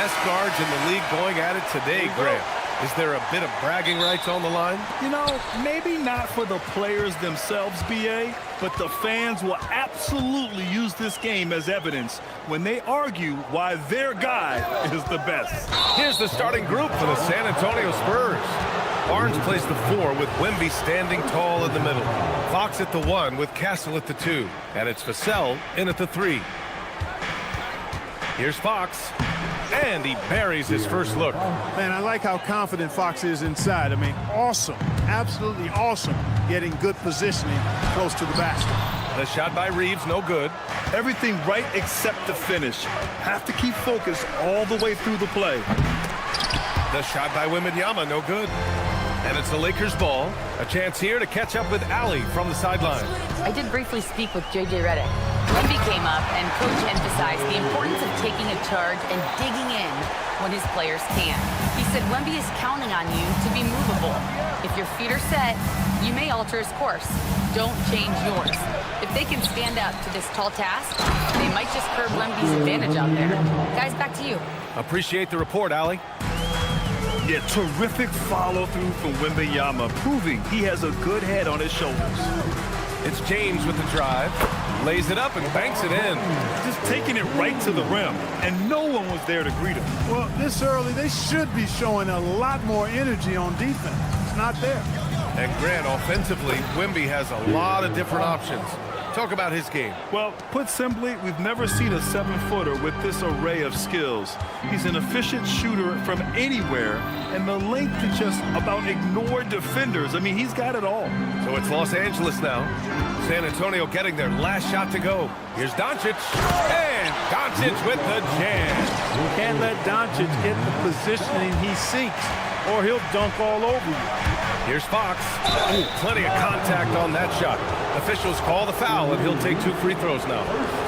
best guards in the league going at it today, Grant. Is there a bit of bragging rights on the line? You know, maybe not for the players themselves, BA, but the fans will absolutely use this game as evidence when they argue why their guy is the best. Here's the starting group for the San Antonio Spurs. Barnes plays the 4 with Wemby standing tall in the middle. Fox at the 1 with Castle at the 2. And it's Vassell in at the 3. Here's Fox. And he buries his first look. Man, I like how confident Fox is inside. I mean, awesome. Absolutely awesome. Getting good positioning close to the basket. The shot by Reeves, no good. Everything right except the finish. Have to keep focus all the way through the play. The shot by Wembanyama, no good. And it's the Lakers' ball. A chance here to catch up with Allie from the sideline. I did briefly speak with J.J. Redick. Wemby came up, and Coach emphasized the importance of taking a charge and digging in when his players can. He said Wemby is counting on you to be movable. If your feet are set, you may alter his course. Don't change yours. If they can stand up to this tall task, they might just curb Wemby's advantage out there. Guys, back to you. Appreciate the report, Allie. Yeah, terrific follow-through from Wembanyama, proving he has a good head on his shoulders. It's James with the drive. Lays it up and banks it in. Just taking it right to the rim, and no one was there to greet him. Well, this early, they should be showing a lot more energy on defense. It's not there. And Grant, offensively, Wemby has a lot of different options. Talk about his game. Well, put simply, we've never seen a 7-footer with this array of skills. He's an efficient shooter from anywhere, and the length to just about ignore defenders. I mean, he's got it all. So it's Los Angeles now. San Antonio getting their last shot to go. Here's Doncic, and Doncic with the jam. You can't let Doncic get the positioning he seeks, or he'll dunk all over you. Here's Fox. Ooh, plenty of contact on that shot. Officials call the foul, and he'll take 2 free throws now.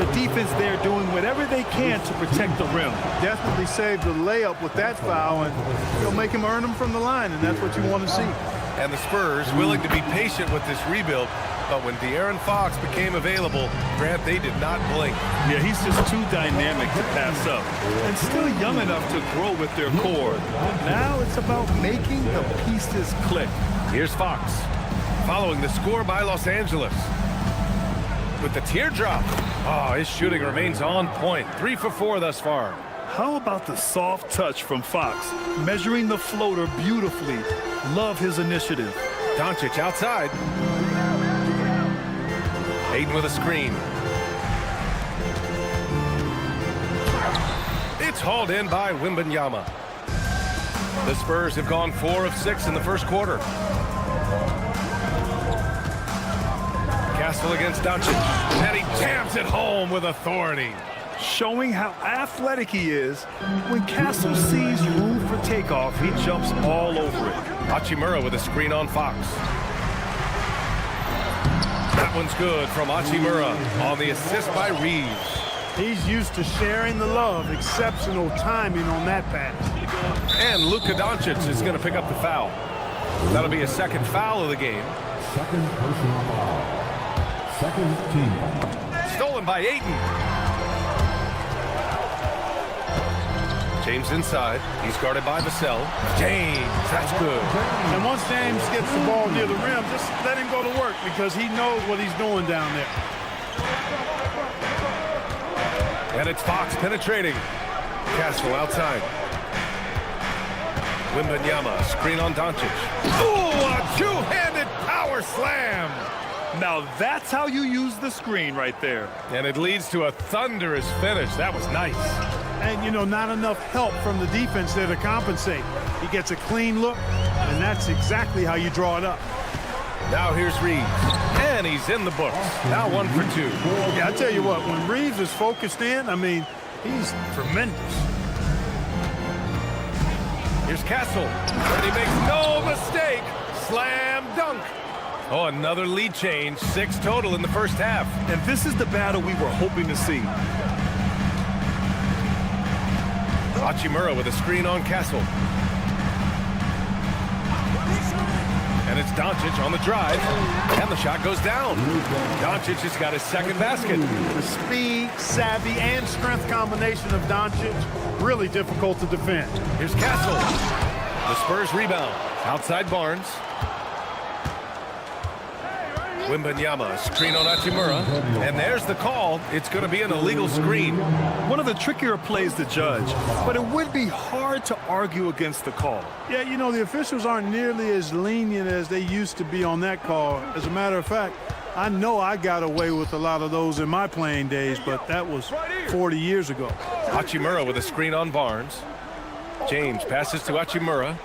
The defense there doing whatever they can to protect the rim. Definitely saved the layup with that foul, and he'll make him earn them from the line, and that's what you want to see. And the Spurs willing to be patient with this rebuild, but when De'Aaron Fox became available, Grant, they did not blink. Yeah, he's just too dynamic to pass up, and still young enough to grow with their core. Now it's about making the pieces click. Here's Fox, following the score by Los Angeles. With the teardrop. Oh, his shooting remains on point. 3 for 4 thus far. How about the soft touch from Fox, measuring the floater beautifully? Love his initiative. Doncic outside. Aiden with a screen. It's hauled in by Wembanyama. The Spurs have gone 4 of 6 in the first quarter. Castle against Doncic, and he jams it home with authority. Showing how athletic he is. When Castle sees room for takeoff, he jumps all over it. Hachimura with a screen on Fox. That one's good from Hachimura on the assist by Reeves. He's used to sharing the love. Exceptional timing on that pass. And Luka Doncic is going to pick up the foul. That'll be a second foul of the game. Second personal foul. Second team. Stolen by Ayton. James inside. He's guarded by Vassell. James, that's good. And once James gets the ball near the rim, just let him go to work because he knows what he's doing down there. And it's Fox penetrating. Castle outside. Wembanyama, screen on Doncic. Ooh, a two-handed power slam. Now that's how you use the screen right there. And it leads to a thunderous finish. That was nice. And, you know, not enough help from the defense there to compensate. He gets a clean look, and that's exactly how you draw it up. Now here's Reeves, and he's in the books. Now 1 for 2. Yeah, I tell you what, when Reeves is focused in, I mean, he's tremendous. Here's Castle, and he makes no mistake. Slam dunk. Oh, another lead change. 6 total in the first half. And this is the battle we were hoping to see. Hachimura with a screen on Castle. And And it's Doncic on the drive. And the shot goes down. Doncic has got his second basket. The speed, savvy, and strength combination of Doncic, really difficult to defend. Here's Castle. The Spurs rebound. Outside Barnes. Wembanyama, screen on Hachimura. And there's the call. It's going to be an illegal screen. One of the trickier plays to judge, but it would be hard to argue against the call. Yeah, you know, the officials aren't nearly as lenient as they used to be on that call. As a matter of fact, I know I got away with a lot of those in my playing days, but that was 40 years ago. Hachimura with a screen on Barnes. James passes to Hachimura.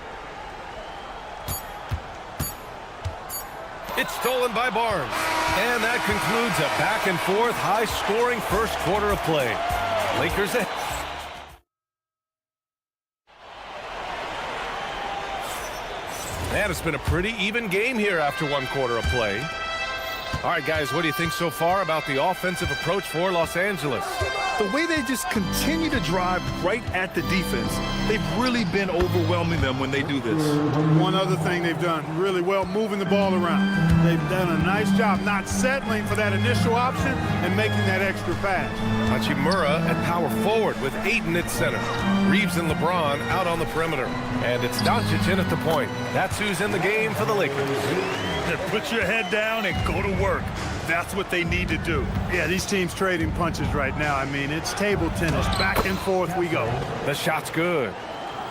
It's stolen by Barnes. And that concludes a back-and-forth, high-scoring first quarter of play. Lakers ahead. Man, it's been a pretty even game here after one quarter of play. All right, guys, what do you think so far about the offensive approach for Los Angeles? The way they just continue to drive right at the defense, they've really been overwhelming them when they do this. One other thing they've done really well, moving the ball around. They've done a nice job not settling for that initial option and making that extra pass. Hachimura at power forward with Ayton at center. Reeves and LeBron out on the perimeter. And it's Doncic in at the point. That's who's in the game for the Lakers. Put your head down and go to work. That's what they need to do. Yeah, these teams trading punches right now. I mean, it's table tennis. Back and forth we go. The shot's good.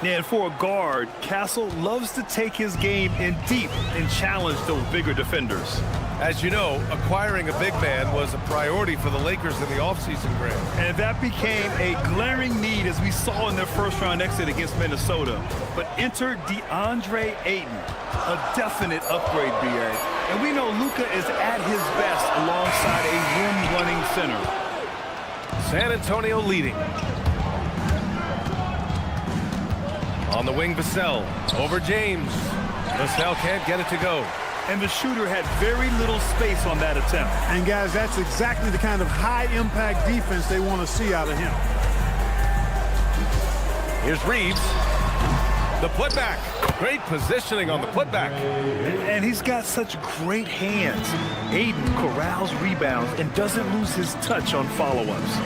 And for a guard, Castle loves to take his game in deep and challenge those bigger defenders. As you know, acquiring a big man was a priority for the Lakers in the offseason, Graham. And that became a glaring need as we saw in their first-round exit against Minnesota. But enter DeAndre Ayton, a definite upgrade, B.A. And we know Luka is at his best alongside a rim-running center. San Antonio leading. On the wing, Vassell. Over James. Vassell can't get it to go. And the shooter had very little space on that attempt. And, guys, that's exactly the kind of high-impact defense they want to see out of him. Here's Reeves. The putback. Great positioning on the putback. And he's got such great hands. Ayton corrals rebounds and doesn't lose his touch on follow-ups.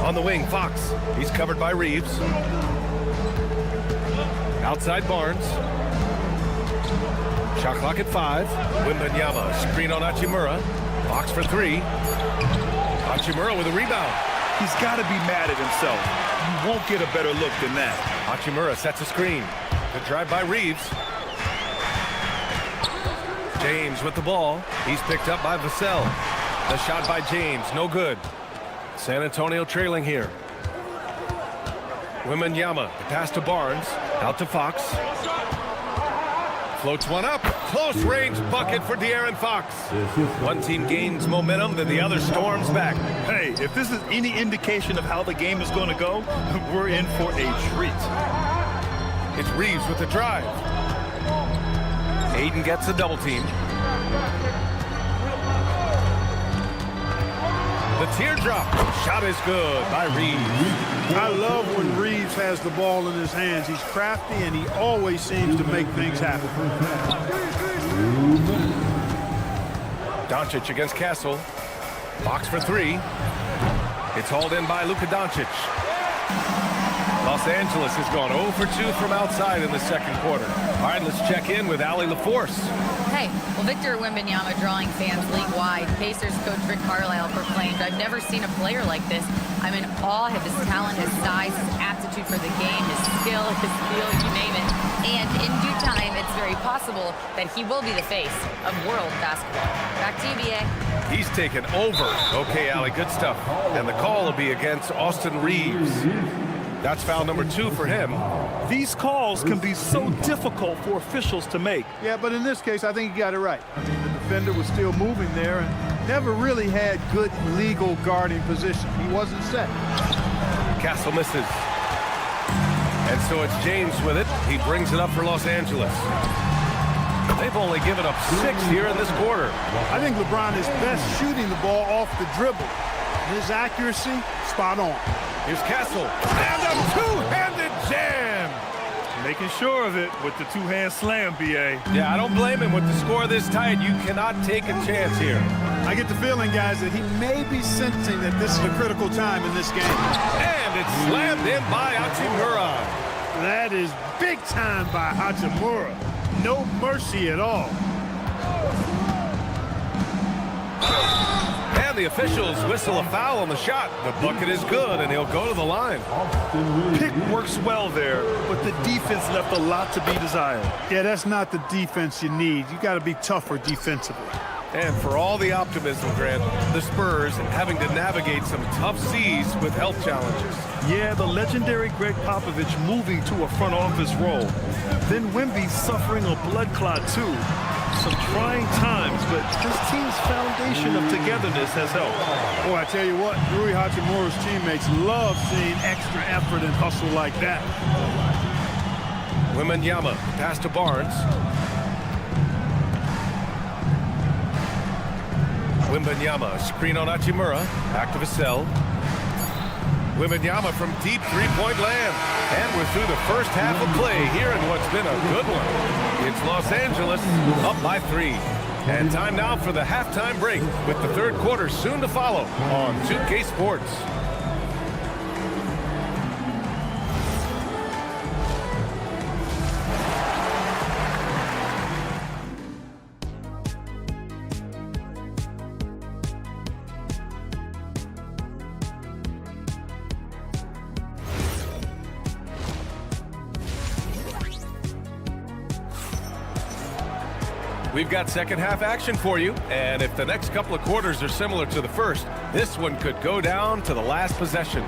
On the wing, Fox. He's covered by Reeves. Outside Barnes. Shot clock at 5. Wembanyama, screen on Hachimura. Fox for 3. Hachimura with a rebound. He's got to be mad at himself. You won't get a better look than that. Hachimura sets a screen. Good drive by Reeves. James with the ball. He's picked up by Vassell. The shot by James, no good. San Antonio trailing here. Wembanyama, the pass to Barnes. Out to Fox. Floats one up. Close range bucket for De'Aaron Fox. One team gains momentum, then the other storms back. Hey, if this is any indication of how the game is going to go, we're in for a treat. It's Reeves with the drive. Ayton gets a double team. The teardrop. Shot is good by Reeves. I love when Reeves has the ball in his hands. He's crafty, and he always seems to make things happen. Doncic against Castle. Box for 3. It's hauled in by Luka Doncic. Los Angeles has gone 0 for 2 from outside in the second quarter. All right, let's check in with Allie LaForce. Hey, well, Victor Wembanyama drawing fans league-wide. Pacers coach Rick Carlisle proclaimed, "I've never seen a player like this. I'm in awe of his talent, his size, his aptitude for the game, his skill, his feel, you name it. And in due time, it's very possible that he will be the face of world basketball." Back to you, B.A. He's taken over. Okay, Allie, good stuff. And the call will be against Austin Reeves. That's foul number 2 for him. These calls can be so difficult for officials to make. Yeah, but in this case, I think he got it right. I mean, the defender was still moving there and never really had good legal guarding position. He wasn't set. Castle misses. And so it's James with it. He brings it up for Los Angeles. They've only given up 6 here in this quarter. I think LeBron is best shooting the ball off the dribble. His accuracy, spot on. Here's Castle. And a two-handed jam. Making sure of it with the two-hand slam, B.A. Yeah, I don't blame him with the score this tight. You cannot take a chance here. I get the feeling, guys, that he may be sensing that this is a critical time in this game. And it's slammed in by Hachimura. That is big time by Hachimura. No mercy at all. And the officials whistle a foul on the shot. The bucket is good, and he'll go to the line. Pick works well there, but the defense left a lot to be desired. Yeah, that's not the defense you need. You got to be tougher defensively. And for all the optimism, Grant, the Spurs having to navigate some tough seas with health challenges. Yeah, the legendary Greg Popovich moving to a front office role. Then Wemby suffering a blood clot too. Some trying times, but this team's foundation of togetherness has helped. Boy, I tell you what, Rui Hachimura's teammates love seeing extra effort and hustle like that. Wembanyama pass to Barnes. Wembanyama, screen on Hachimura, back to Vassell. Wembanyama from deep three-point land. And we're through the first half of play here in what's been a good one. It's Los Angeles up by 3. And time now for the halftime break with the third quarter soon to follow on 2K Sports. We've got second half action for you, and if the next couple of quarters are similar to the first, this one could go down to the last possession.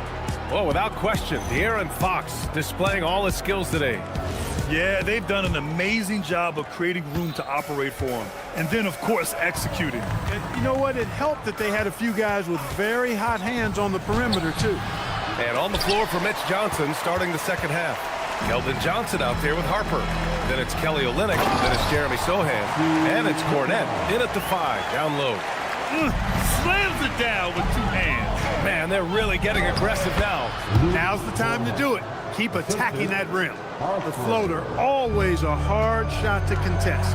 Well, without question, De'Aaron Fox displaying all his skills today. Yeah, they've done an amazing job of creating room to operate for him. And then, of course, executing. And you know what? It helped that they had a few guys with very hot hands on the perimeter, too. And on the floor for Mitch Johnson starting the second half. Keldon Johnson out there with Harper. Then it's Kelly Olynyk. Then it's Jeremy Sohan. And it's Cornette in at the 5, down low. Slams it down with two hands. Man, they're really getting aggressive now. Now's the time to do it. Keep attacking that rim. The floater, always a hard shot to contest.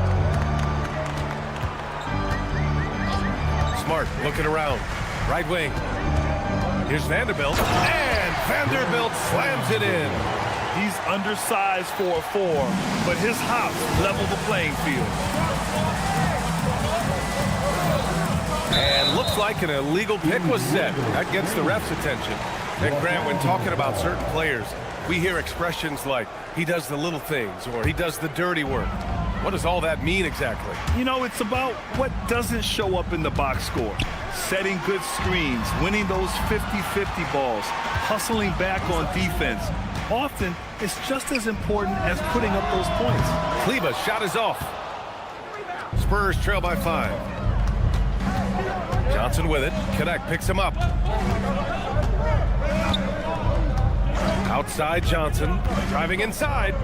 Smart looking around. Right wing. Here's Vanderbilt. And Vanderbilt slams it in. He's undersized for a 4, but his hops level the playing field. And looks like an illegal pick was set. That gets the ref's attention. And Grant, when talking about certain players, we hear expressions like, he does the little things, or he does the dirty work. What does all that mean exactly? You know, it's about what doesn't show up in the box score. Setting good screens, winning those 50-50 balls, hustling back on defense. Often, it's just as important as putting up those points. Kleber's shot is off. Spurs trail by 5. Johnson with it. Connect picks him up. Outside Johnson. Driving inside.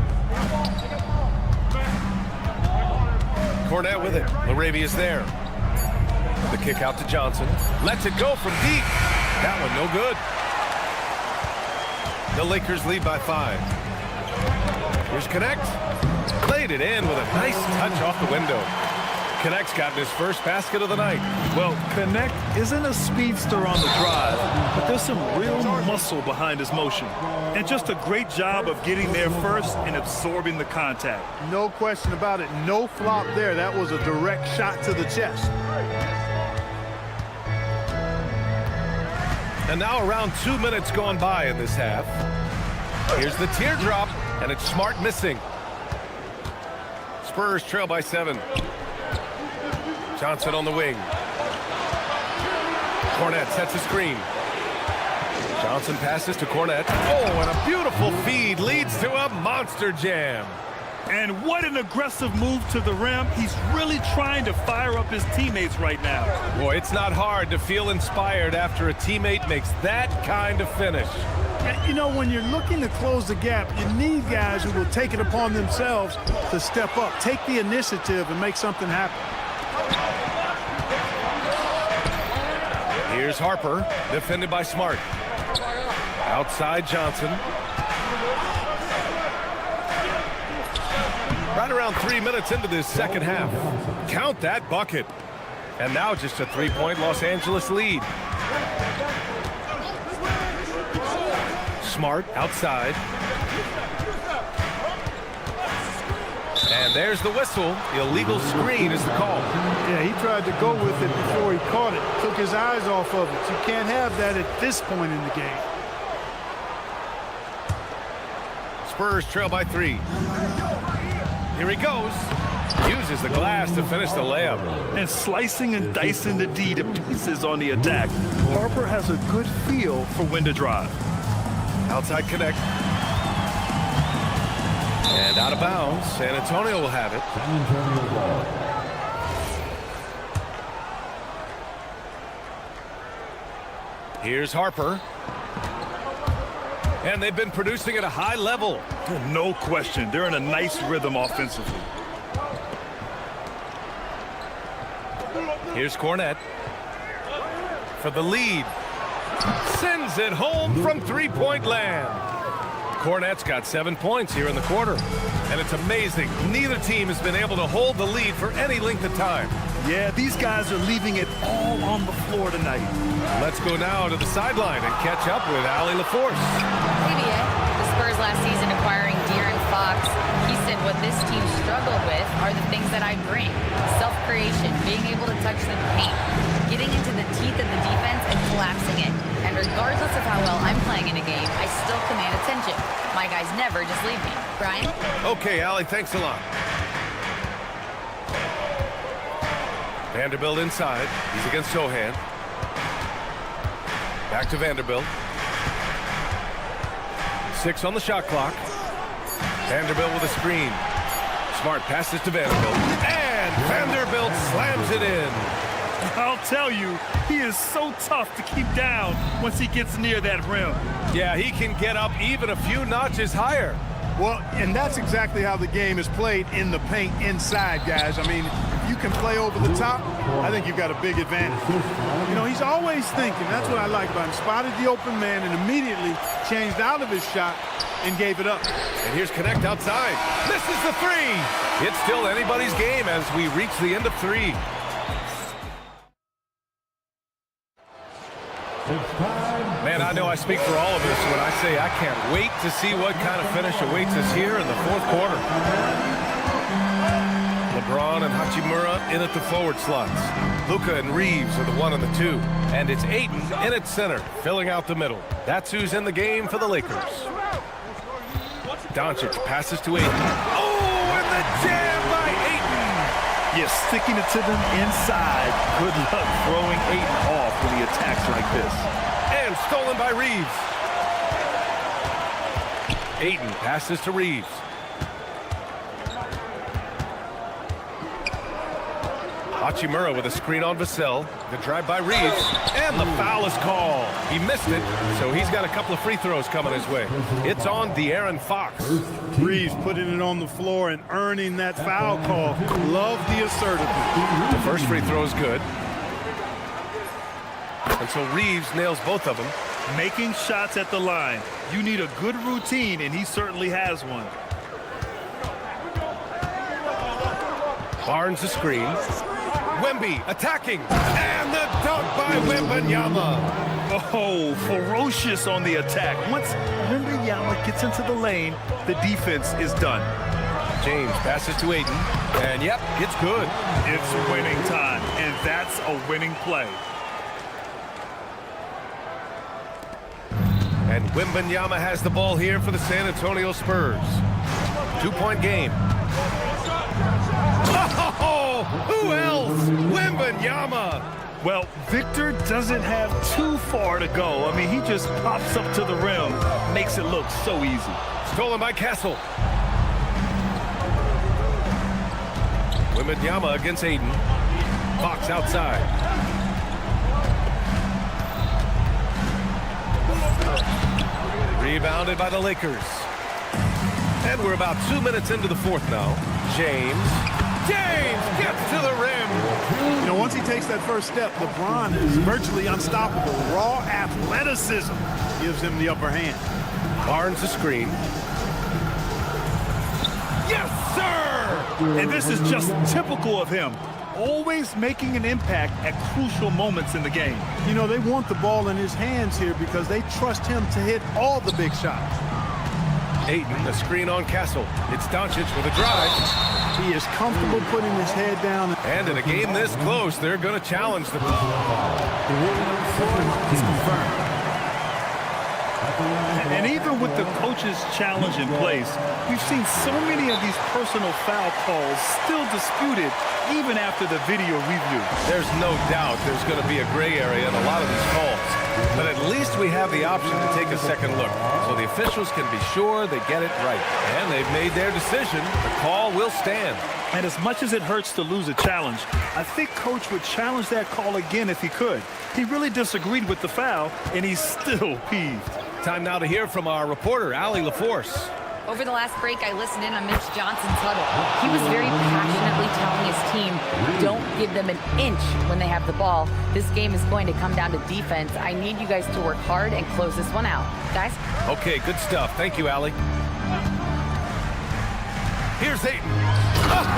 Cornette with it. Laravia's there. The kick out to Johnson. Lets it go from deep. That one no good. The Lakers lead by 5. Here's Connect. Played it in with a nice touch off the window. Connect's gotten his first basket of the night. Well, Connect isn't a speedster on the drive, but there's some real muscle behind his motion. And just a great job of getting there first and absorbing the contact. No question about it. No flop there. That was a direct shot to the chest. And now around 2 minutes gone by in this half. Here's the teardrop, and it's Smart missing. Spurs trail by 7. Johnson on the wing. Cornette sets a screen. Johnson passes to Cornette. Oh, and a beautiful feed leads to a monster jam. And what an aggressive move to the rim. He's really trying to fire up his teammates right now. Boy, it's not hard to feel inspired after a teammate makes that kind of finish. You know, when you're looking to close the gap, you need guys who will take it upon themselves to step up, take the initiative, and make something happen. Here's Harper, defended by Smart. Right around 3 minutes into this second half. Count that bucket. And now just a three-point Los Angeles lead. Smart outside. And there's the whistle. Illegal screen is the call. Yeah, he tried to go with it before he caught it. Took his eyes off of it. You can't have that at this point in the game. Spurs trail by 3. Here he goes. Uses the glass to finish the layup. And slicing and dicing the D to pieces on the attack. Harper has a good feel for when to drive. Outside connect. And out of bounds. San Antonio will have it. San Antonio ball. Here's Harper. And they've been producing at a high level. No question. They're in a nice rhythm offensively. Here's Cornette for the lead. Sends it home from three-point land. Cornette's got 7 points here in the quarter. And it's amazing. Neither team has been able to hold the lead for any length of time. Yeah, these guys are leaving it all on the floor tonight. Let's go now to the sideline and catch up with Allie LaForce. ABA, the Spurs last season acquiring De'Aaron Fox. He said what this team struggled with are the things that I bring. Self-creation, being able to touch the paint, getting into the teeth of the defense and collapsing it. And regardless of how well I'm playing in a game, I still command attention. My guys never just leave me. Brian? Okay, Allie, thanks a lot. Vanderbilt inside. He's against Sohan. Back to Vanderbilt. 6 on the shot clock. Vanderbilt with a screen. Smart passes to Vanderbilt. And Vanderbilt slams it in. I'll tell you, he is so tough to keep down once he gets near that rim. Yeah, he can get up even a few notches higher. Well, and that's exactly how the game is played in the paint inside, guys. I mean, if you can play over the top, I think you've got a big advantage. You know, he's always thinking. That's what I like about him. Spotted the open man and immediately changed out of his shot and gave it up. And here's Connect outside. Misses the three. It's still anybody's game as we reach the end of 3. Man, I know I speak for all of us when I say I can't wait to see what kind of finish awaits us here in the fourth quarter. LeBron and Hachimura in at the forward slots. Luka and Reeves are the 1 and the 2. And it's Ayton in at center, filling out the middle. That's who's in the game for the Lakers. Doncic passes to Ayton. Oh, and the jam by Ayton! You're sticking it to them inside. Good luck throwing Ayton off when he attacks like this. And stolen by Reeves. Ayton passes to Reeves. Hachimura with a screen on Vassell. The drive by Reeves. And the foul is called. He missed it, so he's got a couple of free throws coming his way. It's on De'Aaron Fox. Reeves putting it on the floor and earning that foul call. Love the assertiveness. The first free throw is good. And so Reeves nails both of them. Making shots at the line. You need a good routine, and he certainly has one. Barnes the screen. Wemby attacking. And the dunk by Wembanyama. Oh, ferocious on the attack. Once Wembanyama gets into the lane, the defense is done. James passes to Ayton. And yep, it's good. It's winning time, and that's a winning play. And Wembanyama has the ball here for the San Antonio Spurs. 2-point game. Oh, who else? Wembanyama. Well, Victor doesn't have too far to go. I mean, he just pops up to the rim, makes it look so easy. Stolen by Castle. Wembanyama against Ayton. Fox outside. Rebounded by the Lakers. And we're about 2 minutes into the fourth now. James gets to the rim. You know, once he takes that first step, LeBron is virtually unstoppable. Raw athleticism gives him the upper hand. Barnes the screen. Yes, sir! And this is just typical of him, always making an impact at crucial moments in the game. You know, they want the ball in his hands here because they trust him to hit all the big shots. Ayton, the screen on Castle. It's Doncic with a drive. He is comfortable putting his head down. And in a game this close, they're going to challenge the call. It's confirmed. And even with the coach's challenge in place, we've seen so many of these personal foul calls still disputed even after the video review. There's no doubt there's going to be a gray area in a lot of these calls. But at least we have the option to take a second look, so the officials can be sure they get it right. And they've made their decision. The call will stand. And as much as it hurts to lose a challenge, I think Coach would challenge that call again if he could. He really disagreed with the foul, and he's still peeved. Time now to hear from our reporter, Allie LaForce. Over the last break, I listened in on Mitch Johnson's huddle. He was very passionately telling his team, don't give them an inch when they have the ball. This game is going to come down to defense. I need you guys to work hard and close this one out. Guys? Okay, good stuff. Thank you, Allie. Here's Ayton.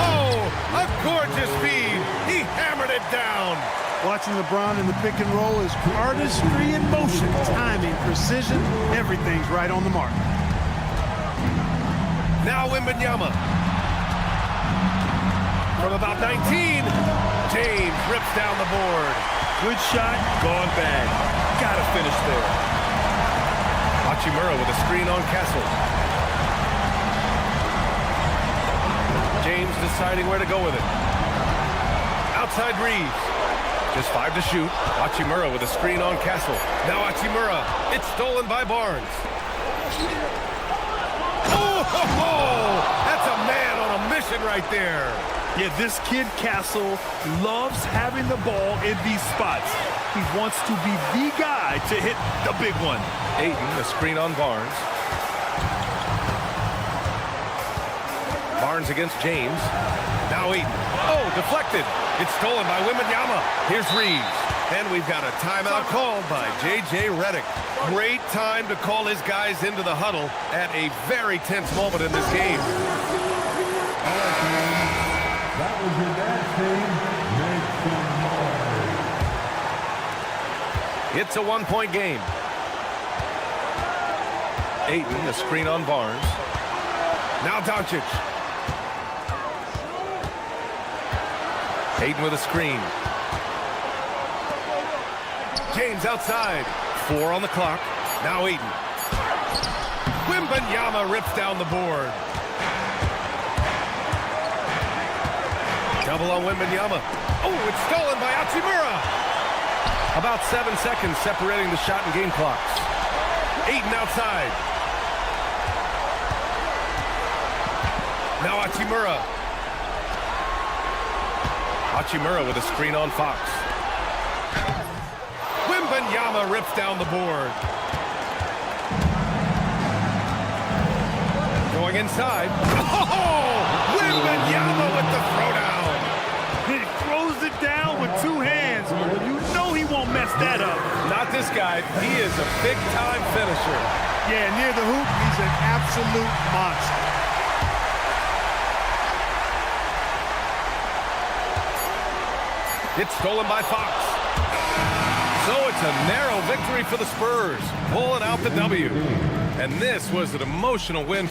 Oh, a gorgeous feed. He hammered it down. Watching LeBron in the pick and roll is artistry in motion. Timing, precision, everything's right on the mark. Now Wembanyama. From about 19, James rips down the board. Good shot, gone bad. Gotta finish there. Hachimura with a screen on Castle. James deciding where to go with it. Outside Reeves. Just 5 to shoot. Hachimura with a screen on Castle. Now Hachimura. It's stolen by Barnes. Oh, that's a man on a mission right there. Yeah, this kid Castle loves having the ball in these spots. He wants to be the guy to hit the big one. Ayton, the screen on Barnes. Barnes against James. Now Ayton. Oh, deflected. It's stolen by Wembanyama. Here's Reeves. And we've got a timeout called by J.J. Redick. Great time to call his guys into the huddle at a very tense moment in this game. That was your dad's team. Make some noise. It's a one-point game. Ayton, the screen on Barnes. Now Doncic. Ayton with a screen. James outside. 4 on the clock. Now Ayton. Wembanyama rips down the board. Double on Wembanyama. Oh, it's stolen by Hachimura. About 7 seconds separating the shot and game clocks. Ayton outside. Now Hachimura. Hachimura with a screen on Fox. Wembanyama rips down the board. Going inside. Oh! Wembanyama with the throwdown. He throws it down with 2 hands. You know he won't mess that up. Not this guy. He is a big-time finisher. Yeah, near the hoop, he's an absolute monster. It's stolen by Fox. So it's a narrow victory for the Spurs, pulling out the W. And this was an emotional win.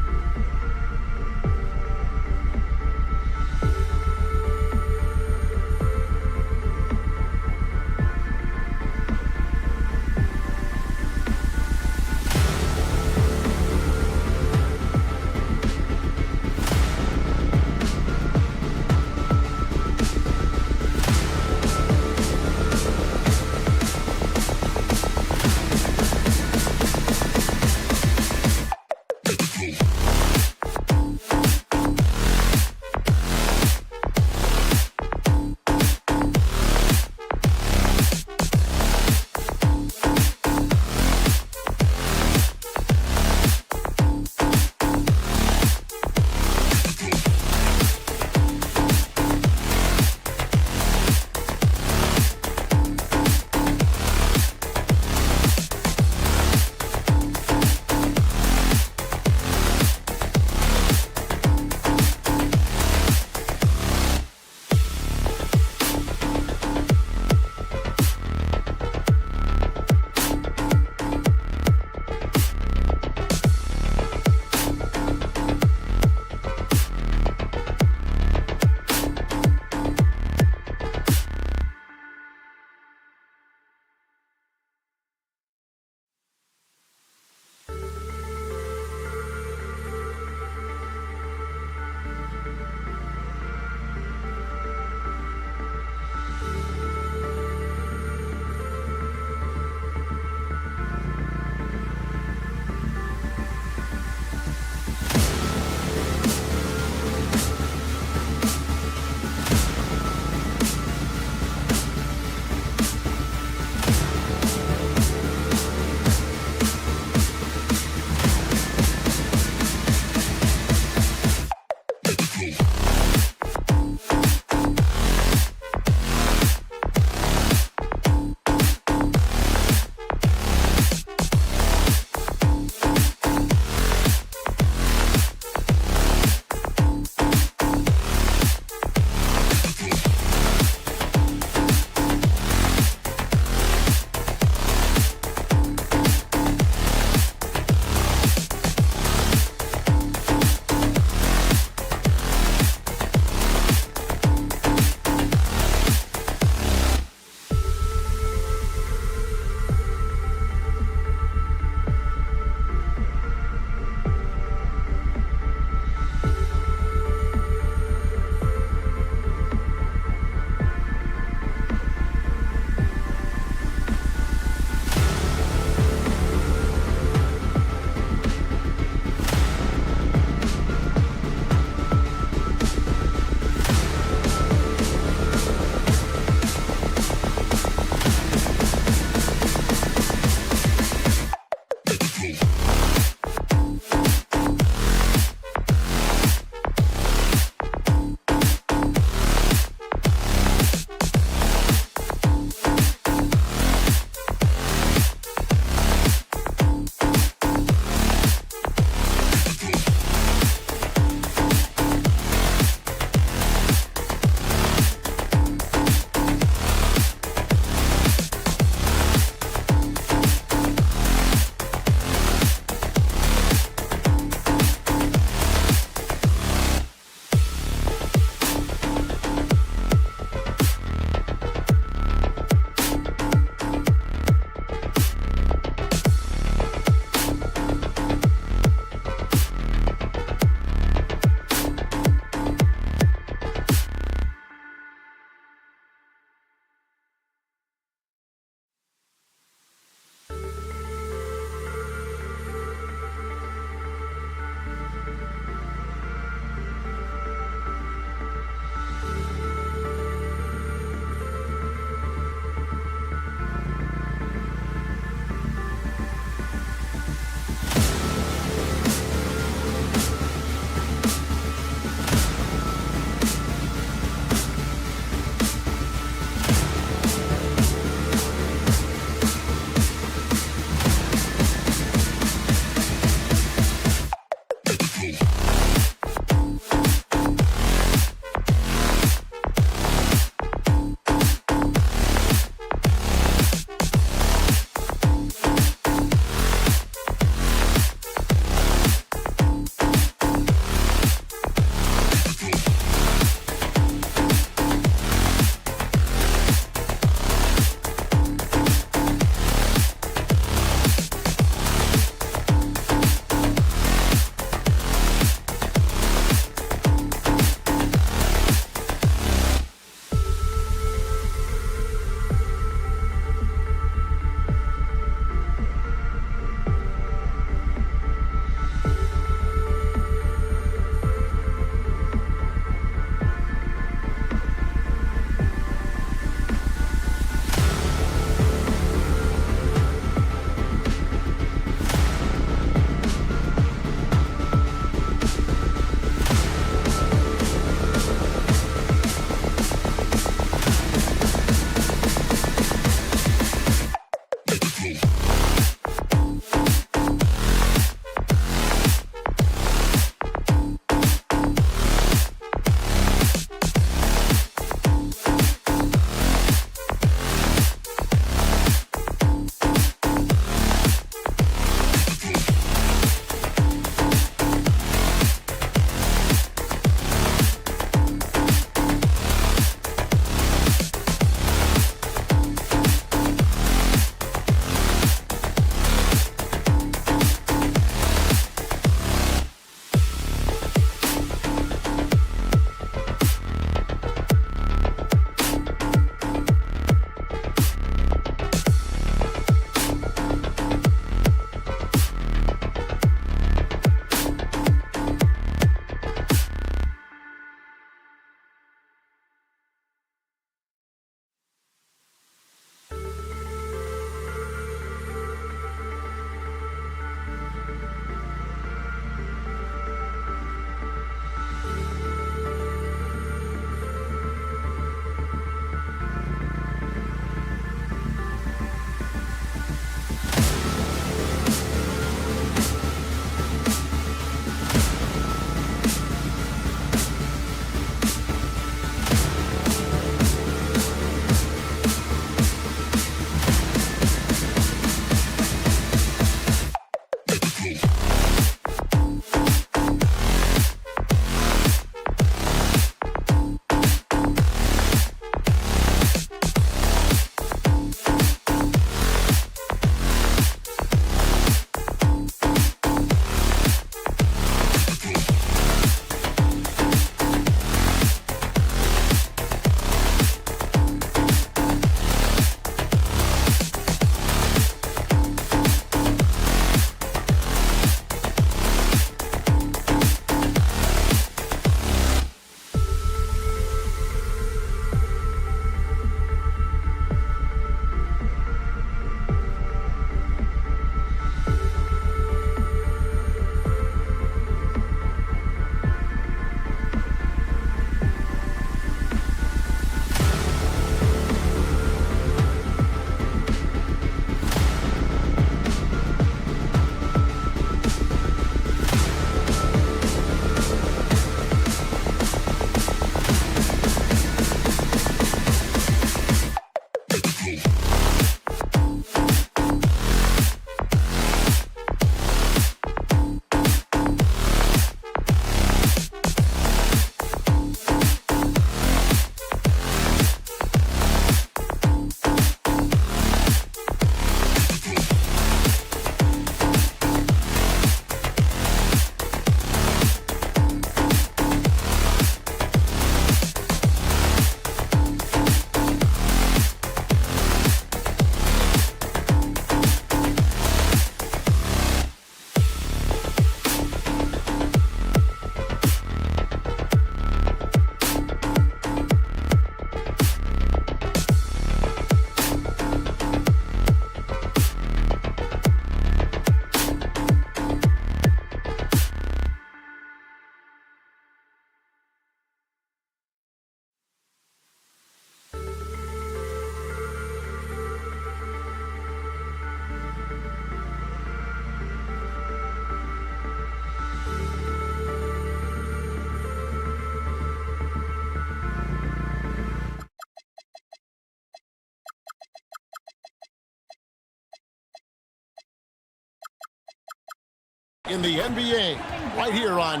In the NBA, right here on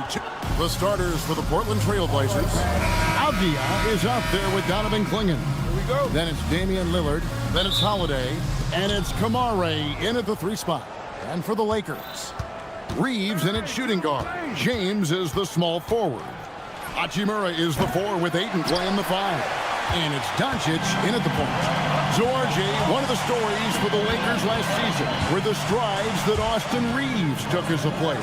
the starters for the Portland Trail Blazers. Avdia is out there with Donovan Clingan. Here we go. Then it's Damian Lillard. Then it's Holiday. And it's Kamare in at the 3 spot. And for the Lakers, Reeves in at shooting guard. James is the small forward. Hachimura is the 4 with Ayton playing the 5. And it's Doncic in at the point. Georgie, one of the stories for the Lakers last season were the strides that Austin Reeves took as a player.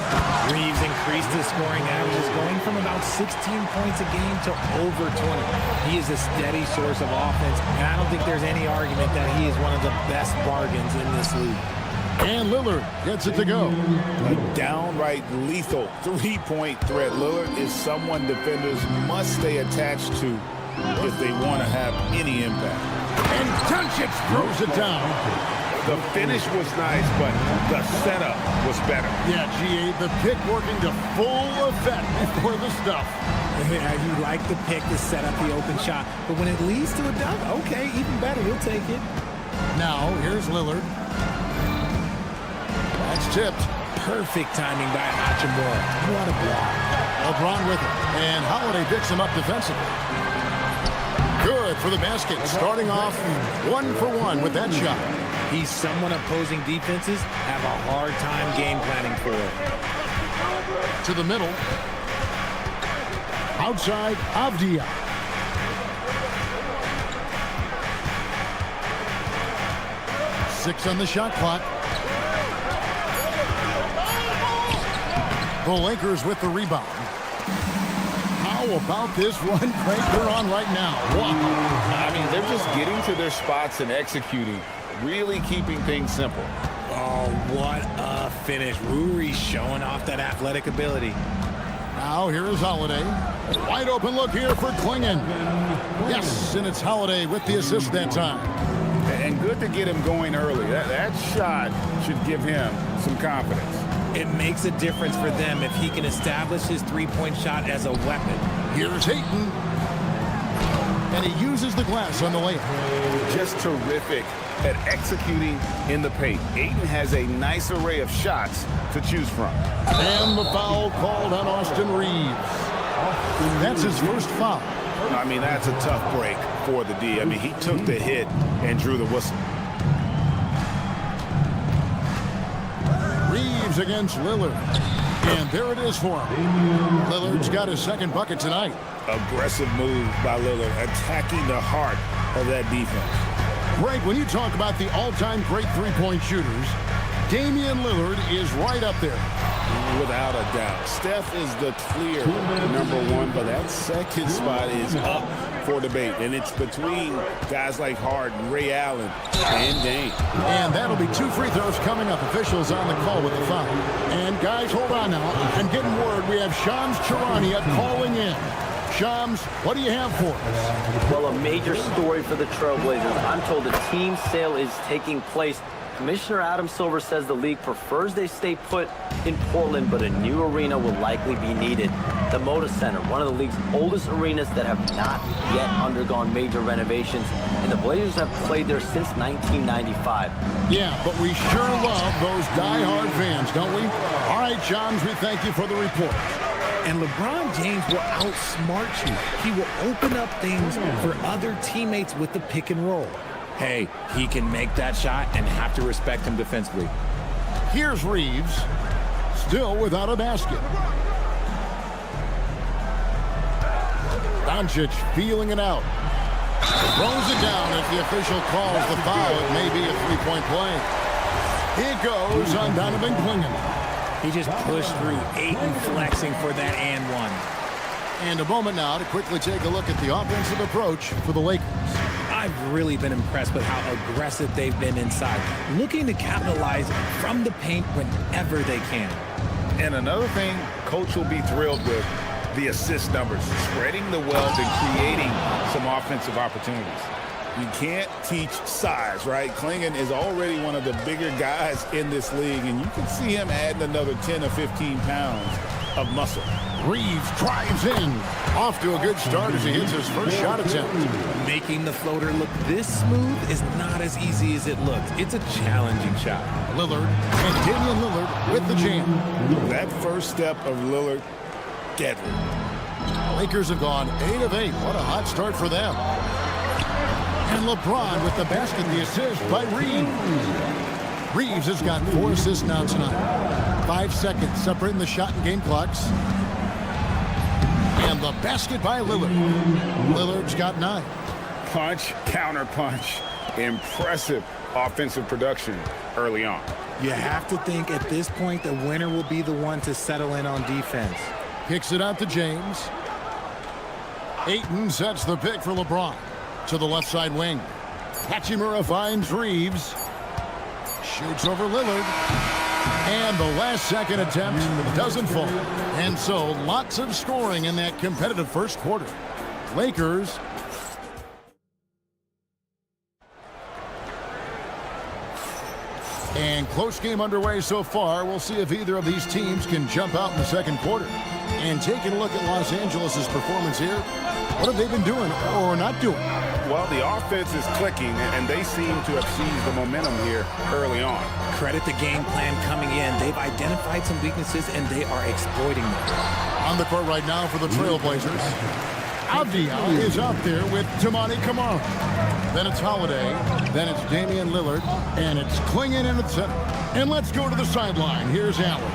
Reeves increased his scoring averages, going from about 16 points a game to over 20. He is a steady source of offense, and I don't think there's any argument that he is one of the best bargains in this league. And Lillard gets it to go. A downright lethal three-point threat. Lillard is someone defenders must stay attached to if they want to have any impact. And Doncic throws it down. The finish was nice, but the setup was better. Yeah, GA, the pick working to full effect before the stuff. Yeah, you like the pick to set up the open shot, but when it leads to a dunk, okay, even better, he'll take it. Now, here's Lillard. That's tipped. Perfect timing by Hachimura. What a block. LeBron with it, and Holiday picks him up defensively. Good for the basket, starting off 1 for 1 with that shot. He's someone opposing defenses have a hard time game planning for. To the middle. Outside, Avdia. Six on the shot clock. The Lakers with the rebound. How about this one Craig they're on right now? Wow. I mean, they're just getting to their spots and executing, really keeping things simple. Oh, what a finish. Ruri showing off that athletic ability. Now here is Holiday. Wide open look here for Clingan. Yes, and it's Holiday with the assist that time. And good to get him going early. That shot should give him some confidence. It makes a difference for them if he can establish his three-point shot as a weapon. Here's Ayton. And he uses the glass on the layup. Just terrific at executing in the paint. Ayton has a nice array of shots to choose from. And the foul called on Austin Reeves. That's his first foul. I mean, that's a tough break for the D. I mean, he took the hit and drew the whistle. Reeves against Lillard. And there it is for him. Lillard's got his second bucket tonight. Aggressive move by Lillard, attacking the heart of that defense. Greg, when you talk about the all-time great three-point shooters, Damian Lillard is right up there. Without a doubt. Steph is the clear #1, but that second spot is up for debate. And it's between guys like Harden, Ray Allen, and Dame. And that'll be 2 free throws coming up. Officials on the call with the foul. And guys, hold on now. I'm getting word we have Shams Charania calling in. Shams, what do you have for us? Well, a major story for the Trailblazers. I'm told a team sale is taking place. Commissioner Adam Silver says the league prefers they stay put in Portland, but a new arena will likely be needed. The Moda Center, one of the league's oldest arenas that have not yet undergone major renovations, and the Blazers have played there since 1995. Yeah, but we sure love those die-hard fans, don't we? All right, Shams, we thank you for the report. And LeBron James will outsmart you. He will open up things for other teammates with the pick and roll. Hey, he can make that shot and have to respect him defensively. Here's Reeves, still without a basket. Doncic feeling it out. Throws it down. If the official calls the foul, it may be a three-point play. Here goes on Donovan Clingan. He just pushed through Ayton flexing for that and one. And a moment now to quickly take a look at the offensive approach for the Lakers. I've really been impressed with how aggressive they've been inside, looking to capitalize from the paint whenever they can. And another thing Coach will be thrilled with, the assist numbers, spreading the wealth and creating some offensive opportunities. You can't teach size, right? Clingan is already one of the bigger guys in this league, and you can see him adding another 10 or 15 pounds of muscle. Reeves drives in. Off to a good start as he hits his first shot attempt. Making the floater look this smooth is not as easy as it looks. It's a challenging shot. Lillard and Damian Lillard with with the jam. That first step of Lillard, deadly. Lakers have gone 8 of 8. What a hot start for them. And LeBron with the basket, the assist by Reeves. Reeves has got 4 assists now tonight. 5 seconds separating the shot and game clocks. And the basket by Lillard. Lillard's got 9. Punch, counter punch. Impressive offensive production early on. You have to think at this point the winner will be the one to settle in on defense. Kicks it out to James. Ayton sets the pick for LeBron. To the left side wing. Hachimura finds Reeves. Shoots over Lillard. And the last second attempt doesn't fall. And so lots of scoring in that competitive first quarter. Lakers. And close game underway so far. We'll see if either of these teams can jump out in the second quarter. And taking a look at Los Angeles' performance here, what have they been doing or not doing? Well, the offense is clicking, and they seem to have seized the momentum here early on. Credit the game plan coming in. They've identified some weaknesses, and they are exploiting them. On the court right now for the Trailblazers. Avdia is out there with Tamani Kamara. Then it's Holiday. Then it's Damian Lillard. And it's Klingon in the center. And let's go to the sideline. Here's Allen.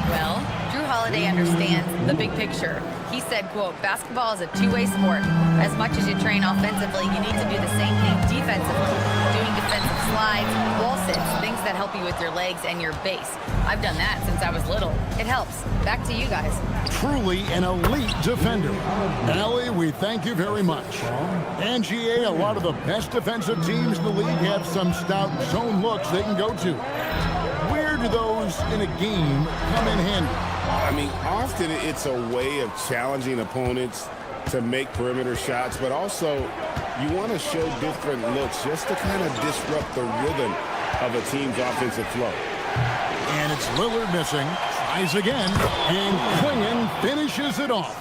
Well, Drew Holiday understands the big picture. He said, quote, basketball is a two-way sport. As much as you train offensively, you need to do the same thing defensively. Doing defensive slides, wall sits, things that help you with your legs and your base. I've done that since I was little. It helps. Back to you guys. Truly an elite defender. Allie, we thank you very much. And GA, a lot of the best defensive teams in the league have some stout zone looks they can go to. Where do those in a game come in handy? I mean, often it's a way of challenging opponents to make perimeter shots, but also you want to show different looks just to kind of disrupt the rhythm of a team's offensive flow. And it's Lillard missing. Tries again. And Klingon finishes it off.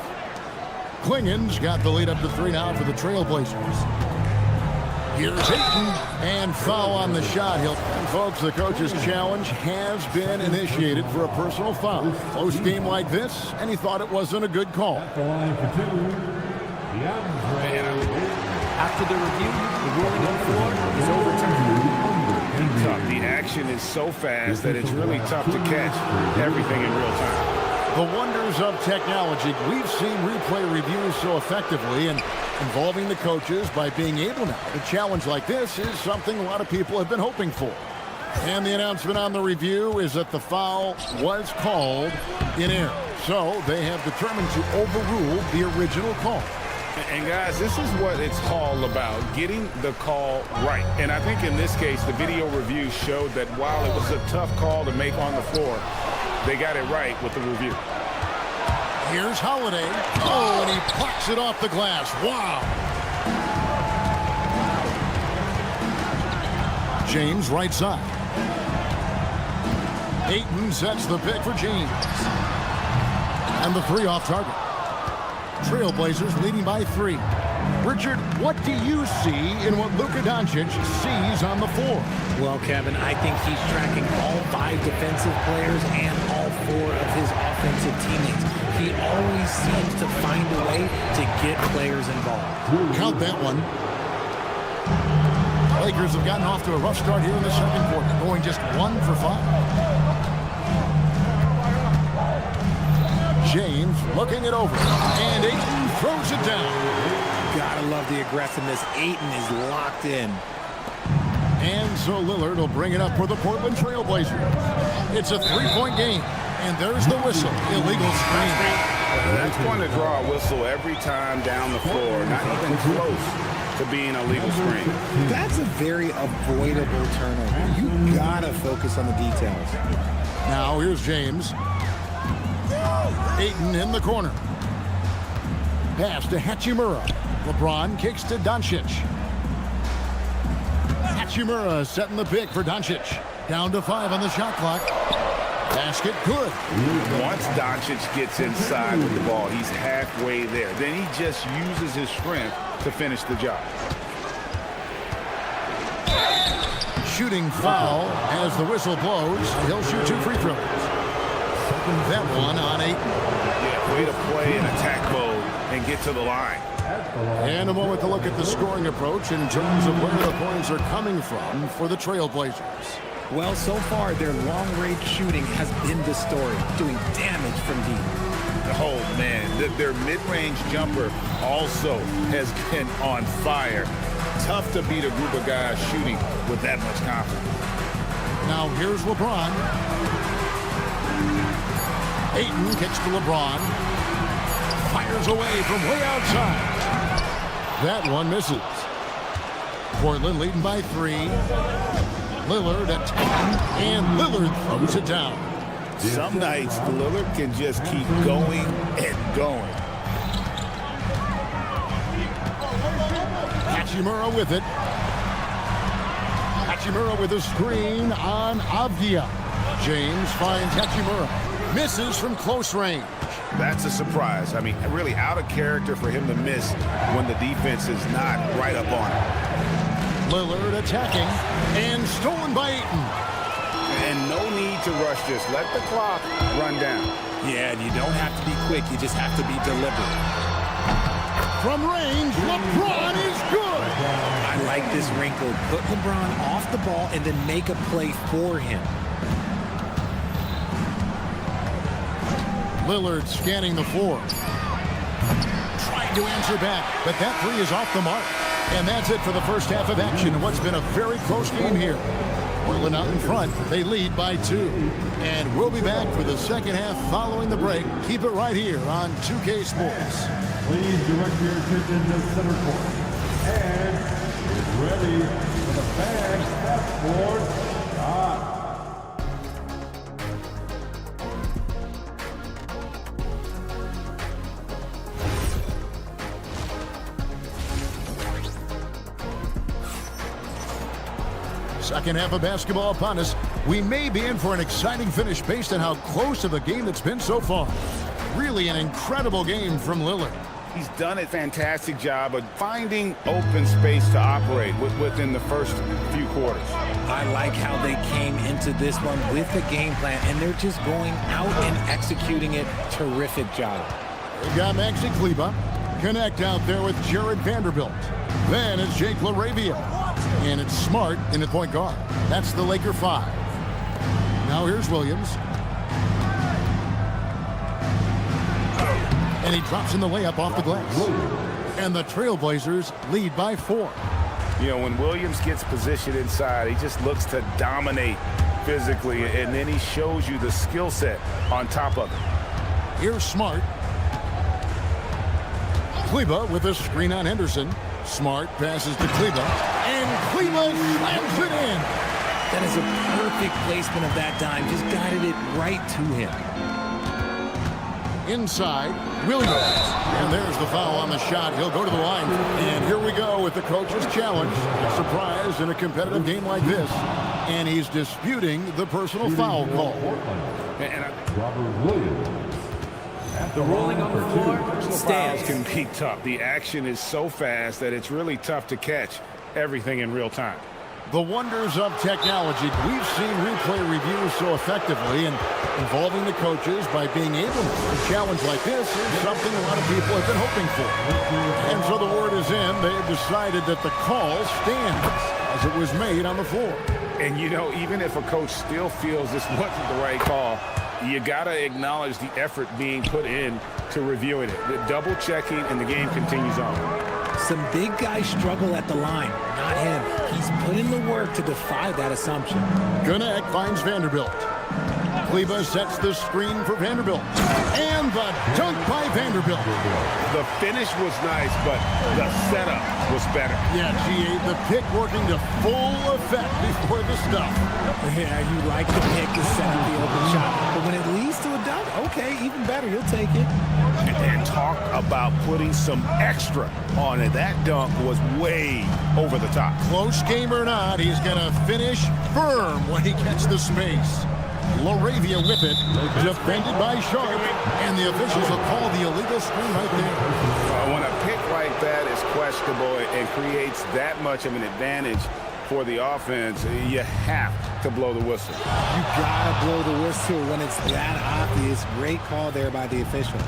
Klingon's got the lead up to 3 now for the Trailblazers. Here's Ayton, and foul on the shot. And folks, the coach's challenge has been initiated for a personal foul. Close game like this, and he thought it wasn't a good call. After the review, the ruling on the floor is overturned. Tough. The action is so fast that it's really tough to catch everything in real time. The wonders of technology. We've seen replay reviews so effectively, and involving the coaches by being able now to challenge like this is something a lot of people have been hoping for. And the announcement on the review is that the foul was called in error. So they have determined to overrule the original call. And guys, this is what it's all about, getting the call right. And I think in this case, the video review showed that while it was a tough call to make on the floor, they got it right with the review. Here's Holiday. Oh, and he plucks it off the glass. Wow. James right side. Ayton sets the pick for James. And the 3 off target. Trailblazers leading by 3. Richard, what do you see in what Luka Doncic sees on the floor? Well, Kevin, I think he's tracking all 5 defensive players and all 4 of his offensive teammates. He always seems to find a way to get players involved. Count that one. Lakers have gotten off to a rough start here in the second quarter, going just 1 for 5. James looking it over, and Ayton throws it down. Gotta love the aggressiveness. Ayton is locked in. And so Lillard will bring it up for the Portland Trailblazers. It's a 3-point game, and there's the whistle. Illegal screen. That's going to draw a whistle every time down the floor, not even close to being a legal screen. That's a very avoidable turnover. You gotta focus on the details. Now here's James. Ayton in the corner. Pass to Hachimura. LeBron kicks to Doncic. Hachimura setting the pick for Doncic. Down to 5 on the shot clock. Basket good. Once Doncic gets inside with the ball, he's halfway there. Then he just uses his strength to finish the job. Shooting foul as the whistle blows. He'll shoot 2 free throws. That one on 8. Yeah, way to play in attack mode and get to the line. And a moment to look at the scoring approach in terms of where the points are coming from for the Trailblazers. Well, so far, their long-range shooting has been the story, doing damage from deep. Oh, man, their mid-range jumper also has been on fire. Tough to beat a group of guys shooting with that much confidence. Now here's LeBron. Ayton kicks to LeBron. Fires away from way outside. That one misses. Portland leading by 3. Lillard at 10, and Lillard throws it down. Some nights, Lillard can just keep going and going. Hachimura with it. Hachimura with a screen on Avdia. James finds Hachimura. Misses from close range. That's a surprise. I mean, really out of character for him to miss when the defense is not right up on him. Lillard attacking, and stolen by Ayton. And no need to rush this. Let the clock run down. Yeah, and you don't have to be quick. You just have to be deliberate. From range, LeBron is good. I like this wrinkle. Put LeBron off the ball and then make a play for him. Lillard scanning the floor. Trying to answer back, but that 3 is off the mark. And that's it for the first half of action in what's been a very close game here. Portland out in front. They lead by 2. And we'll be back for the second half following the break. Keep it right here on 2K Sports. Please direct your attention to center court. And is ready for the fans basketball shot. Second half of basketball upon us. We may be in for an exciting finish based on how close of a game it's been so far. Really an incredible game from Lillard. He's done a fantastic job of finding open space to operate within the first few quarters. I like how they came into this one with a game plan, and they're just going out and executing it. Terrific job. They got Maxi Kleber. Connect out there with Jared Vanderbilt. Then it's Jake LaRavia. And it's Smart in the point guard. That's the Laker 5. Now here's Williams. And he drops in the layup off the glass. And the Trailblazers lead by 4. You know, when Williams gets positioned inside, he just looks to dominate physically, and then he shows you the skill set on top of it. Here's Smart. Kleber with a screen on Henderson. Smart passes to Kleber, and Kleber slams it in. That is a perfect placement of that dime. Just guided it right to him. Inside, Williams. And there's the foul on the shot. He'll go to the line. And here we go with the coach's challenge. A surprise in a competitive game like this. And he's disputing the personal foul call. Robert Williams. The rolling on the floor Fouls can be tough. The action is so fast that it's really tough to catch everything in real time. The wonders of technology. We've seen replay reviews so effectively, and involving the coaches by being able to a challenge like this is something a lot of people have been hoping for. And so the word is in. They've decided that the call stands as it was made on the floor. And, you know, even if a coach still feels this wasn't the right call, you got to acknowledge the effort being put in to reviewing it. The double checking, and the game continues on. Some big guys struggle at the line, not him. He's put in the work to defy that assumption. Gannett finds Vanderbilt. Kleber sets the screen for Vanderbilt. And the dunk by Vanderbilt. The finish was nice, but the setup was better. Yeah, G8, the pick working to full effect before the stuff. Yeah, you like the pick to set up the open shot. But when it leads to a dunk, okay, even better. You'll take it. And talk about putting some extra on it. That dunk was way over the top. Close game or not, he's going to finish firm when he gets the space. LaRavia with it, defended by Sharp, and the officials will call the illegal screen right there. When a pick like that is questionable and creates that much of an advantage for the offense, you have to blow the whistle. You gotta blow the whistle when it's that obvious. Great call there by the official.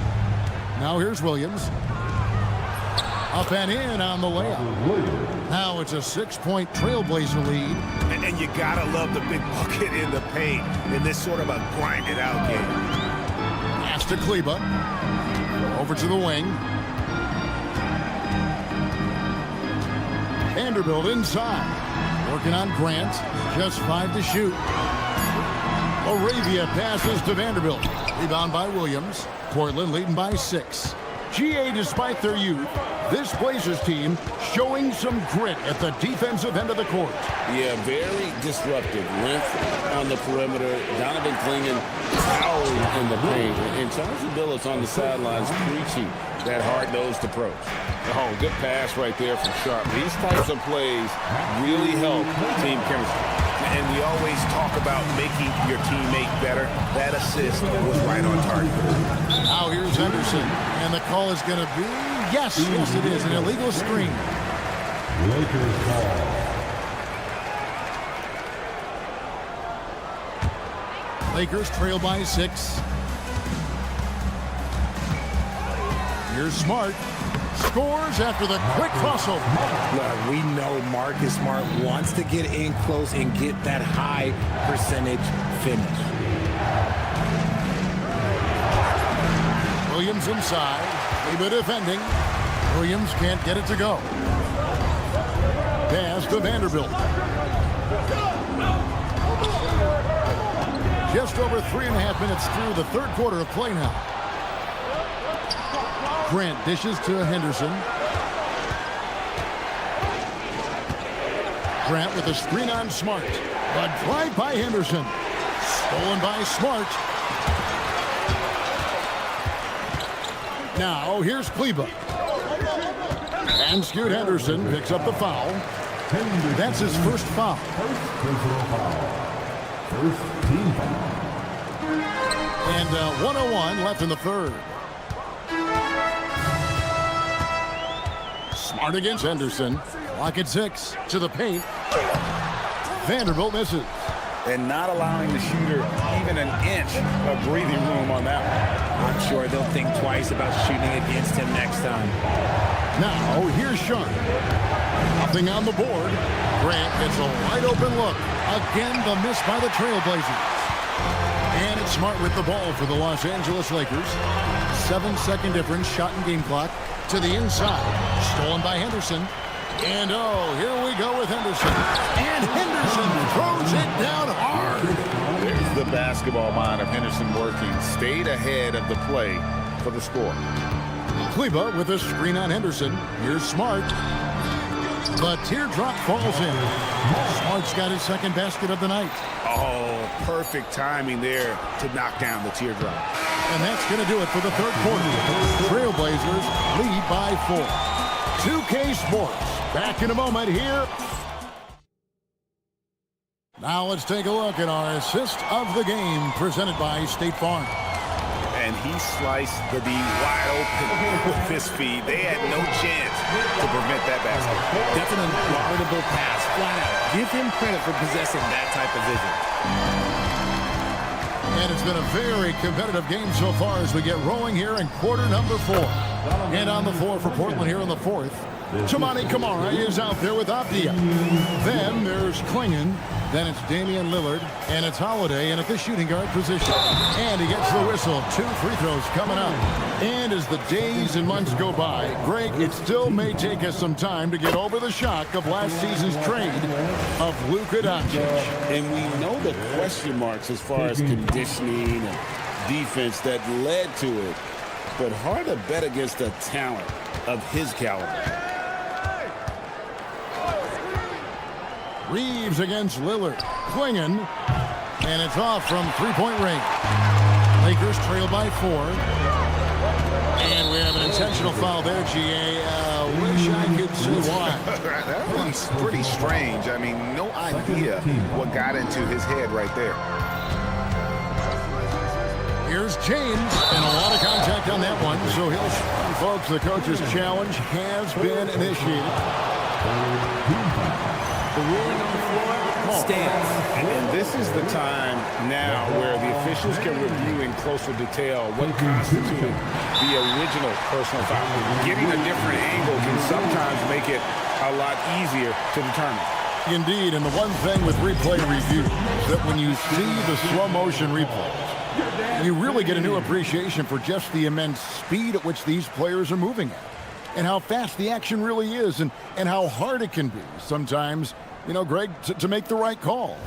Now here's Williams. Up and in on the layup. Now it's a 6-point Trailblazer lead. And you gotta love the big bucket in the paint in this sort of a grinded-out game. Pass to Kleba. Over to the wing. Vanderbilt inside. Working on Grant. Just 5 to shoot. Arabia passes to Vanderbilt. Rebound by Williams. Portland leading by 6. GA, despite their youth, this Blazers team showing some grit at the defensive end of the court. Yeah, very disruptive. Length on the perimeter. Donovan Clingan towering in the paint. And Charles Billups on the sidelines preaching that hard-nosed approach. Oh, good pass right there from Sharp. These types of plays really help team chemistry. And we always talk about making your teammate better. That assist was right on target. Now here's Henderson. And the call is going to be, yes, it is, an illegal screen. Lakers ball. Lakers trail by 6. Here's Smart. Scores after the quick crossover. Look, we know Marcus Smart wants to get in close and get that high percentage finish. Williams inside. Kleba defending. Williams can't get it to go. Pass to Vanderbilt. Just over 3.5 minutes through the third quarter of play now. Grant dishes to Henderson. Grant with a screen on Smart. A drive by Henderson. Stolen by Smart. Now here's Kleba. And Scoot Henderson picks up the foul. That's his first foul. First personal foul. First team foul. And 1:01 left in the third. Smart against Henderson. Clock at 6. To the paint. Vanderbilt misses. And not allowing the shooter even an inch of breathing room on that one. I'm sure they'll think twice about shooting against him next time. Now here's Sharp. Nothing on the board. Grant gets a wide open look. Again, the miss by the Trailblazers. And it's Smart with the ball for the Los Angeles Lakers. 7-second difference, shot and game clock. To the inside. Stolen by Henderson. And oh, here we go with Henderson. And Henderson throws it down hard. There's the basketball mind of Henderson working. Stayed ahead of the play for the score. Kleba with a screen on Henderson. Here's Smart. The teardrop falls in. Smart's got his second basket of the night. Oh, perfect timing there to knock down the teardrop. And that's going to do it for the third quarter. Trailblazers lead by 4. 2K Sports. Back in a moment here. Now let's take a look at our assist of the game presented by State Farm. And he sliced the D wide open with his feet. They had no chance to prevent that basket. That's an unguardable pass, flat out. Give him credit for possessing that type of vision. And it's been a very competitive game so far as we get rolling here in quarter number 4. And on the floor for Portland here in the fourth, Toumani Camara is out there with Abdia. Then there's Clingan. Then it's Damian Lillard. And it's Holiday in at the shooting guard position. And he gets the whistle. 2 free throws coming up. And as the days and months go by, Greg, it still may take us some time to get over the shock of last season's trade of Luka Doncic. And we know the question marks as far as conditioning and defense that led to it. But hard to bet against a talent of his caliber. Reeves against Lillard. Clingan. And it's off from three-point range. Lakers trail by 4. And we have an intentional foul there, GA. Wish I could see why. That one's pretty strange. I mean, no idea what got into his head right there. Here's James, and a lot of contact on that one, so he'll shoot. Folks, the coach's challenge has been initiated. The ruling on the floor, call. Stands. And this is the time now where the officials can review in closer detail what constituted the original personal foul. Getting a different angle can sometimes make it a lot easier to determine. Indeed, and the one thing with replay review is that when you see the slow motion replays, you really get a new appreciation for just the immense speed at which these players are moving at, and how fast the action really is, and how hard it can be sometimes, you know, Greg, to make the right call.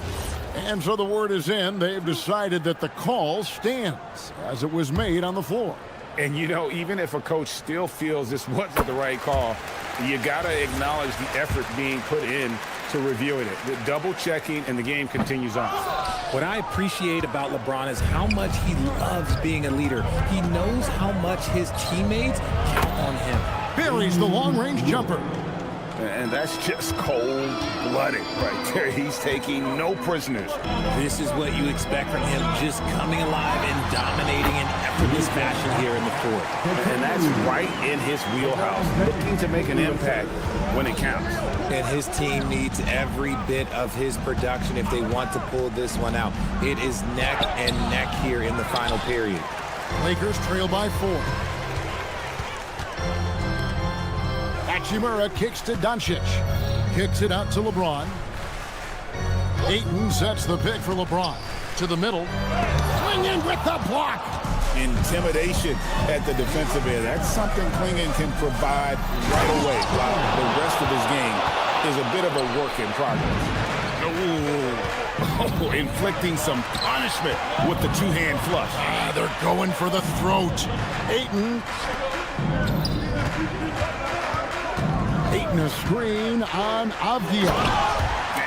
And so the word is in. They've decided that the call stands as it was made on the floor. And, you know, even if a coach still feels this wasn't the right call, you got to acknowledge the effort being put in to reviewing it. The double checking, and the game continues on. What I appreciate about LeBron is how much he loves being a leader. He knows how much his teammates count on him. Buries the long-range jumper. And that's just cold-blooded right there. He's taking no prisoners. This is what you expect from him, just coming alive and dominating in effortless fashion here in the fourth. And that's right in his wheelhouse, looking to make an impact when it counts. And his team needs every bit of his production if they want to pull this one out. It is neck and neck here in the final period. Lakers trail by 4. Hachimura kicks to Doncic. Kicks it out to LeBron. Ayton sets the pick for LeBron. To the middle. Clingan with the block. Intimidation at the defensive end. That's something Clingan can provide right away, while the rest of his game is a bit of a work in progress. Oh, inflicting some punishment with the two-hand flush. They're going for the throat. Ayton a screen on Avdia.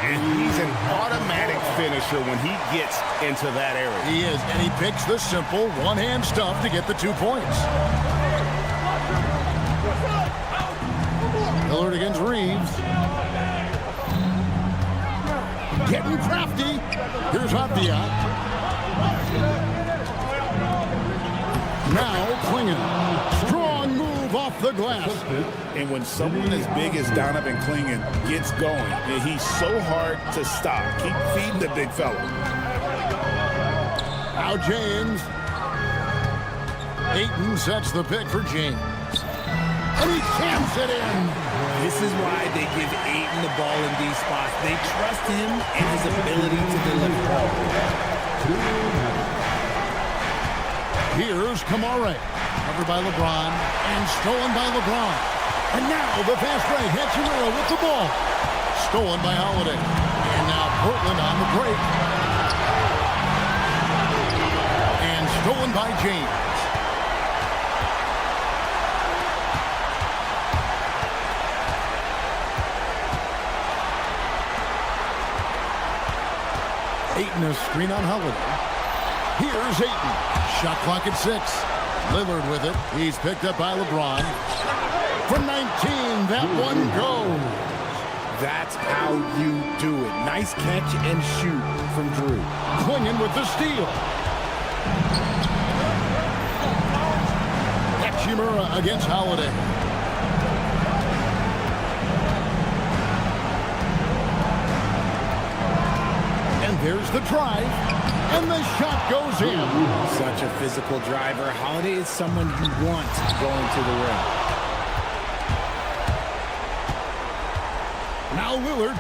And he's an automatic finisher when he gets into that area. He is, and he picks the simple one-hand stuff to get the 2 points. Lillard against Reeves. Getting crafty. Here's Avdia. Now Clingan. Strong move off the glass. And when someone as big as Donovan Clingan gets going, he's so hard to stop. Keep feeding the big fella. Now James. Ayton sets the pick for James. And he camps it in. This is why they give Ayton the ball in these spots. They trust him and his ability to deliver. Here's Kamare. Covered by LeBron and stolen by LeBron. And now the fast break. Hachimura with the ball. Stolen by Holiday. And now Portland on the break. And stolen by James. Ayton a screen on Holiday. Here's Ayton. Shot clock at 6. Lillard with it. He's picked up by LeBron. From 19, that one goes. That's how you do it. Nice catch and shoot from Drew. Clingan with the steal. Hachimura against Holiday. And there's the drive. And the shot goes in. Such a physical driver. Holiday is someone you want going to the rim. Now Lillard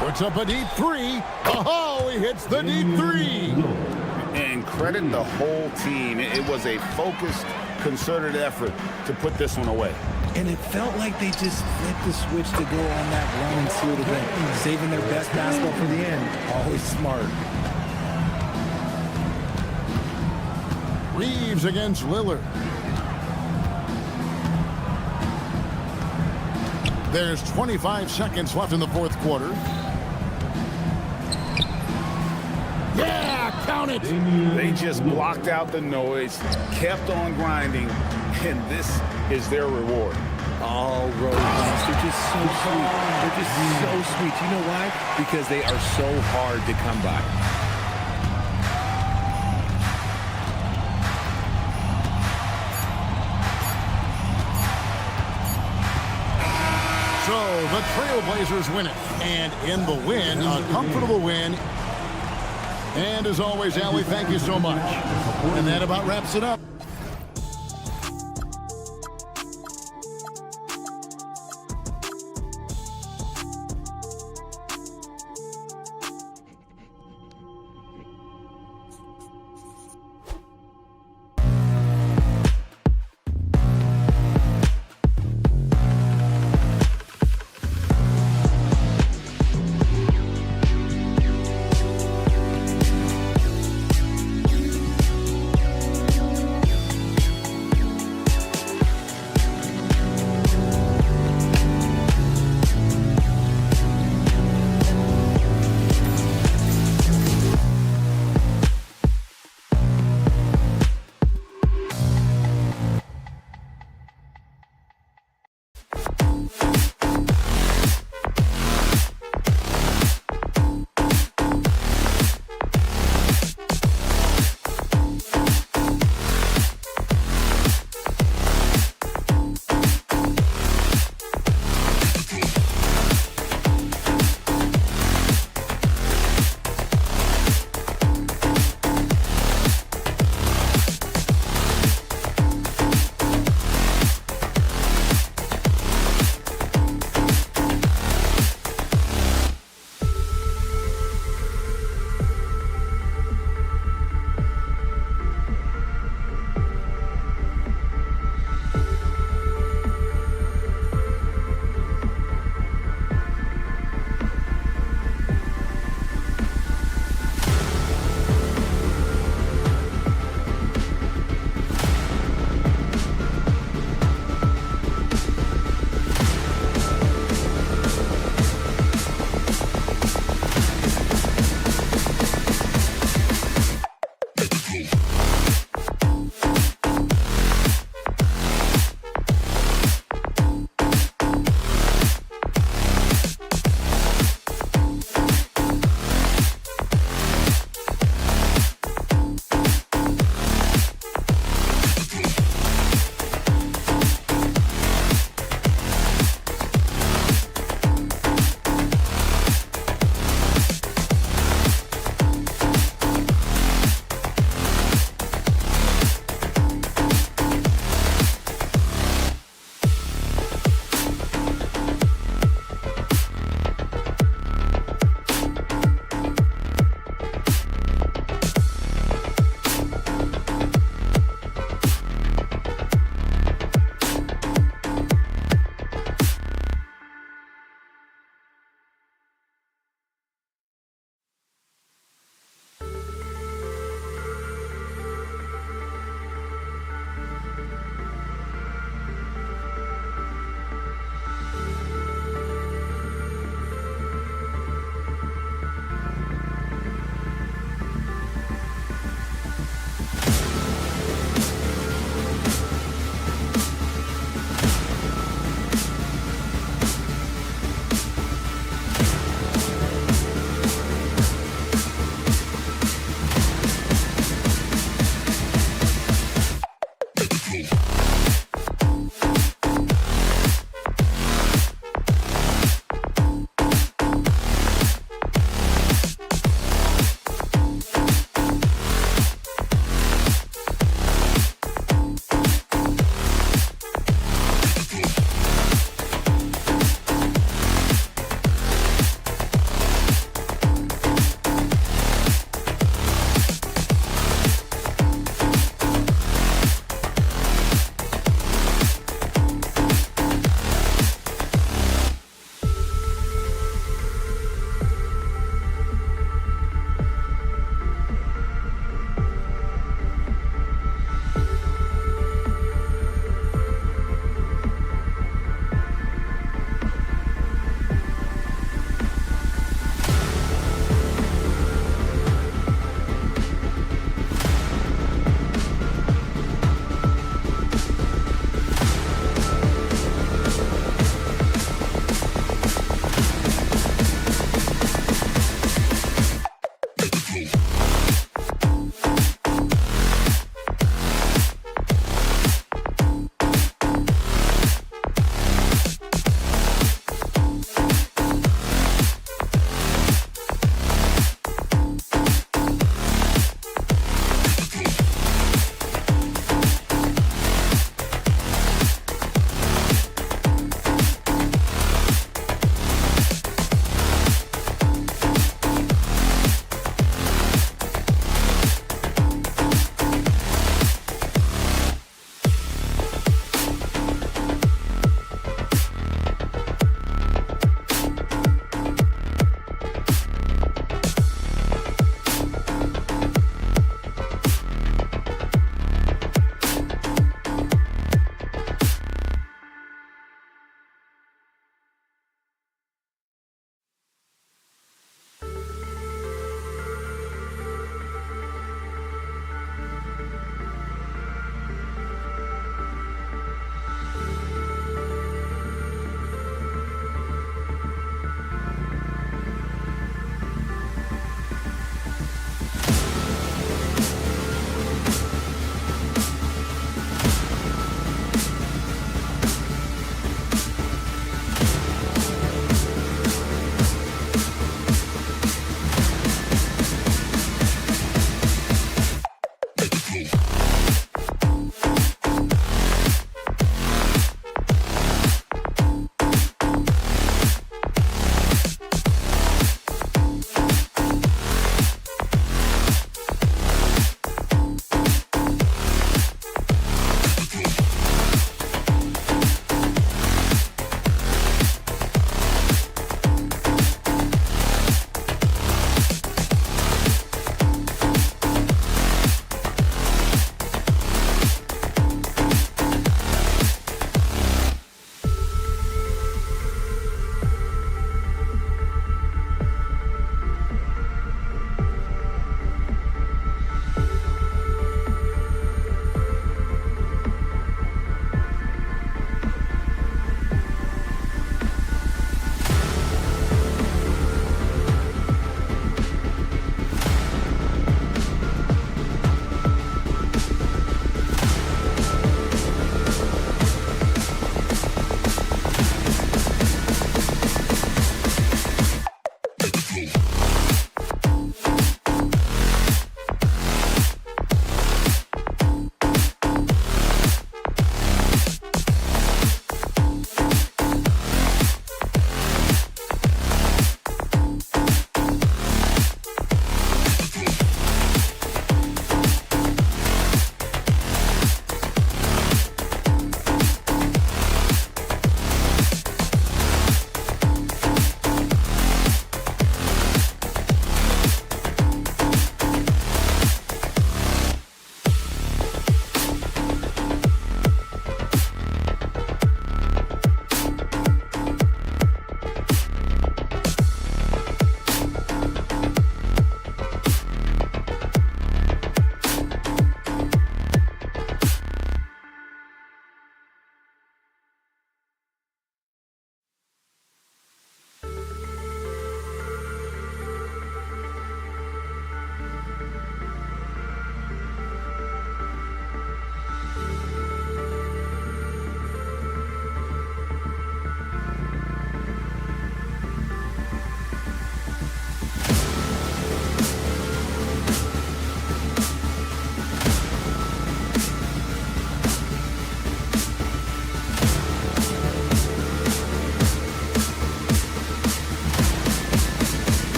puts up a deep 3. Oh, he hits the deep 3. And credit the whole team. It was a focused, concerted effort to put this one away. And it felt like they just flipped the switch to go on that run and seal the game, saving their best basketball for the end. Always smart. Reeves against Lillard. There's 25 seconds left in the fourth quarter. Yeah, count it. They just blocked out the noise, kept on grinding, and this is their reward. All road games. They're just so sweet. They're just so sweet. You know why? Because they are so hard to come by. So The Trailblazers win it. And in the win, a comfortable win. And as always, Allie, thank you so much. And that about wraps it up.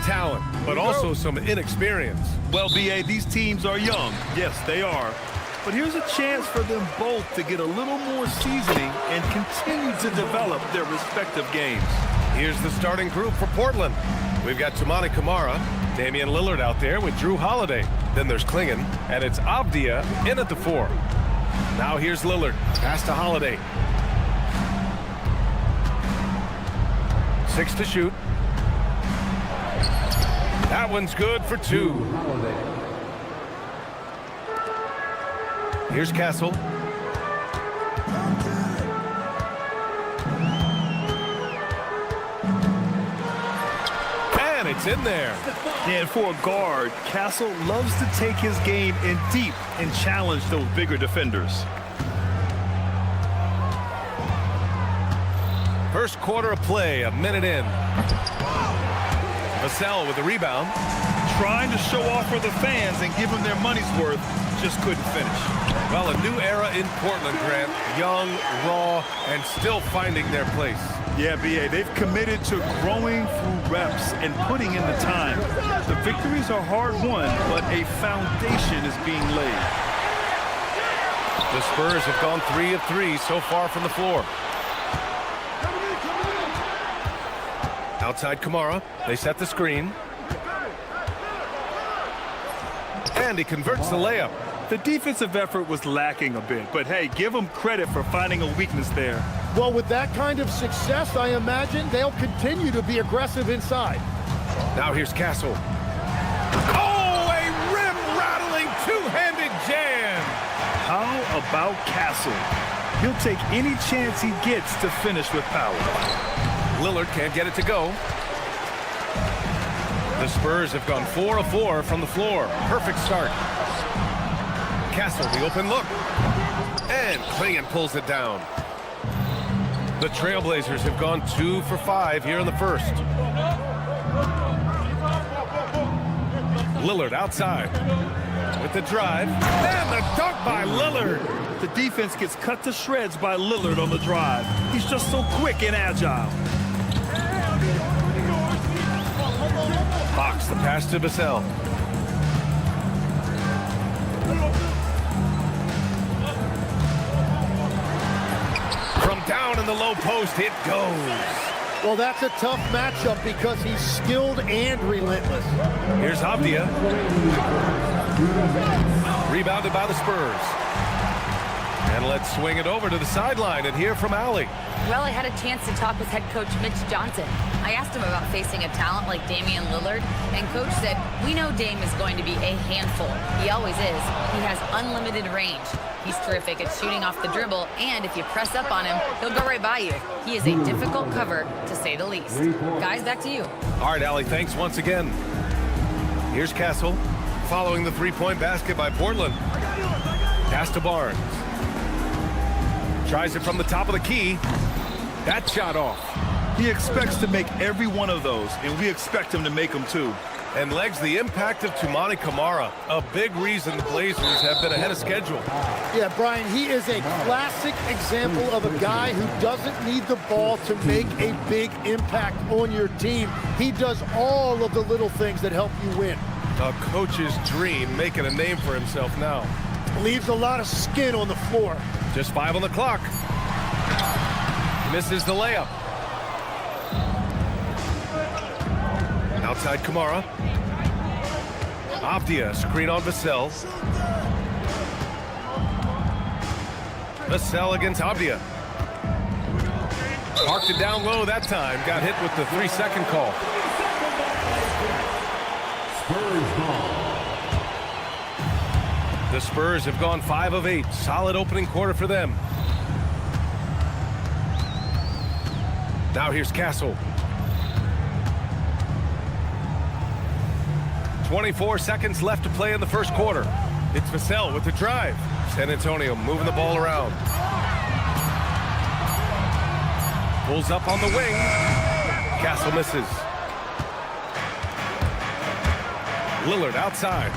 talent, but also some inexperience. Well, B.A., these teams are young. Yes, they are. But here's a chance for them both to get a little more seasoning and continue to develop their respective games. Here's the starting group for Portland. We've got Toumani Camara, Damian Lillard out there with Drew Holiday, Then there's Klingon, and it's Avdia in at the 4. Now here's Lillard. Pass to Holiday. 6 to shoot. That one's good for 2. Here's Castle. And it's in there. And for a guard, Castle loves to take his game in deep and challenge those bigger defenders. First quarter of play, a minute in. Vassell with the rebound. Trying to show off for the fans and give them their money's worth, just couldn't finish. Well, a new era in Portland, Grant. Young, raw, and still finding their place. Yeah, B.A., they've committed to growing through reps and putting in the time. The victories are hard won, but a foundation is being laid. The Spurs have gone 3 of 3 so far from the floor. Outside Kamara, they set the screen. And he converts the layup. The defensive effort was lacking a bit, but hey, give them credit for finding a weakness there. Well, with that kind of success, I imagine they'll continue to be aggressive inside. Now here's Castle. Oh, a rim-rattling two-handed jam. How about Castle? He'll take any chance he gets to finish with power. Lillard can't get it to go. The Spurs have gone 4 of 4 from the floor. Perfect start. Castle, the open look. And Klingon pulls it down. The Trailblazers have gone 2 for 5 here in the first. Lillard outside with the drive. And the dunk by Lillard. The defense gets cut to shreds by Lillard on the drive. He's just so quick and agile. Fox, the pass to Vassell. From down in the low post, it goes. Well, that's a tough matchup because he's skilled and relentless. Here's Avdia. Rebounded by the Spurs. And let's swing it over to the sideline and hear from Allie. Well, I had a chance to talk with head coach Mitch Johnson. I asked him about facing a talent like Damian Lillard, and coach said, we know Dame is going to be a handful. He always is. He has unlimited range. He's terrific at shooting off the dribble, and if you press up on him, he'll go right by you. He is a difficult cover, to say the least. Guys, back to you. All right, Allie, thanks once again. Here's Castle, following the three-point basket by Portland. Pass to Barnes. Tries it from the top of the key. That shot off. He expects to make every one of those, and we expect him to make them too. And legs the impact of Toumani Camara, a big reason the Blazers have been ahead of schedule. Yeah, Brian, he is a classic example of a guy who doesn't need the ball to make a big impact on your team. He does all of the little things that help you win. A coach's dream, making a name for himself now. Leaves a lot of skin on the floor. Just 5 on the clock. Misses the layup. Outside Kamara. Avdia, screen on Vassell. Vassell against Avdia. Parked it down low that time. Got hit with the 3-second call. The Spurs have gone 5 of 8. Solid opening quarter for them. Now here's Castle. 24 seconds left to play in the first quarter. It's Vassell with the drive. San Antonio moving the ball around. Pulls up on the wing. Castle misses. Lillard outside.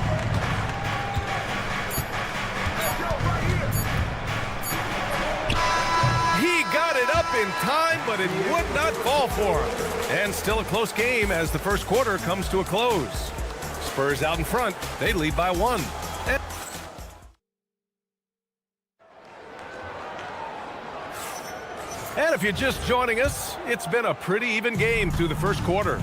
He got it up in time, but it would not fall for him. And still a close game as the first quarter comes to a close. Spurs out in front. They lead by 1. And if you're just joining us, it's been a pretty even game through the first quarter.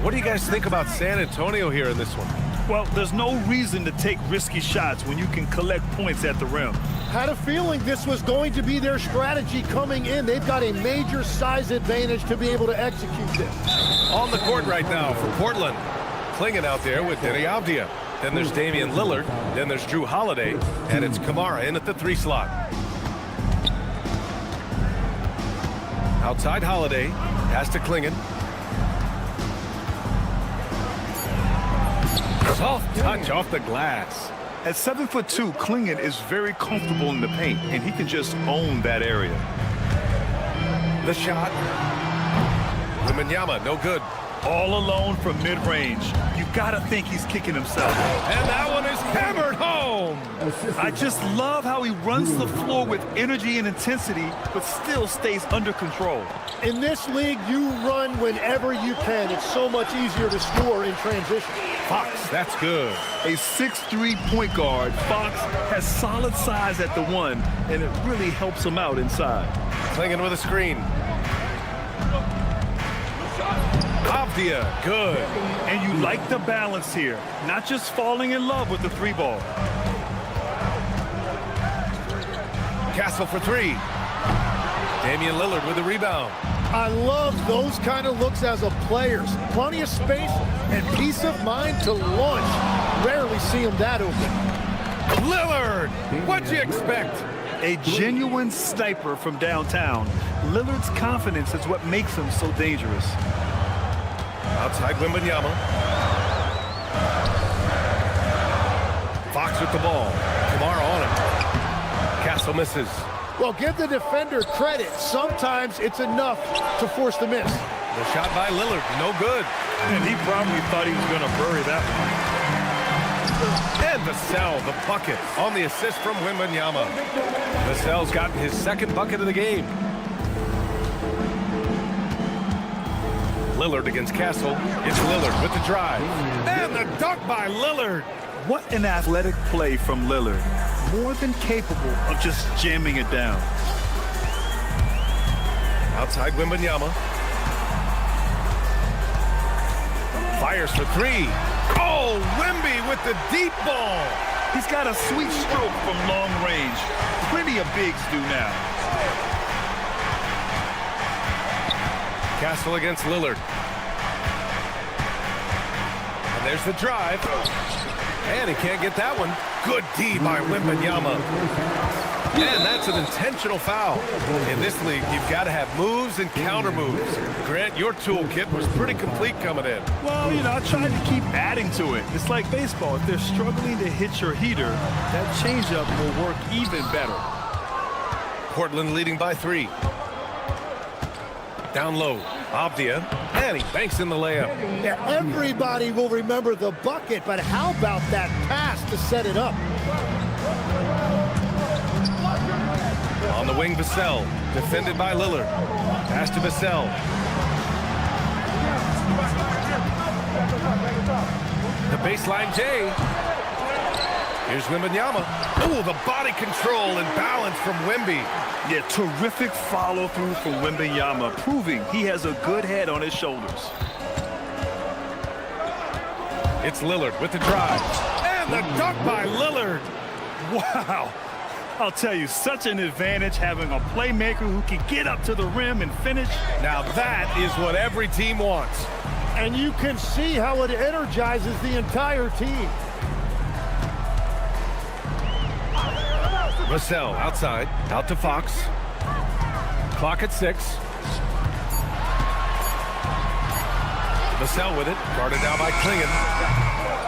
What do you guys think about San Antonio here in this one? Well, there's no reason to take risky shots when you can collect points at the rim. Had a feeling this was going to be their strategy coming in. They've got a major size advantage to be able to execute this. On the court right now for Portland. Klingon out there with Denny Avdia. Then there's Damian Lillard. Then there's Drew Holiday. And it's Kamara in at the 3 slot. Outside Holiday. Pass to Klingon. Soft touch off the glass. At 7'2", Klingon is very comfortable in the paint, and he can just own that area. The shot. Wembanyama, no good. All alone from mid-range. You gotta think he's kicking himself. And that one is hammered home. I just love how he runs the floor with energy and intensity, but still stays under control. In this league, you run whenever you can. It's so much easier to score in transition. Fox, that's good. A 6'3" point guard, Fox has solid size at the 1, and it really helps him out inside. Klingon with a screen. Avdia, good. And you like the balance here, not just falling in love with the 3 ball. Castle for 3. Damian Lillard with the rebound. I love those kind of looks as a player. Plenty of space and peace of mind to launch. Rarely see him that open. Lillard, what'd you expect? A genuine sniper from downtown. Lillard's confidence is what makes him so dangerous. Outside Wembanyama. Fox with the ball. Kamara on him. Castle misses. Well, give the defender credit. Sometimes it's enough to force the miss. The shot by Lillard, no good. And he probably thought he was going to bury that one. And Vassell, the bucket, on the assist from Wembanyama. Vassell's gotten his 2nd bucket of the game. Lillard against Castle. It's Lillard with the drive. And the dunk by Lillard. What an athletic play from Lillard. More than capable of just jamming it down. Outside Wembanyama. Fires for 3. Oh, Wemby with the deep ball. He's got a sweet stroke from long range. Plenty of bigs do now. Castle against Lillard. And there's the drive. And he can't get that one. Good D by Wembanyama. And that's an intentional foul. In this league, you've got to have moves and counter moves. Grant, your toolkit was pretty complete coming in. Well, you know, I tried to keep adding to it. It's like baseball. If they're struggling to hit your heater, that changeup will work even better. Portland leading by 3. Down low, Avdia, and he banks in the layup. Yeah, everybody will remember the bucket, but how about that pass to set it up? On the wing, Vassell, defended by Lillard. Pass to Vassell. The baseline J. Here's Wembanyama. Oh, the body control and balance from Wemby. Yeah, terrific follow-through from Wembanyama, proving he has a good head on his shoulders. It's Lillard with the drive. And the dunk by Lillard. Wow. I'll tell you, such an advantage having a playmaker who can get up to the rim and finish. Now that is what every team wants. And you can see how it energizes the entire team. Vassell outside, out to Fox. Clock at 6. Vassell with it, guarded down by Klingon.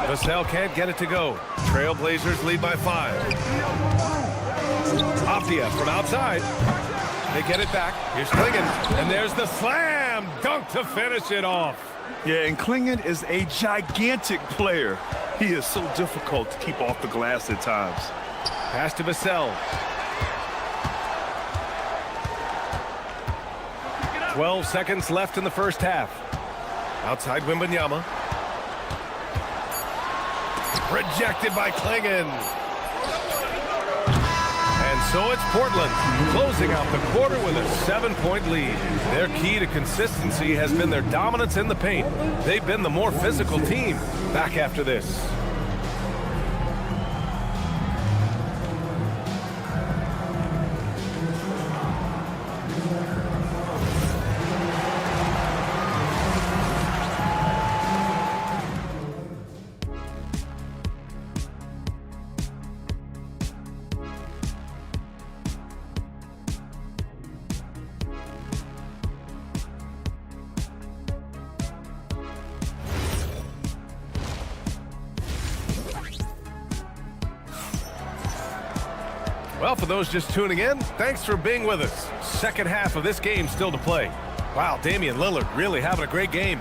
Vassell can't get it to go. Trailblazers lead by 5. Avdia from outside. They get it back. Here's Klingon, and there's the slam dunk to finish it off. Yeah, and Klingon is a gigantic player. He is so difficult to keep off the glass at times. Pass to Vassell. 12 seconds left in the first half. Outside Wembanyama. Rejected by Klingon. And so it's Portland closing out the quarter with a 7-point lead. Their key to consistency has been their dominance in the paint. They've been the more physical team. Back after this. Well, for those just tuning in, thanks for being with us. Second half of this game still to play. Wow, Damian Lillard really having a great game.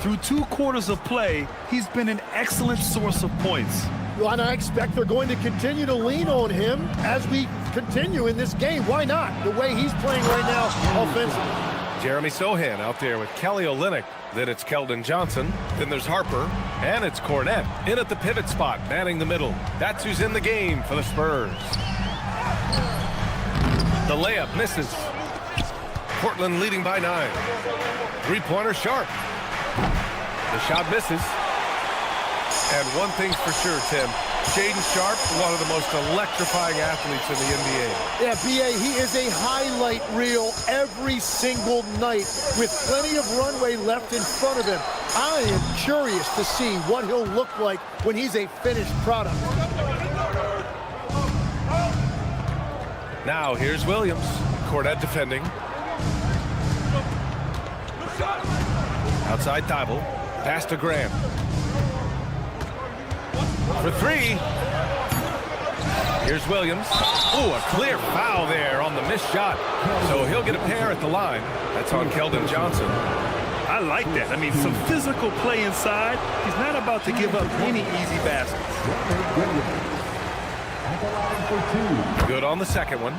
Through 2 quarters of play, he's been an excellent source of points. Well, and I expect they're going to continue to lean on him as we continue in this game. Why not? The way he's playing right now offensively. Jeremy Sohan out there with Kelly Olynyk. Then it's Keldon Johnson. Then there's Harper. And it's Cornette in at the pivot spot, manning the middle. That's who's in the game for the Spurs. The layup misses. Portland leading by 9. Three-pointer Sharp. The shot misses. And one thing's for sure, Tim. Shaedon Sharp, one of the most electrifying athletes in the NBA. Yeah, B.A., he is a highlight reel every single night with plenty of runway left in front of him. I am curious to see what he'll look like when he's a finished product. Now, here's Williams. Cornette defending. Outside Thibault. Pass to Graham. For 3. Here's Williams. Ooh, a clear foul there on the missed shot. So he'll get a pair at the line. That's on Keldon Johnson. I like that. I mean, some physical play inside. He's not about to give up any easy baskets. Good on the second one.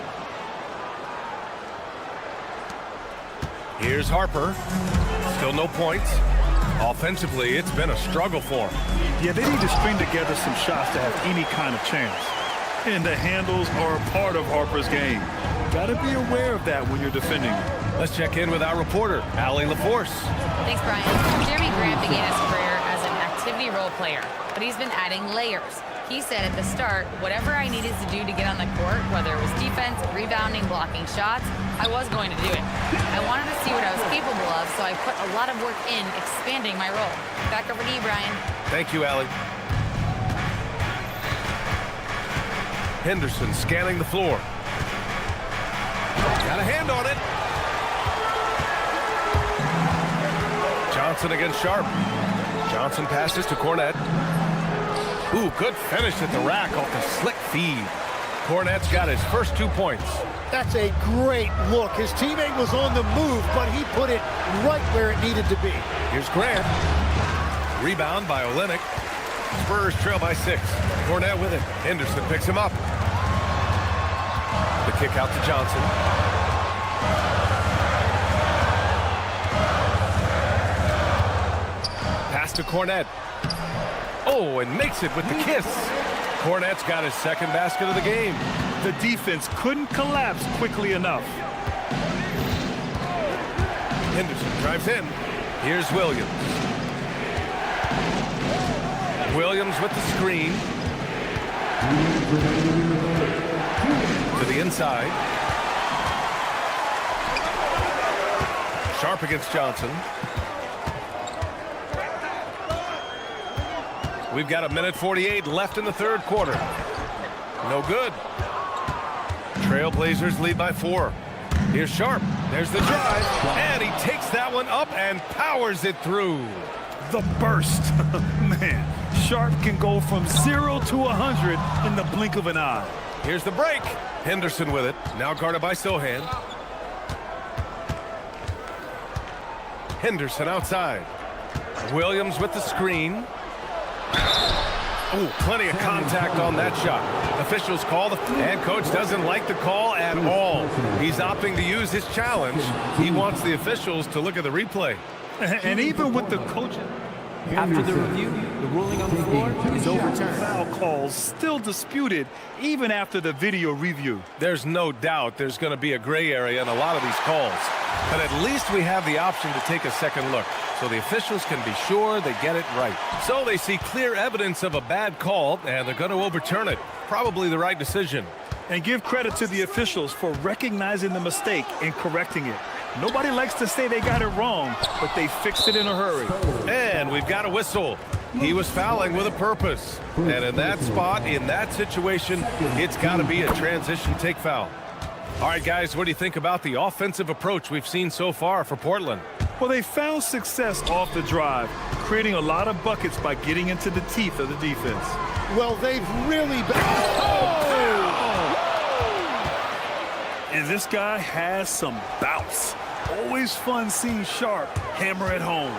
Here's Harper. Still no points. Offensively, it's been a struggle for him. Yeah, they need to string together some shots to have any kind of chance. And the handles are a part of Harper's game. Got to be aware of that when you're defending him. Let's check in with our reporter, Allie LaForce. Thanks, Brian. Jeremy Grant began his career as an activity role player, but he's been adding layers. He said at the start, whatever I needed to do to get on the court, whether it was defense, rebounding, blocking shots, I was going to do it. I wanted to see what I was capable of, so I put a lot of work in expanding my role. Back over to you, Brian. Thank you, Allie. Henderson scanning the floor. Got a hand on it. Johnson against Sharp. Johnson passes to Cornette. Ooh, good finish at the rack off the slick feed. Cornette's got his first 2 points. That's a great look. His teammate was on the move, but he put it right where it needed to be. Here's Grant. Rebound by Olynyk. Spurs trail by 6. Cornette with it. Henderson picks him up. The kick out to Johnson. Pass to Cornette. Oh, and makes it with the kiss. Cornette's got his second basket of the game. The defense couldn't collapse quickly enough. Henderson drives in. Here's Williams. Williams with the screen. To the inside. Sharp against Johnson. We've got 1:48 left in the third quarter. No good. Trailblazers lead by 4. Here's Sharp. There's the drive. And he takes that one up and powers it through. The burst. Man, Sharp can go from 0 to 100 in the blink of an eye. Here's the break. Henderson with it. Now guarded by Sohan. Henderson outside. Williams with the screen. Ooh, plenty of contact on that shot. Officials call and coach doesn't like the call at all. He's opting to use his challenge. He wants the officials to look at the replay. And even with the coach, after the review, the ruling on the floor is overturned. Foul calls still disputed even after the video review. There's no doubt there's going to be a gray area in a lot of these calls. But at least we have the option to take a second look, so the officials can be sure they get it right. So they see clear evidence of a bad call, and they're going to overturn it. Probably the right decision. And give credit to the officials for recognizing the mistake and correcting it. Nobody likes to say they got it wrong, but they fixed it in a hurry. And we've got a whistle. He was fouling with a purpose. And in that spot, in that situation, it's got to be a transition take foul. All right, guys, what do you think about the offensive approach we've seen so far for Portland? Well, they found success off the drive, creating a lot of buckets by getting into the teeth of the defense. Well, they've really been... And this guy has some bounce. Always fun seeing Sharp hammer at home.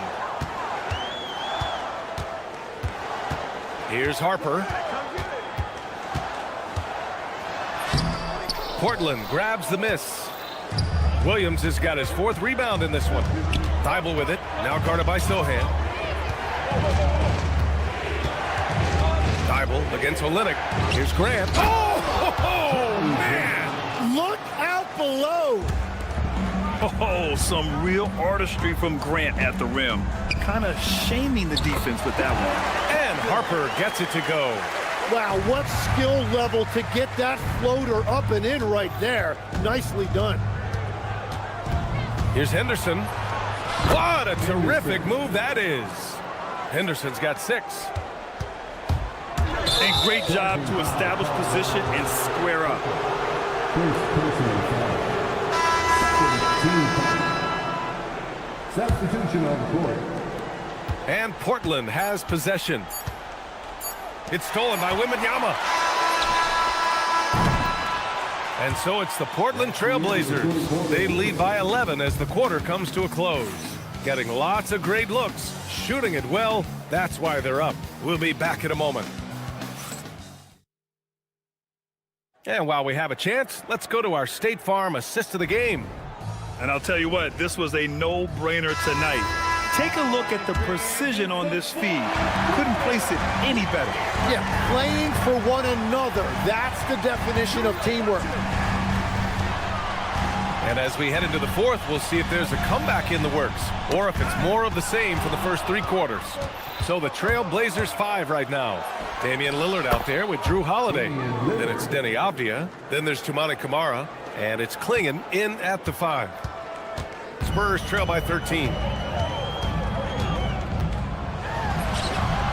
Here's Harper. Portland grabs the miss. Williams has got his 4th rebound in this one. Thibault with it. Now guarded by Sohan. Thibault against Olynyk. Here's Grant. Oh, man. Look out below. Oh, some real artistry from Grant at the rim. Kind of shaming the defense with that one. And Harper gets it to go. Wow, what skill level to get that floater up and in right there. Nicely done. Here's Henderson. What a terrific move that is. Henderson's got 6. And great job to establish position and square up. Substitution on the court. And Portland has possession. It's stolen by Wembanyama. And so it's the Portland Trailblazers. They lead by 11 as the quarter comes to a close. Getting lots of great looks, shooting it well. That's why they're up. We'll be back in a moment. And while we have a chance, let's go to our State Farm assist of the game. And I'll tell you what, this was a no-brainer tonight. Take a look at the precision on this feed. Couldn't place it any better. Yeah, playing for one another. That's the definition of teamwork. And as we head into the 4th, we'll see if there's a comeback in the works or if it's more of the same for the first 3 quarters. So the Trailblazers 5 right now. Damian Lillard out there with Drew Holiday. Then it's Denny Avdia. Then there's Toumani Camara. And it's Klingon in at the 5. Spurs trail by 13.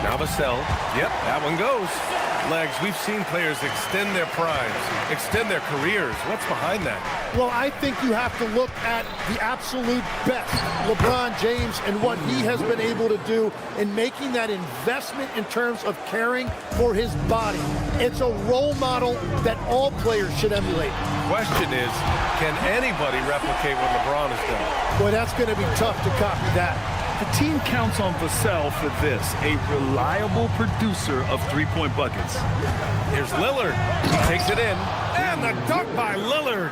Now Vassell. Yep, that one goes. Legs, we've seen players extend their primes, extend their careers. What's behind that? Well, I think you have to look at the absolute best, LeBron James, and what he has been able to do in making that investment in terms of caring for his body. It's a role model that all players should emulate. Question is, can anybody replicate what LeBron has done? Boy, that's going to be tough to copy that. The team counts on Vassell for this, a reliable producer of 3-point buckets. Here's Lillard. He takes it in. And the dunk by Lillard.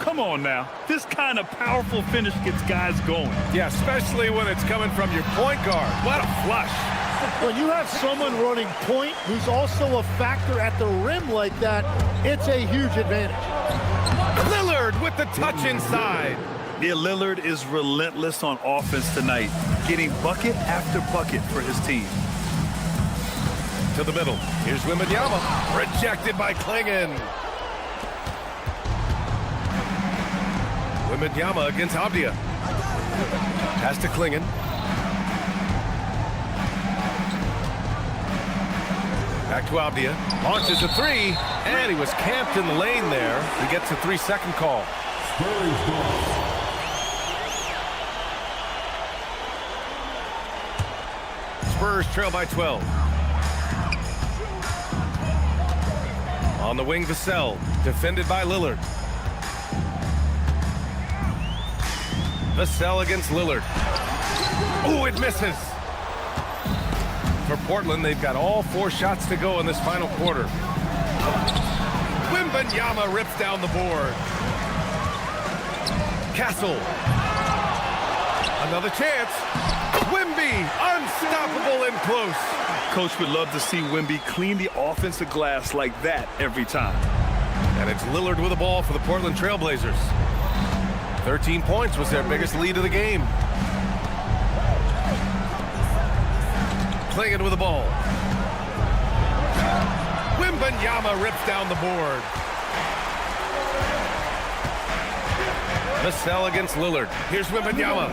Come on now. This kind of powerful finish gets guys going. Yeah, especially when it's coming from your point guard. What a flush. When you have someone running point who's also a factor at the rim like that, it's a huge advantage. Lillard with the touch inside. Yeah, Lillard is relentless on offense tonight, getting bucket after bucket for his team. To the middle. Here's Wembanyama. Rejected by Klingon. Wembanyama against Avdia. Pass to Klingon. Back to Avdia. Launches a 3. And he was camped in the lane there. He gets a 3-second call. Spurs trail by 12. On the wing, Vassell, defended by Lillard. Vassell against Lillard. Oh, it misses. For Portland, they've got all 4 shots to go in this final quarter. Wembanyama rips down the board. Castle. Another chance. Wemby, unstoppable in close. Coach would love to see Wemby clean the offensive glass like that every time. And it's Lillard with the ball for the Portland Trailblazers. 13 points was their biggest lead of the game. Klingon with the ball. Wembanyama rips down the board. Vassell against Lillard. Here's Wembanyama.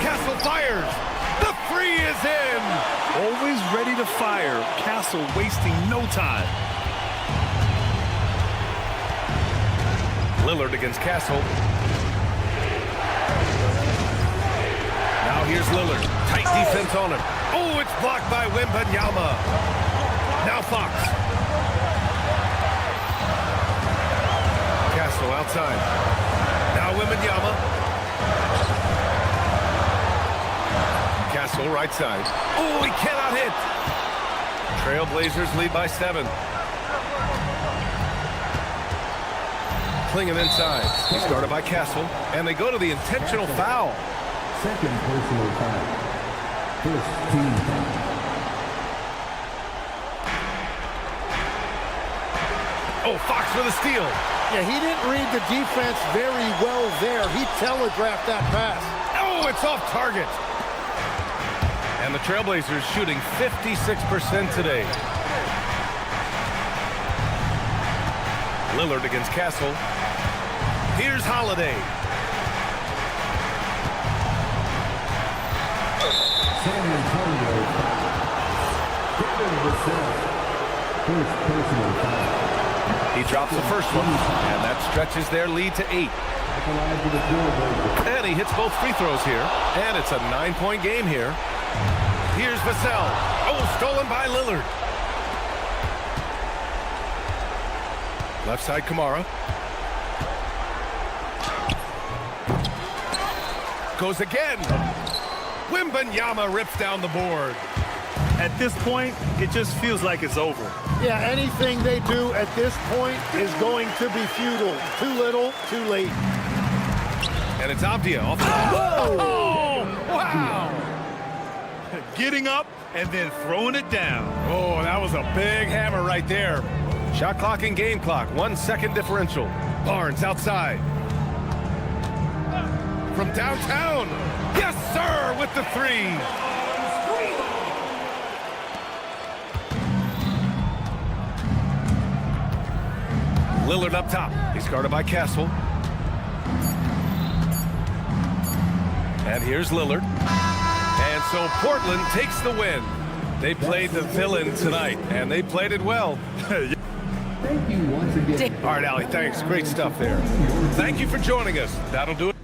Castle fires. The 3 is in. Always ready to fire. Castle wasting no time. Lillard against Castle. Now here's Lillard. Tight defense on him. Oh, it's blocked by Wembanyama. Now Fox. outside. Now Wembanyama. Castle right side. Oh, he cannot hit. Trailblazers lead by 7. Clingan inside. He's guarded by Castle, and they go to the intentional foul. Second personal foul. First team foul. Oh, Fox with a steal. Yeah, he didn't read the defense very well there. He telegraphed that pass. Oh, it's off target. And the Trailblazers shooting 56% today. Lillard against Castle. Here's Holiday. San Antonio foul. Kevin Vassell. First personal foul. He drops the first one, and that stretches their lead to 8. And he hits both free throws here, and it's a 9-point game here. Here's Vassell. Oh, stolen by Lillard. Left side, Kamara. Goes again. Wembanyama rips down the board. At this point, it just feels like it's over. Yeah, anything they do at this point is going to be futile. Too little, too late. And it's Avdia off the Oh, wow. Getting up and then throwing it down. Oh, that was a big hammer right there. Shot clock and game clock, 1 second differential. Barnes outside. From downtown. Yes, sir, with the 3. Lillard up top. He's guarded by Castle. And here's Lillard. And so Portland takes the win. They played the villain tonight, and they played it well. Thank you once again. All right, Allie, thanks. Great stuff there. Thank you for joining us. That'll do it.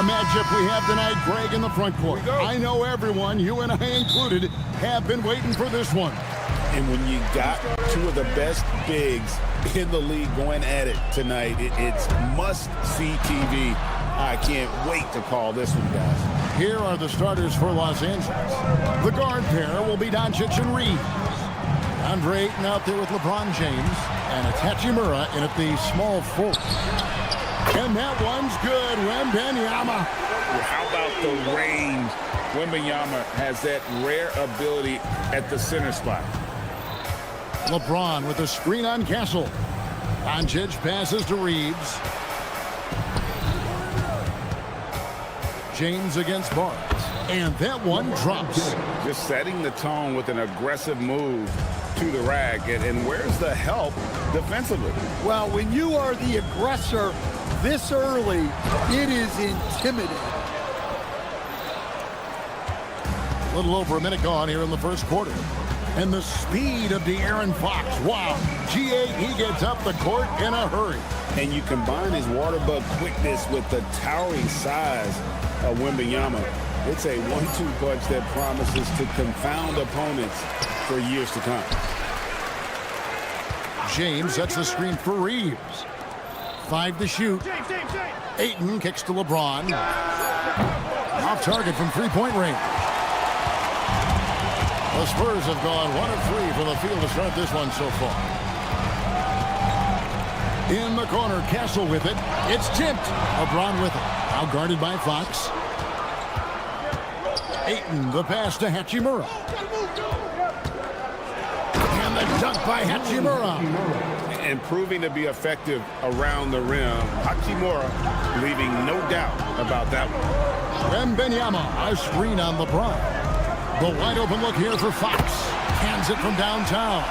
matchup we have tonight, Greg, in the front court. I know everyone, you and I included, have been waiting for this one. And when you got two of the best bigs in the league going at it tonight, it's must-see TV. I can't wait to call this one, guys. Here are the starters for Los Angeles. The guard pair will be Doncic and Reeves. Andre Ayton out there with LeBron James, and it's Hachimura in at the small forward. And that one's good. Wembanyama. How about the range? Wembanyama has that rare ability at the center spot. LeBron with a screen on Castle. Doncic passes to Reeves. James against Barnes. And that one drops. Just setting the tone with an aggressive move to the rack. And where's the help defensively? Well, when you are the aggressor this early, it is intimidating. A little over a minute gone here in the first quarter. And the speed of De'Aaron Fox. Wow. G.A., he gets up the court in a hurry. And you combine his water bug quickness with the towering size of Wembanyama. It's a 1-2 punch that promises to confound opponents for years to come. James sets the screen for Reeves. 5 to shoot. Ayton kicks to LeBron. Off target from three-point range. The Spurs have gone 1 of 3 from the field to start this one so far. In the corner, Castle with it. It's tipped. LeBron with it. Now guarded by Fox. Ayton, the pass to Hachimura. And the dunk by Hachimura. And proving to be effective around the rim. Hachimura leaving no doubt about that one. Wembanyama, a screen on LeBron. The wide open look here for Fox. Hands it from downtown.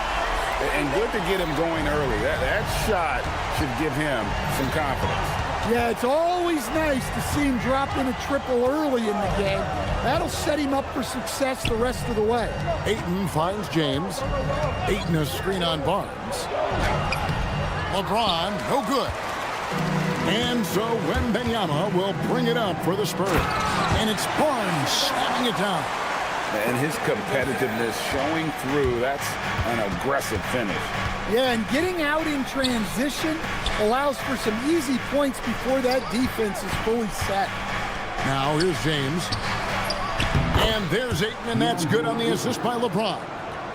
And good to get him going early. That shot should give him some confidence. Yeah, it's always nice to see him drop in a triple early in the game. That'll set him up for success the rest of the way. Ayton finds James. Ayton a screen on Barnes. LeBron, no good. And so Wembanyama will bring it up for the Spurs. And it's Barnes slamming it down. And his competitiveness showing through. That's an aggressive finish. Yeah, and getting out in transition allows for some easy points before that defense is fully set. Now here's James. And there's Ayton, and that's good on the assist by LeBron.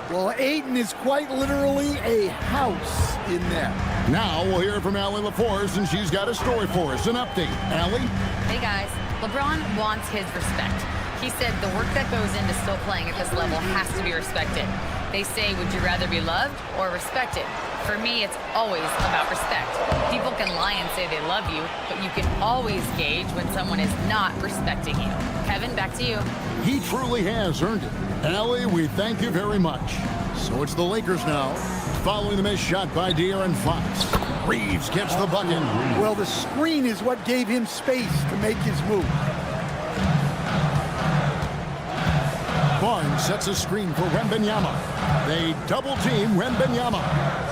Well, Ayton is quite literally a house in there. Now we'll hear from Allie LaForce, and she's got a story for us. An update. Allie? Hey, guys. LeBron wants his respect. He said the work that goes into still playing at this level has to be respected. They say, would you rather be loved or respected? For me, it's always about respect. People can lie and say they love you, but you can always gauge when someone is not respecting you. Kevin, back to you. He truly has earned it. Allie, we thank you very much. So it's the Lakers now, following the missed shot by De'Aaron Fox. Reeves gets the bucket. Well, the screen is what gave him space to make his move. Barnes sets a screen for Wembanyama. They double-team Wembanyama.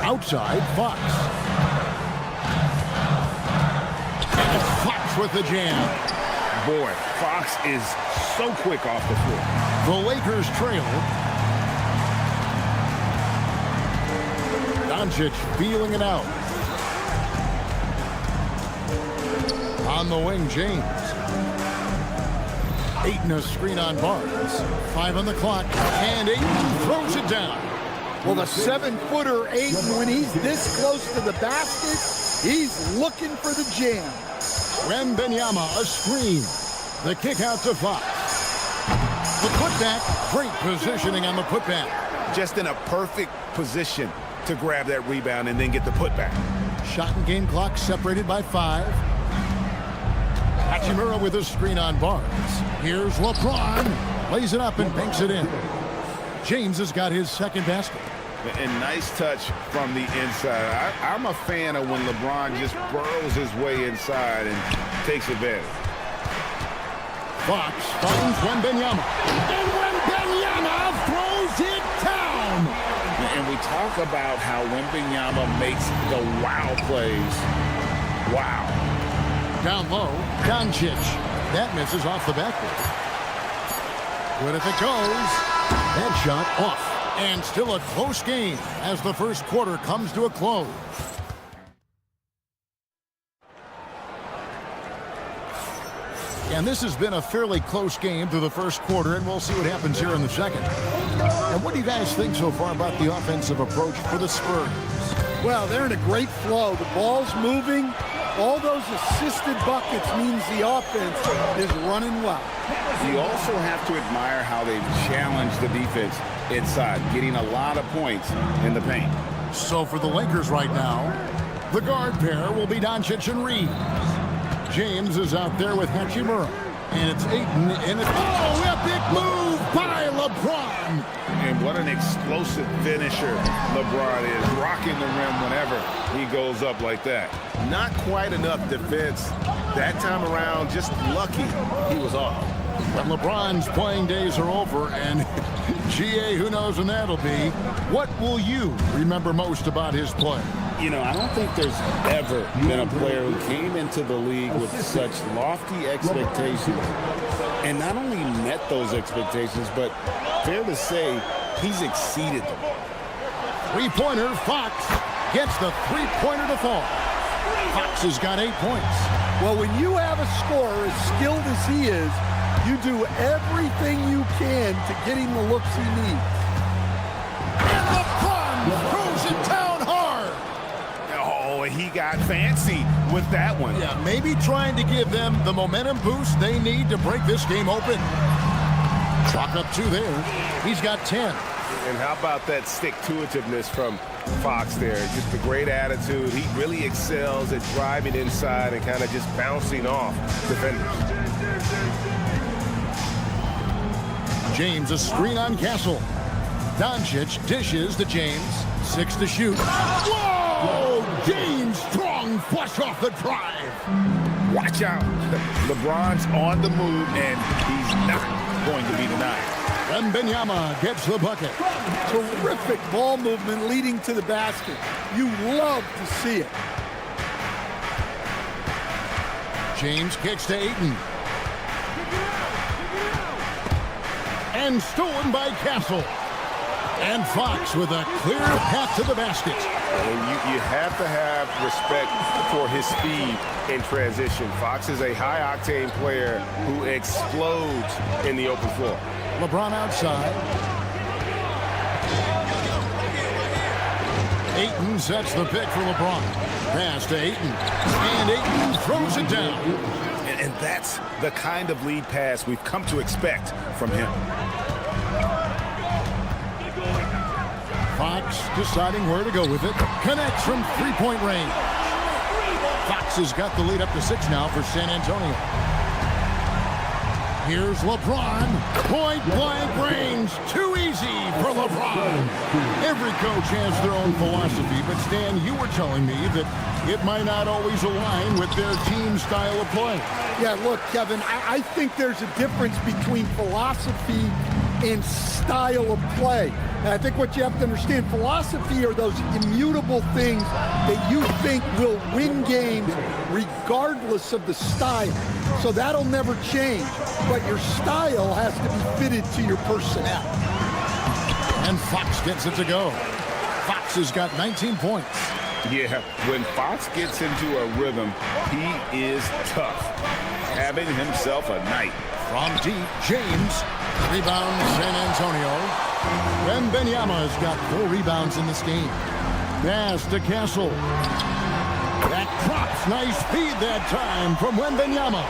Outside, Fox. And it's Fox with the jam. Boy, Fox is so quick off the floor. The Lakers trail. Doncic feeling it out. On the wing, James. Ayton a screen on Barnes. 5 on the clock. And Ayton throws it down. Well, the 7-footer Ayton, when he's this close to the basket, he's looking for the jam. Wembanyama a screen. The kick out to Fox. The putback. Great positioning on the putback. Just in a perfect position to grab that rebound and then get the putback. Shot and game clock separated by 5. Hachimura with a screen on Barnes. Here's LeBron. Lays it up and banks it in. James has got his second basket. And nice touch from the inside. I'm a fan of when LeBron just burrows his way inside and takes advantage. Fox finds Wembanyama. And Wembanyama throws it down. And we talk about how Wembanyama makes the wow plays. Wow. Down low, Doncic. That misses off the backboard. Good if it goes. That shot off. And still a close game as the first quarter comes to a close. And this has been a fairly close game through the first quarter, and we'll see what happens here in the second. And what do you guys think so far about the offensive approach for the Spurs? Well, they're in a great flow. The ball's moving. All those assisted buckets means the offense is running well. You also have to admire how they've challenged the defense inside, getting a lot of points in the paint. So for the Lakers right now, the guard pair will be Doncic and Reeves. James is out there with Hachimura. And it's Ayton, and it's... Oh, epic move by LeBron! And what an explosive finisher LeBron is, rocking the rim whenever he goes up like that. Not quite enough defense that time around, just lucky he was off. But LeBron's playing days are over, and GA, who knows when that'll be. What will you remember most about his play? You know, I don't think there's ever been a player who came into the league with such lofty expectations and not only met those expectations, but fair to say, he's exceeded them. Three-pointer, Fox gets the three-pointer to fall. Fox has got 8 points. Well, when you have a scorer as skilled as he is, you do everything you can to get him the looks he needs. And LeBron throws it down hard. Oh, he got fancy with that one. Yeah, maybe trying to give them the momentum boost they need to break this game open. Chalk up 2 there. He's got 10. And how about that stick-to-itiveness from Fox there? Just a great attitude. He really excels at driving inside and kind of just bouncing off defenders. James, a screen on Castle. Doncic dishes to James. 6 to shoot. Whoa! James strong flush off the drive. Watch out. LeBron's on the move, and he's not going to be denied. Wembanyama gets the bucket. Terrific ball movement leading to the basket. You love to see it. James kicks to Ayton. And stolen by Castle. And Fox with a clear path to the basket. And you have to have respect for his speed in transition. Fox is a high-octane player who explodes in the open floor. LeBron outside. Ayton sets the pick for LeBron. Pass to Ayton. And Ayton throws it down. And that's the kind of lead pass we've come to expect from him. Fox deciding where to go with it. Connects from three-point range. Fox has got the lead up to 6 now for San Antonio. Here's LeBron. Point-blank range. Too easy for LeBron. Every coach has their own philosophy, but Stan, you were telling me that it might not always align with their team style of play. Yeah, look, Kevin, I think there's a difference between philosophy and style of play. And I think what you have to understand, philosophy are those immutable things that you think will win games regardless of the style. So that'll never change. But your style has to be fitted to your personnel. And Fox gets it to go. Fox has got 19 points. Yeah, when Fox gets into a rhythm, he is tough. Having himself a night. From deep, James. Rebound, San Antonio. Wembanyama's got 4 rebounds in this game. Pass to Castle. That drops. Nice feed that time from Wembanyama.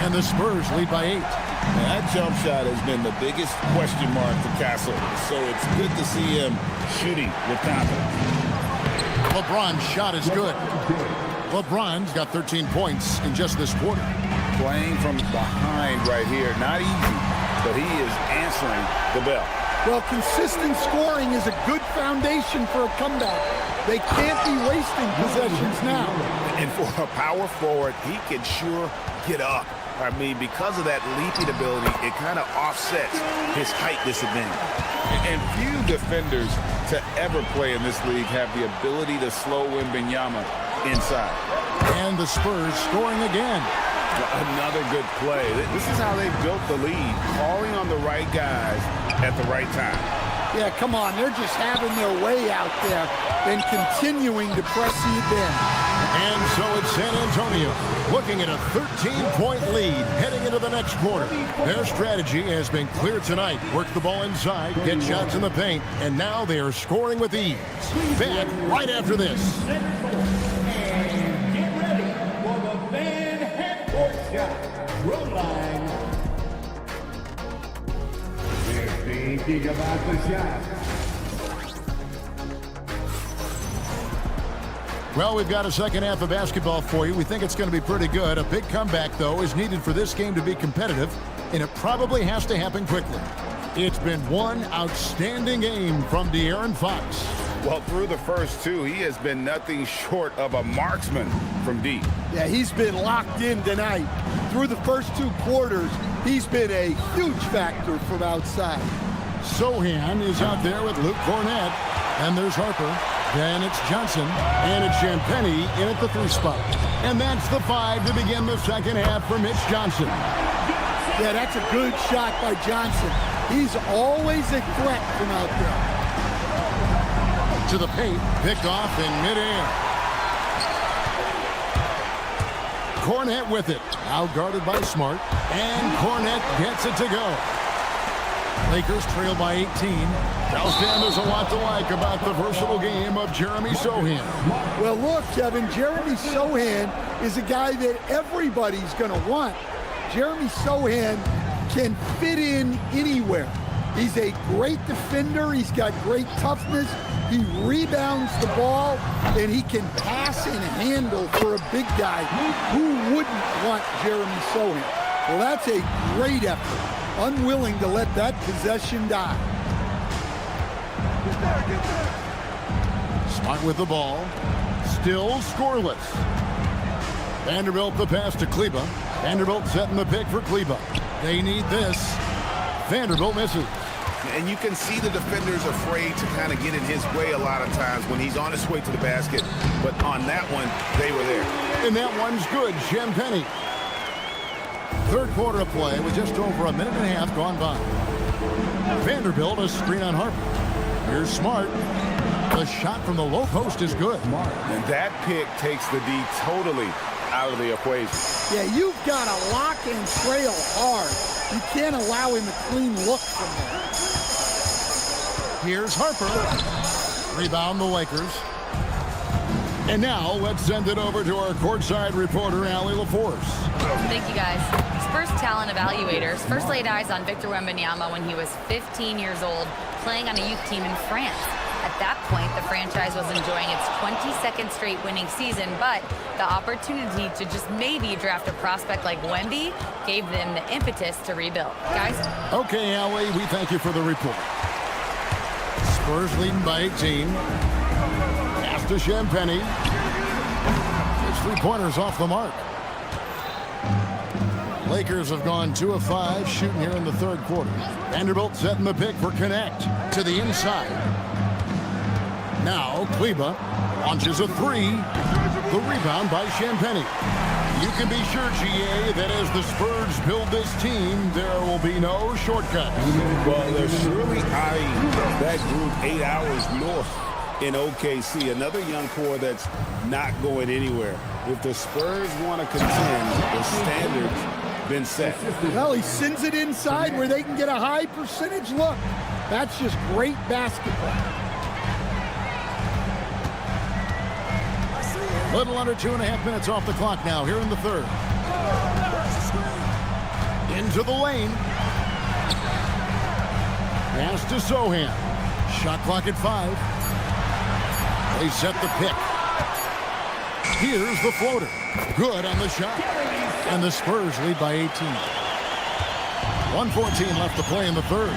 And the Spurs lead by 8. That jump shot has been the biggest question mark for Castle, so it's good to see him shooting with confidence. LeBron's shot is good. LeBron's got 13 points in just this quarter. Playing from behind right here, not easy, but he is answering the bell. Well, consistent scoring is a good foundation for a comeback. They can't be wasting possessions now. And for a power forward, he can sure get up. I mean, because of that leaping ability, it kind of offsets his height disadvantage. And few defenders to ever play in this league have the ability to slow Wembanyama inside. And the Spurs scoring again. Another good play. This is how they built the lead, calling on the right guys at the right time. Yeah, come on. They're just having their way out there and continuing to press you down. And so it's San Antonio looking at a 13-point lead heading into the next quarter. Their strategy has been clear tonight. Work the ball inside, get shots in the paint, and now they are scoring with ease. Back right after this. Get ready for the fan half-court shot. Road line. They're thinking about the shot. Well, we've got a second half of basketball for you. We think it's going to be pretty good. A big comeback, though, is needed for this game to be competitive, and it probably has to happen quickly. It's been one outstanding game from De'Aaron Fox. Well, through the first two, he has been nothing short of a marksman from deep. Yeah, he's been locked in tonight. Through the first two quarters, he's been a huge factor from outside. Sohan is out there with Luke Cornett, and there's Harper. Then it's Johnson, and it's Champagnie in at the 3 spot. And that's the 5 to begin the second half for Mitch Johnson. Yeah, that's a good shot by Johnson. He's always a threat from out there. To the paint, picked off in midair. Cornett with it, out guarded by Smart, and Cornett gets it to go. Lakers trail by 18. Dalstan, there's a lot to like about the versatile game of Jeremy Sohan. Well, look, Kevin, Jeremy Sohan is a guy that everybody's going to want. Jeremy Sohan can fit in anywhere. He's a great defender. He's got great toughness. He rebounds the ball, and he can pass and handle for a big guy. Who wouldn't want Jeremy Sohan? Well, that's a great effort. Unwilling to let that possession die. Smart with the ball. Still scoreless. Vanderbilt the pass to Kleba. Vanderbilt setting the pick for Kleba. They need this. Vanderbilt misses. And you can see the defenders afraid to kind of get in his way a lot of times when he's on his way to the basket. But on that one, they were there. And that one's good. Champagnie. Third quarter of play with just over a minute and a half gone by. Vanderbilt a screen on Harper. Here's Smart. The shot from the low post is good. And that pick takes the D totally out of the equation. Yeah, you've got to lock and trail hard. You can't allow him a clean look from there. Here's Harper. Rebound the Lakers. And now let's send it over to our courtside reporter, Allie LaForce. Thank you, guys. Spurs talent evaluators first laid eyes on Victor Wembanyama when he was 15 years old, playing on a youth team in France. At that point, the franchise was enjoying its 22nd straight winning season, but the opportunity to just maybe draft a prospect like Wemby gave them the impetus to rebuild. Guys? Okay, Allie, we thank you for the report. Spurs leading by 18. Pass to Champagnie. His 3-pointers off the mark. Lakers have gone 2 of 5 shooting here in the third quarter. Vanderbilt setting the pick for Connect to the inside. Now Kleba launches a 3. The rebound by Champagnie. You can be sure, GA, that as the Spurs build this team, there will be no shortcuts. Well, they're surely eyeing that group 8 hours north in OKC. Another young core that's not going anywhere. If the Spurs want to contend, the standards been set. Well, he sends it inside where they can get a high percentage look. That's just great basketball. Little under 2.5 minutes off the clock now here in the third. Into the lane. Pass to Sohan. Shot clock at 5. They set the pick. Here's the floater. Good on the shot. And the Spurs lead by 18. 1:14 left to play in the third.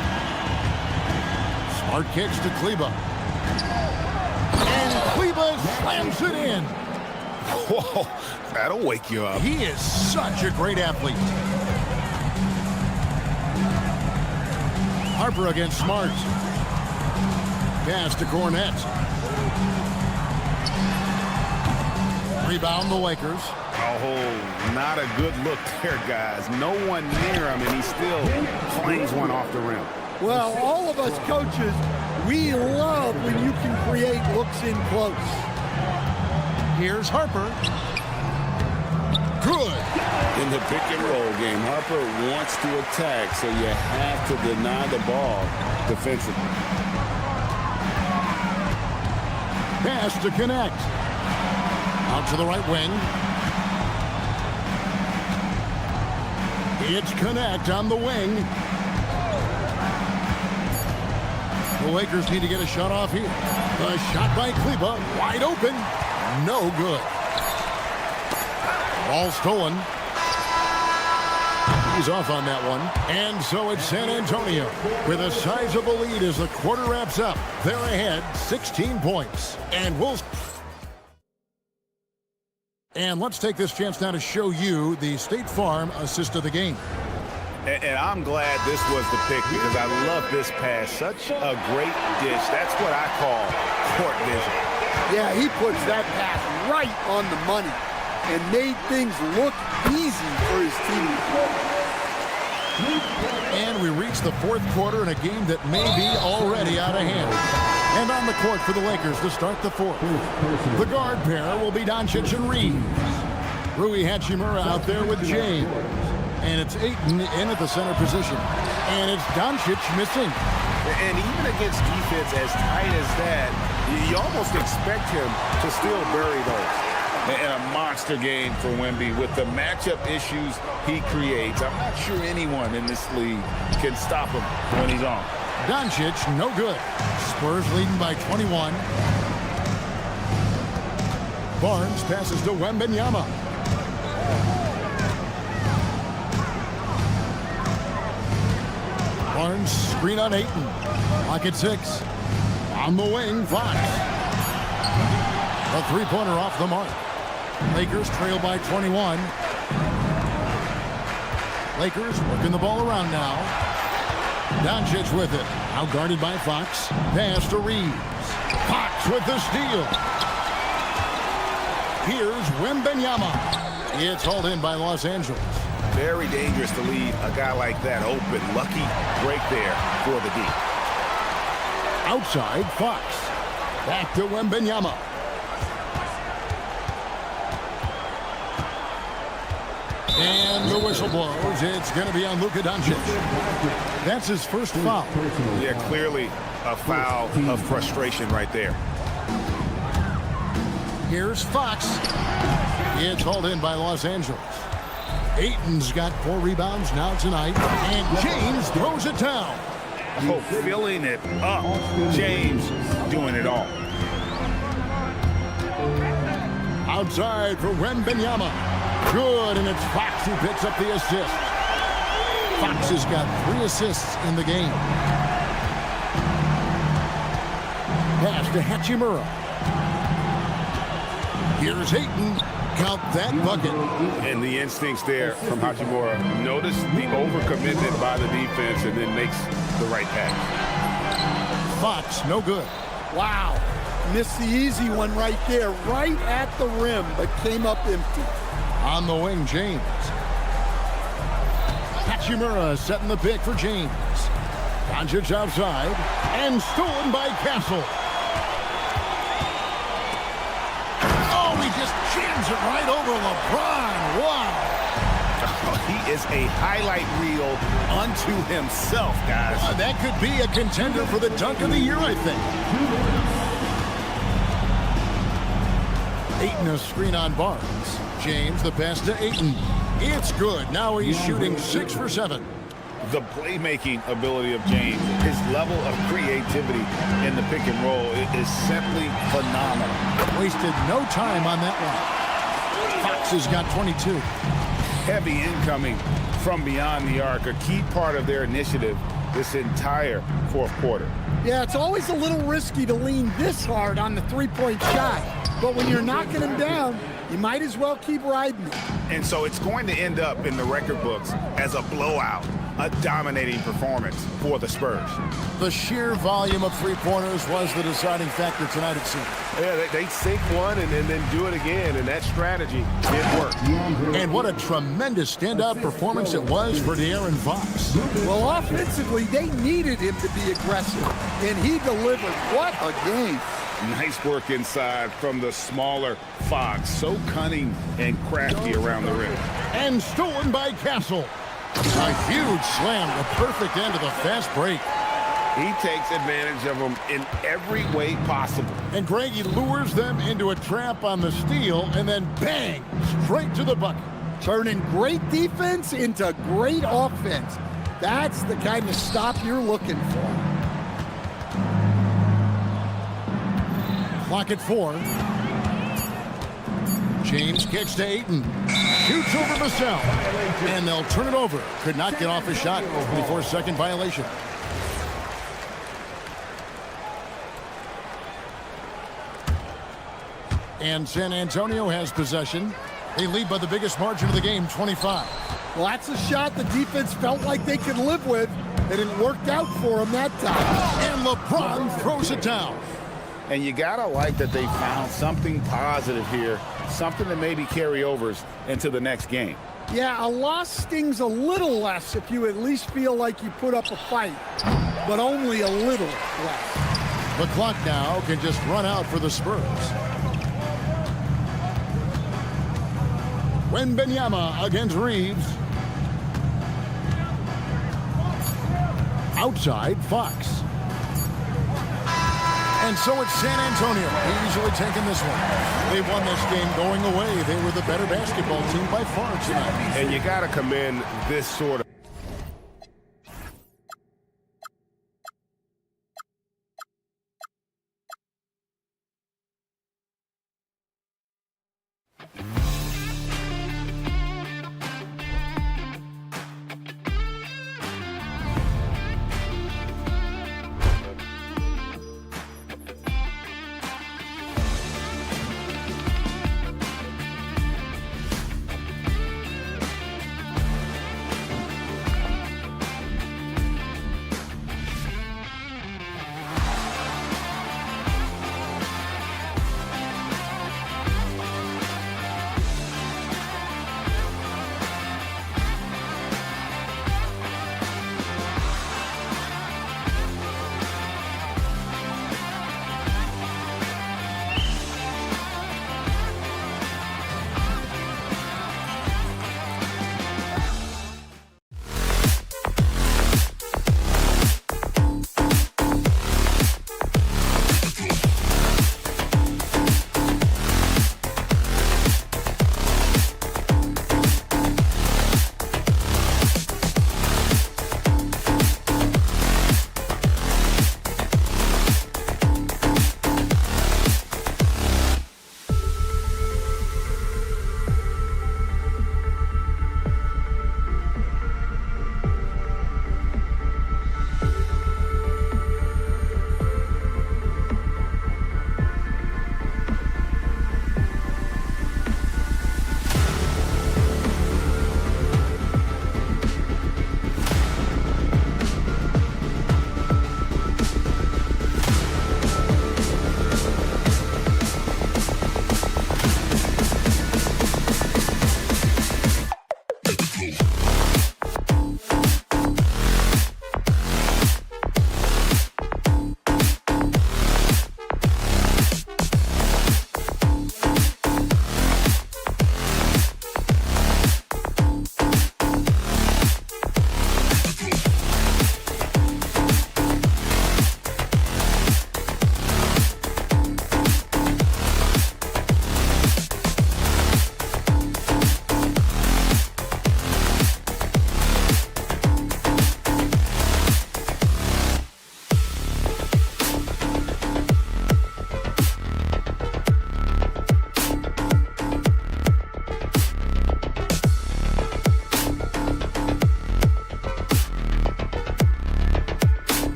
Smart kicks to Kleba. And Kleba slams it in. Whoa, that'll wake you up. He is such a great athlete. Harper against Smart. Pass to Cornett. Rebound the Lakers. Oh, not a good look there, guys. No one near him, and he still flings one off the rim. Well, all of us coaches, we love when you can create looks in close. Here's Harper. Good. In the pick and roll game, Harper wants to attack, so you have to deny the ball defensively. Pass to connect. Out to the right wing. It's Connect on the wing. The Lakers need to get a shot off here. The shot by Kleba, wide open. No good. Ball stolen. He's off on that one. And so it's San Antonio with a sizable lead as the quarter wraps up. They're ahead 16 points. And let's take this chance now to show you the State Farm assist of the game. And I'm glad this was the pick because I love this pass. Such a great dish. That's what I call court vision. Yeah, he puts that pass right on the money and made things look easy for his team. And we reach the fourth quarter in a game that may be already out of hand. And on the court for the Lakers to start the fourth. The guard pair will be Doncic and Reeves. Rui Hachimura out there with James. And it's Ayton in at the center position. And it's Doncic missing. And even against defense as tight as that, you almost expect him to still bury those. And a monster game for Wemby with the matchup issues he creates. I'm not sure anyone in this league can stop him when he's on. Doncic, no good. Spurs leading by 21. Barnes passes to Wembanyama. Barnes, screen on Ayton. Lock at 6. On the wing, Fox. A three-pointer off the mark. Lakers trail by 21. Lakers working the ball around now. Doncic with it. Now guarded by Fox. Pass to Reeves. Fox with the steal. Here's Wembanyama. It's hauled in by Los Angeles. Very dangerous to leave a guy like that open. Lucky break there for the D. Outside, Fox. Back to Wembanyama. And the whistle blows. It's going to be on Luka Doncic. That's his first foul. Yeah, clearly a foul of frustration right there. Here's Fox. It's hauled in by Los Angeles. Ayton's got 4 rebounds now tonight. And James throws it down. Oh, filling it up. James doing it all. Outside for Wembanyama. Good, and it's Fox who picks up the assist. Fox has got 3 assists in the game. Pass to Hachimura. Here's Ayton. Count that bucket. And the instincts there from Hachimura. Notice the overcommitment by the defense and then makes the right pass. Fox, no good. Wow. Missed the easy one right there, right at the rim, but came up empty. On the wing, James. Hachimura setting the pick for James. Doncic outside and stolen by Castle. Oh, he just jams it right over LeBron. Wow. He is a highlight reel unto himself, guys. That could be a contender for the dunk of the year, I think. Ayton a screen on Barnes. James, the pass to Ayton. It's good. Now he's shooting 6 for 7. The playmaking ability of James, his level of creativity in the pick and roll is simply phenomenal. Wasted no time on that one. Fox has got 22. Heavy incoming from beyond the arc, a key part of their initiative this entire fourth quarter. Yeah, it's always a little risky to lean this hard on the three-point shot. But when you're knocking him down, you might as well keep riding it. And so it's going to end up in the record books as a blowout, a dominating performance for the Spurs. The sheer volume of three-pointers was the deciding factor tonight, it seemed. Yeah, they sink one and then do it again, and that strategy did work. And what a tremendous standout performance it was for De'Aaron Fox. Well, offensively, they needed him to be aggressive, and he delivered. What a game. Nice work inside from the smaller Fox. So cunning and crafty around the rim. And stolen by Castle. A huge slam, the perfect end of the fast break. He takes advantage of them in every way possible. And Greg, he lures them into a trap on the steal, and then bang, straight to the bucket. Turning great defense into great offense. That's the kind of stop you're looking for. Clock at 4. James kicks to Ayton. Shoots over Vassell. And they'll turn it over. Could not get off a shot. 24-second violation. And San Antonio has possession. They lead by the biggest margin of the game, 25. Well, that's a shot the defense felt like they could live with, and it worked out for them that time. And LeBron throws it down. And you gotta like that they found something positive here, something that maybe carry overs into the next game. Yeah, a loss stings a little less if you at least feel like you put up a fight, but only a little less. The clock now can just run out for the Spurs. Wembanyama against Reeves. Outside, Fox. And so it's San Antonio easily taking this one. They won this game going away. They were the better basketball team by far tonight. And you got to commend this sort of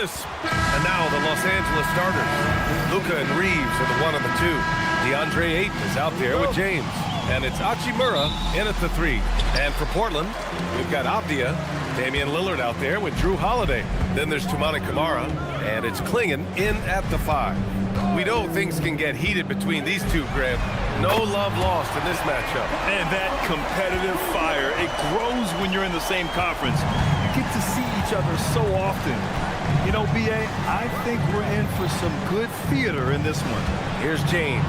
crisp. And now the Los Angeles starters. Luka and Reeves are the 1 and the 2. DeAndre Ayton is out there with James. And it's Hachimura in at the 3. And for Portland, we've got Avdia, Damian Lillard out there with Drew Holiday. Then there's Toumani Camara, and it's Klingon in at the 5. We know things can get heated between these two, Grant. No love lost in this matchup. And that competitive fire, it grows when you're in the same conference. You get to see each other so often. You know, B.A., I think we're in for some good theater in this one. Here's James.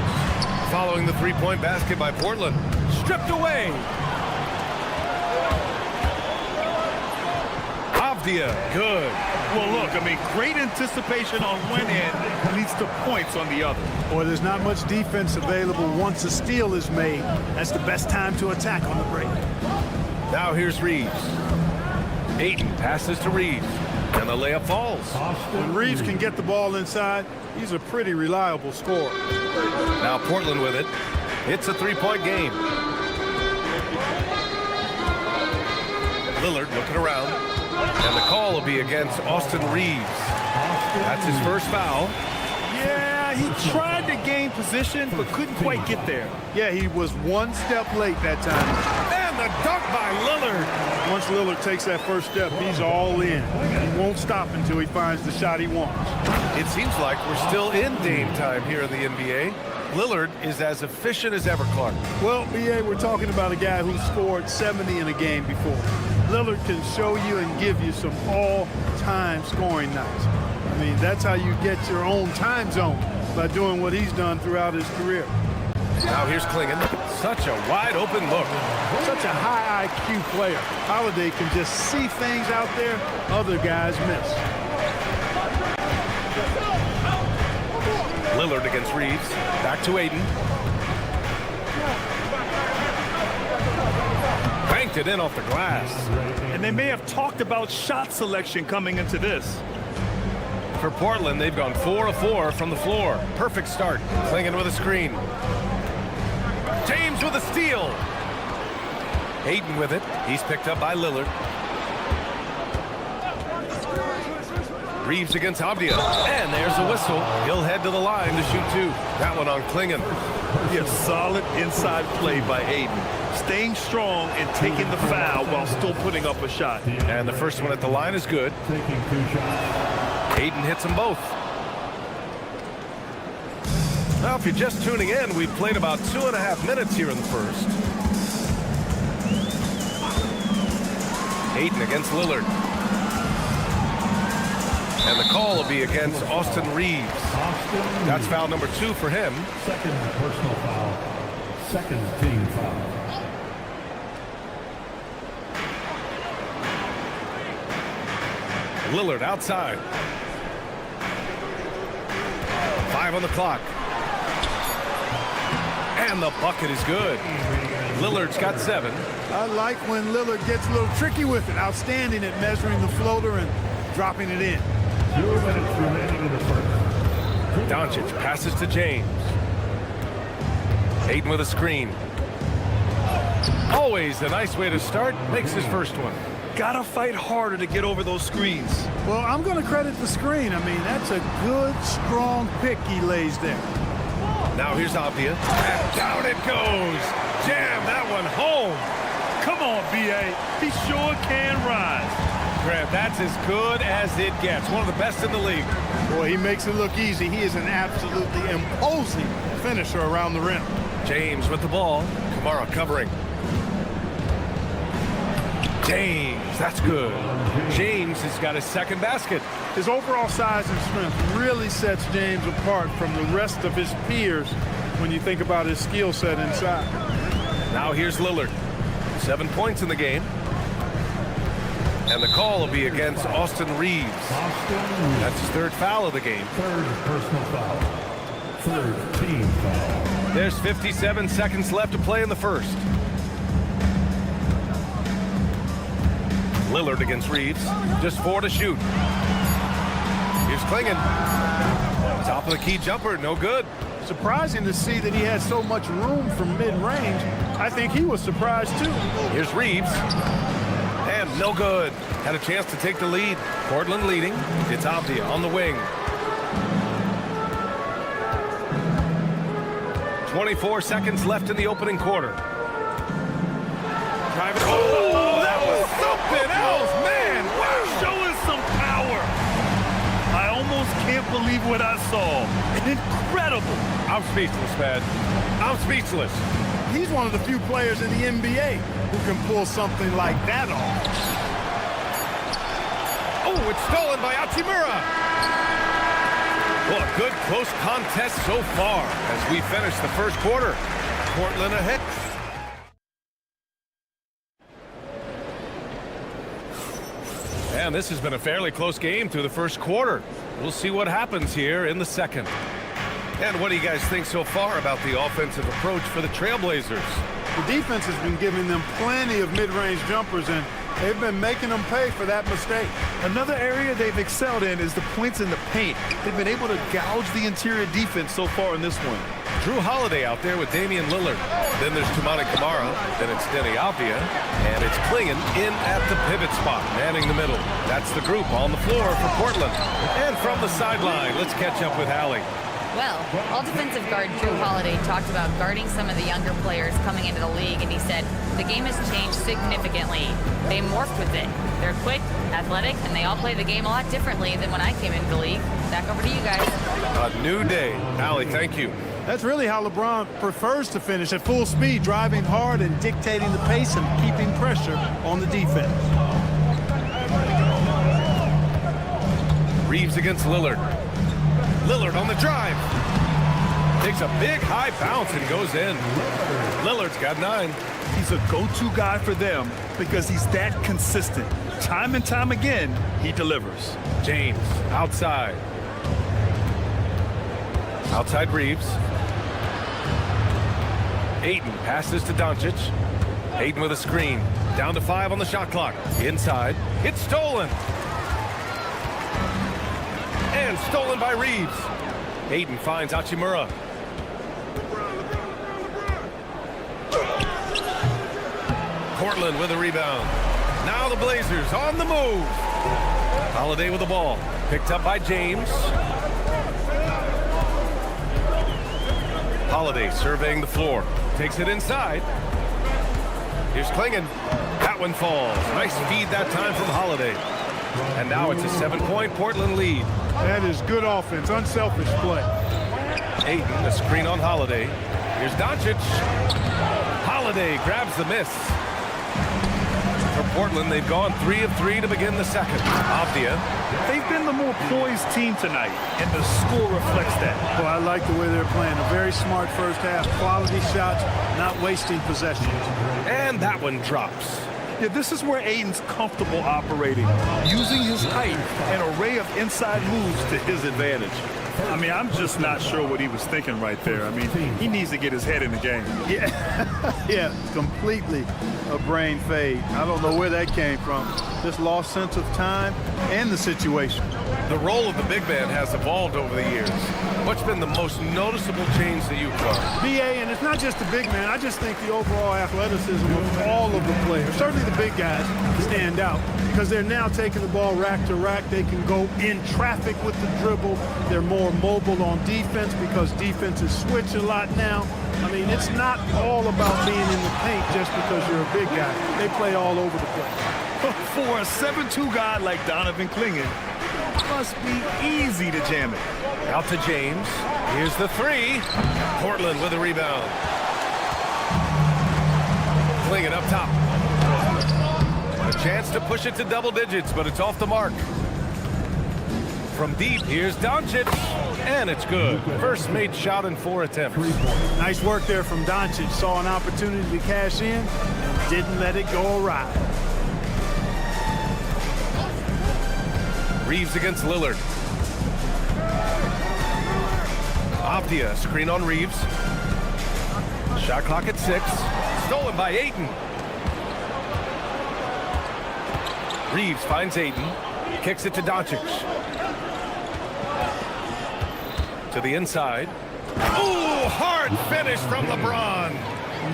Following the three-point basket by Portland. Stripped away. Avdia, good. Well, look, I mean, great anticipation on one end leads to points on the other. Boy, there's not much defense available once a steal is made. That's the best time to attack on the break. Now here's Reeves. Ayton passes to Reeves. And the layup falls. When Reeves can get the ball inside, he's a pretty reliable scorer. Now Portland with it. It's a three-point game. Lillard looking around. And the call will be against Austin Reeves. That's his first foul. Yeah, he tried to gain position, but couldn't quite get there. Yeah, he was one step late that time. And the dunk by Lillard. Once Lillard takes that first step, he's all in. He won't stop until he finds the shot he wants. It seems like we're still in Dame time here in the NBA. Lillard is as efficient as ever, Clark. Well, B.A., we're talking about a guy who scored 70 in a game before. Lillard can show you and give you some all-time scoring nights. I mean, that's how you get your own time zone, by doing what he's done throughout his career. Now here's Klingon. Such a wide-open look. Such a high IQ player. Holiday can just see things out there other guys miss. Lillard against Reeves. Back to Ayton. Banked it in off the glass. And they may have talked about shot selection coming into this. For Portland, they've gone 4 of 4 from the floor. Perfect start. Klingon with a screen. James with a steal. Ayton with it. He's picked up by Lillard. Reeves against Avdia. And there's a whistle. He'll head to the line to shoot 2. That one on Klingon. Yeah, solid inside play by Ayton. Staying strong and taking the foul while still putting up a shot. And the first one at the line is good. Taking 2 shots. Ayton hits them both. Now, if you're just tuning in, we've played about 2.5 minutes here in the first. Ayton against Lillard. And the call will be against Austin Reeves. That's foul number 2 for him. Second personal foul. Second team foul. Lillard outside. 5 on the clock. And the bucket is good. Lillard's got 7. I like when Lillard gets a little tricky with it. Outstanding at measuring the floater and dropping it in. 2 minutes remaining in the first. Doncic passes to James. Ayton with a screen. Always a nice way to start. Makes his first one. Gotta fight harder to get over those screens. Well, I'm going to credit the screen. I mean, that's a good, strong pick he lays there. Now here's Avdia. And down it goes. Jam that one home. Come on, B.A. He sure can rise. Grant, that's as good as it gets. One of the best in the league. Boy, he makes it look easy. He is an absolutely imposing finisher around the rim. James with the ball. Camara covering. James, that's good. James has got his second basket. His overall size and strength really sets James apart from the rest of his peers when you think about his skill set inside. Now here's Lillard. 7 points in the game. And the call will be against Austin Reeves. That's his 3rd foul of the game. 3rd personal foul. 3rd team foul. There's 57 seconds left to play in the first. Lillard against Reeves. Just 4 to shoot. Here's Klingon. Top of the key jumper, no good. Surprising to see that he had so much room from mid-range. I think he was surprised too. Here's Reeves. And no good. had a chance to take the lead. Portland leading. It's Avdia on the wing. 24 seconds left in the opening quarter. Driving. Oh, that was something else, man. Wow. Showing some power. I almost can't believe what I saw. Incredible. I'm speechless, man. I'm speechless. He's one of the few players in the NBA who can pull something like that off. Oh, it's stolen by Hachimura. Well, a good close contest so far as we finish the first quarter. Portland ahead. And this has been a fairly close game through the first quarter. We'll see what happens here in the second. And what do you guys think so far about the offensive approach for the Trailblazers? The defense has been giving them plenty of mid-range jumpers, and they've been making them pay for that mistake. Another area they've excelled in is the points in the paint. They've been able to gouge the interior defense so far in this one. Drew Holiday out there with Damian Lillard. Then there's Toumani Camara. Then it's Denny Avdia. And it's Klingon in at the pivot spot, manning the middle. That's the group on the floor for Portland. And from the sideline, let's catch up with Allie. Well, all defensive guard Drew Holiday talked about guarding some of the younger players coming into the league, and he said, the game has changed significantly. They morphed with it. They're quick, athletic, and they all play the game a lot differently than when I came into the league. Back over to you guys. A new day. Allie, thank you. That's really how LeBron prefers to finish, at full speed, driving hard and dictating the pace and keeping pressure on the defense. Reeves against Lillard. Lillard on the drive. Takes a big high bounce and goes in. Lillard's got 9. He's a go-to guy for them because he's that consistent. Time and time again, he delivers. James outside. Outside Reeves. Ayton passes to Doncic. Ayton with a screen. Down to 5 on the shot clock. Inside. It's stolen. And stolen by Reeves. Ayton finds Hachimura. Portland with a rebound. Now the Blazers on the move. Holiday with the ball. Picked up by James. Holiday surveying the floor. Takes it inside. Here's Klingon. That one falls. Nice feed that time from Holiday. And now it's a 7-point Portland lead. That is good offense, unselfish play. Ayton, a screen on Holiday. Here's Doncic. Holiday grabs the miss. For Portland, they've gone 3 of 3 to begin the second. Avdia. They've been the more poised team tonight, and the score reflects that. Well, I like the way they're playing. A very smart first half. Quality shots, not wasting possessions. And that one drops. Yeah, this is where Ayton's comfortable operating, using his height and array of inside moves to his advantage. I mean, I'm just not sure what he was thinking right there. I mean, he needs to get his head in the game. Yeah, yeah, completely a brain fade. I don't know where that came from. Just lost sense of time and the situation. The role of the big man has evolved over the years. What's been the most noticeable change that you've got? BA, and it's not just the big man. I just think the overall athleticism of all of the players, certainly the big guys, stand out because they're now taking the ball rack to rack. They can go in traffic with the dribble. They're more mobile on defense because defenses switch a lot now. I mean, it's not all about being in the paint just because you're a big guy. They play all over the place. For a 7'2" guy like Donovan Klingon, it must be easy to jam it. Out to James. Here's the 3. Portland with a rebound. Klingon up top. A chance to push it to double digits, but it's off the mark. From deep, here's Doncic, and it's good. First made shot in 4 attempts. Nice work there from Doncic. Saw an opportunity to cash in and didn't let it go awry. Reeves against Lillard. Avdia, screen on Reeves. Shot clock at 6. Stolen by Ayton. Reeves finds Ayton. Kicks it to Doncic. To the inside. Ooh, hard finish from LeBron.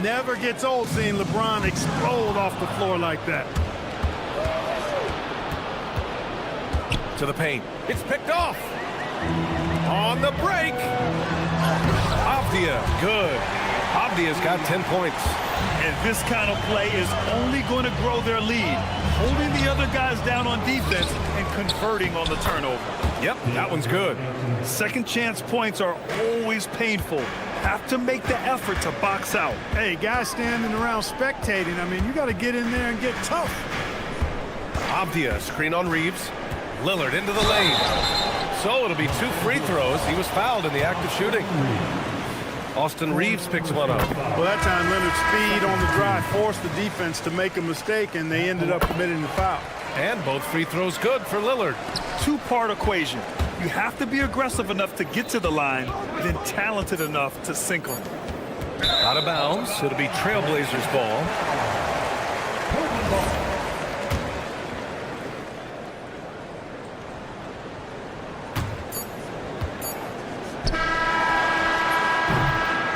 Never gets old seeing LeBron explode off the floor like that. To the paint. It's picked off. On the break. Avdia, good. Avdia's got 10 points. And this kind of play is only going to grow their lead. Holding the other guys down on defense and converting on the turnover. Yep, that one's good. Second chance points are always painful. Have to make the effort to box out. Hey, guys standing around spectating, I mean, you got to get in there and get tough. Avdia, screen on Reeves. Lillard into the lane. So it'll be 2 free throws. He was fouled in the act of shooting. Austin Reeves picks one up. Well, that time Leonard's speed on the drive forced the defense to make a mistake, and they ended up committing the foul. And both free throws good for Lillard. Two-part equation. You have to be aggressive enough to get to the line, then talented enough to sink them. Out of bounds. It'll be Trailblazers ball.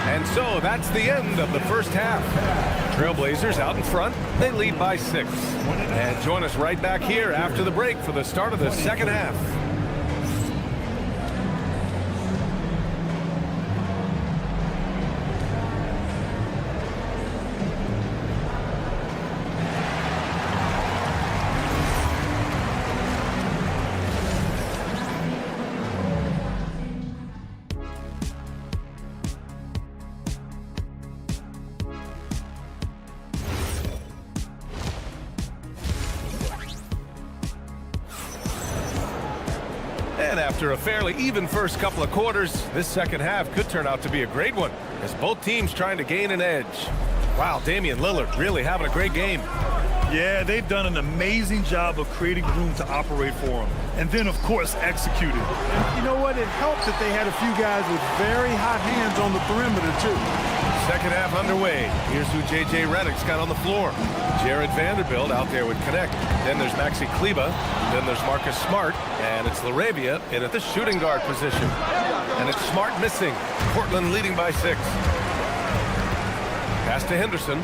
And so that's the end of the first half. Trailblazers out in front. They lead by 6. And join us right back here after the break for the start of the second half. And after a fairly even first couple of quarters, this second half could turn out to be a great one as both teams trying to gain an edge. Wow, Damian Lillard really having a great game. Yeah, they've done an amazing job of creating room to operate for him. And then, of course, executed. And you know what? It helped that they had a few guys with very hot hands on the perimeter, too. Second half underway. Here's who J.J. Redick's got on the floor. Jared Vanderbilt out there with Connect. Then there's Maxi Kleber. Then there's Marcus Smart. And it's LaRavia in at the shooting guard position. And it's Smart missing. Portland leading by 6. Pass to Henderson.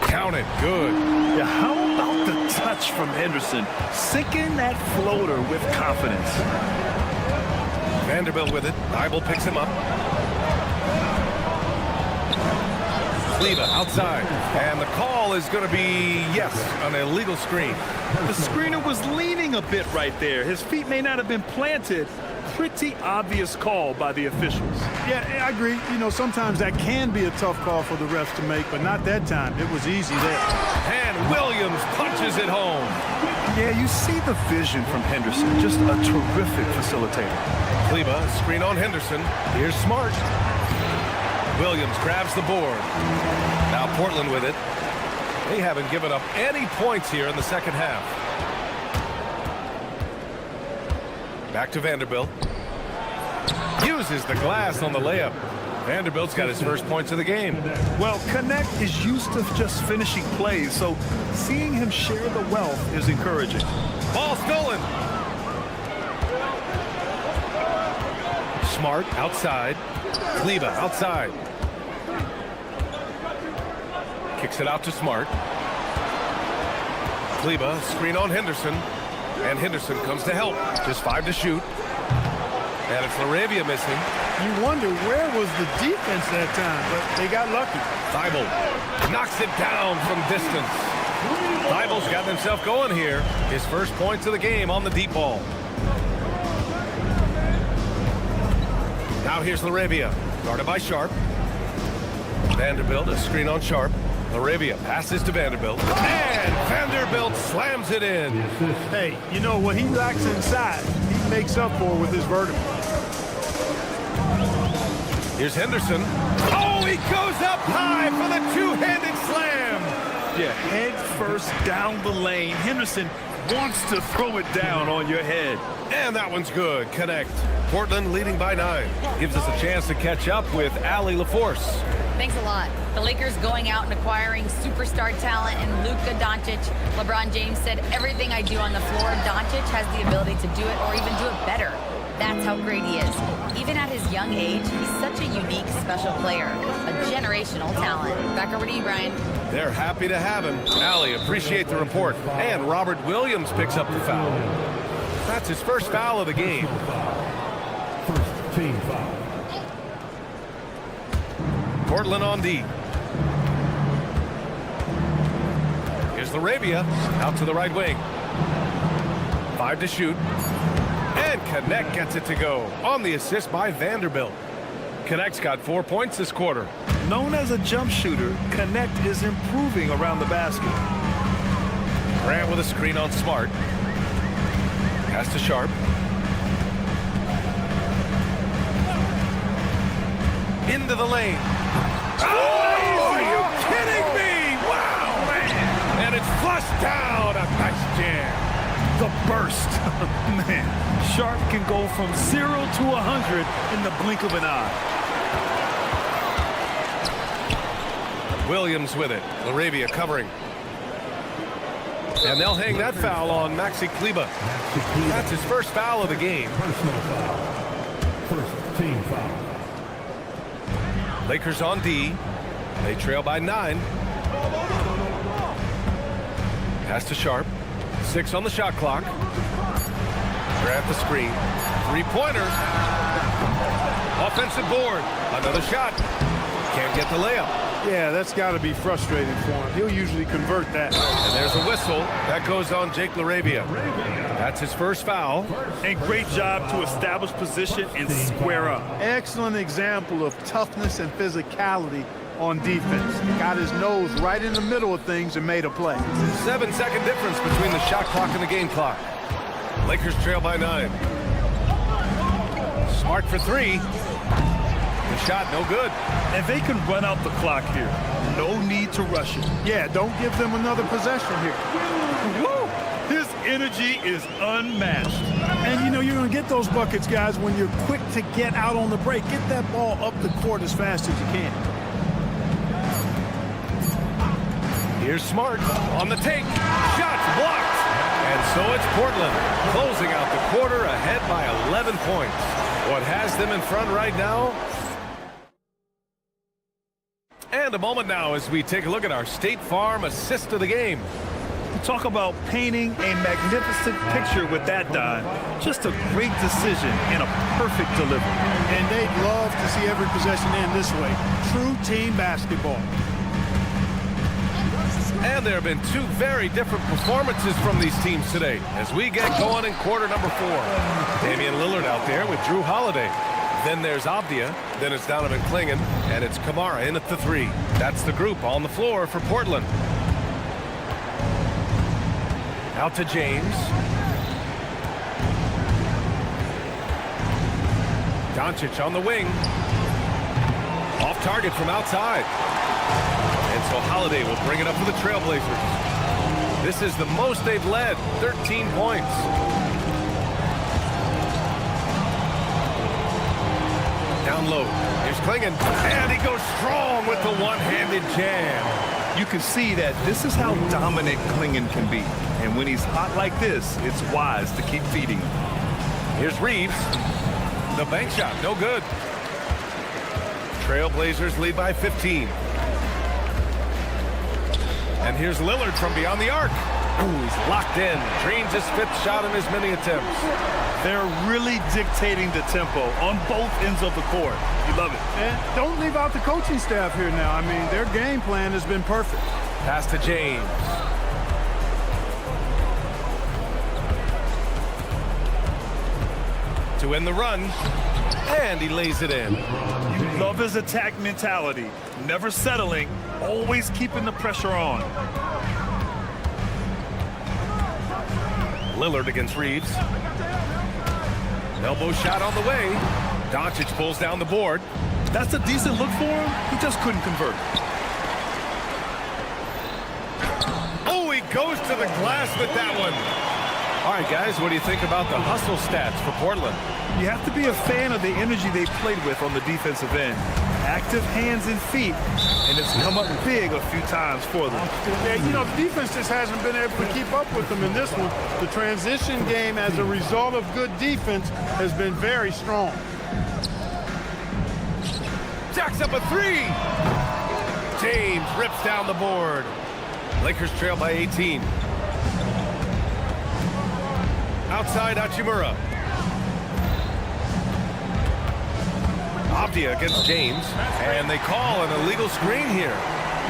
Count it. Good. Yeah, how about the touch from Henderson? Sinking that floater with confidence. Vanderbilt with it. Bible picks him up. Kleber outside. And the call is going to be, yes, an illegal screen. The screener was leaning a bit right there. His feet may not have been planted. Pretty obvious call by the officials. Yeah, I agree. You know, sometimes that can be a tough call for the refs to make, but not that time. It was easy there. And Williams punches it home. Yeah, you see the vision from Henderson. Just a terrific facilitator. Kleber, screen on Henderson. Here's Smart. Williams grabs the board. Now Portland with it. They haven't given up any points here in the second half. Back to Vanderbilt. Uses the glass on the layup. Vanderbilt's got his first points of the game. Well, Connect is used to just finishing plays, so seeing him share the wealth is encouraging. Ball stolen. Smart outside. Kleber outside. Kicks it out to Smart. Kleber, screen on Henderson. And Henderson comes to help. Just 5 to shoot. And it's LaRavia missing. You wonder where was the defense that time, but they got lucky. Thibault knocks it down from distance. Thibault's got himself going here. His first points of the game on the deep ball. Now here's LaRavia, guarded by Sharp. Vanderbilt, a screen on Sharp. LaRavia passes to Vanderbilt. And Vanderbilt slams it in. Hey, you know, what he lacks inside, he makes up for with his vertical. Here's Henderson. Oh, he goes up high for the two-handed slam. Yeah, head first down the lane. Henderson wants to throw it down on your head. And that one's good. Connect. Portland leading by 9. Gives us a chance to catch up with Allie LaForce. Thanks a lot. The Lakers going out and acquiring superstar talent in Luka Doncic. LeBron James said, everything I do on the floor, Doncic has the ability to do it or even do it better. That's how great he is. Even at his young age, he's such a unique, special player, a generational talent. Back over to you, Brian. They're happy to have him. Allie, appreciate the report. And Robert Williams picks up the foul. That's his first foul of the game. First team foul. Portland on D. Here's LaRavia out to the right wing. 5 to shoot. And Connect gets it to go on the assist by Vanderbilt. Connect's got 4 points this quarter. Known as a jump shooter, Connect is improving around the basket. Grant with a screen on Smart. Pass to Sharp. Into the lane. Oh, are you kidding me? Wow, man. And it's flushed down. A nice jam. The burst. Man, Sharp can go from 0 to 100 in the blink of an eye. Williams with it. LaRavia covering. And they'll hang that foul on Maxi Kleba. That's his first foul of the game. Personal foul. First team foul. Lakers on D. They trail by 9. Pass to Sharp. 6 on the shot clock. Grab the screen. 3-pointer. Offensive board. Another shot. Can't get the layup. Yeah, that's got to be frustrating for him. He'll usually convert that. And there's a whistle. That goes on Jake LaRavia. That's his first foul. And great job to establish position and square up. Excellent example of toughness and physicality on defense. Got his nose right in the middle of things and made a play. 7-second difference between the shot clock and the game clock. Lakers trail by 9. Smart for 3. The shot no good. And they can run out the clock here. No need to rush it. Yeah, don't give them another possession here. Woo! His energy is unmatched. And you know you're going to get those buckets, guys, when you're quick to get out on the break. Get that ball up the court as fast as you can. Here's Smart on the take. Shots blocked. And so it's Portland closing out the quarter ahead by 11 points. What has them in front right now? And a moment now as we take a look at our State Farm assist of the game. Talk about painting a magnificent picture with that dive. Just a great decision and a perfect delivery. And they'd love to see every possession end this way. True team basketball. And there have been 2 very different performances from these teams today as we get going in quarter number 4. Damian Lillard out there with Drew Holiday. Then there's Avdia, then it's Donovan Clingan, and it's Kamara in at the 3. That's the group on the floor for Portland. Out to James. Doncic on the wing. Off target from outside. And so Holiday will bring it up for the Trailblazers. This is the most they've led, 13 points. Down low. Here's Clingan. And he goes strong with the one-handed jam. You can see that this is how dominant Clingan can be. And when he's hot like this, it's wise to keep feeding him. Here's Reeves. The bank shot, no good. Trailblazers lead by 15. And here's Lillard from beyond the arc. Ooh, he's locked in. Dreams his 5th shot in as many attempts. They're really dictating the tempo on both ends of the court. You love it. And don't leave out the coaching staff here now. I mean, their game plan has been perfect. Pass to James. To win the run. And he lays it in. You love his attack mentality. Never settling. Always keeping the pressure on. Lillard against Reeves. Elbow shot on the way. Doncic pulls down the board. That's a decent look for him. He just couldn't convert. Oh, he goes to the glass with that one. All right, guys, what do you think about the hustle stats for Portland? You have to be a fan of the energy they played with on the defensive end. Active hands and feet, and it's come up big a few times for them. Yeah, you know, the defense just hasn't been able to keep up with them in this one. The transition game, as a result of good defense, has been very strong. Jacks up a three. James rips down the board. Lakers trail by 18. Outside Hachimura. Avdia against James, and they call an illegal screen here.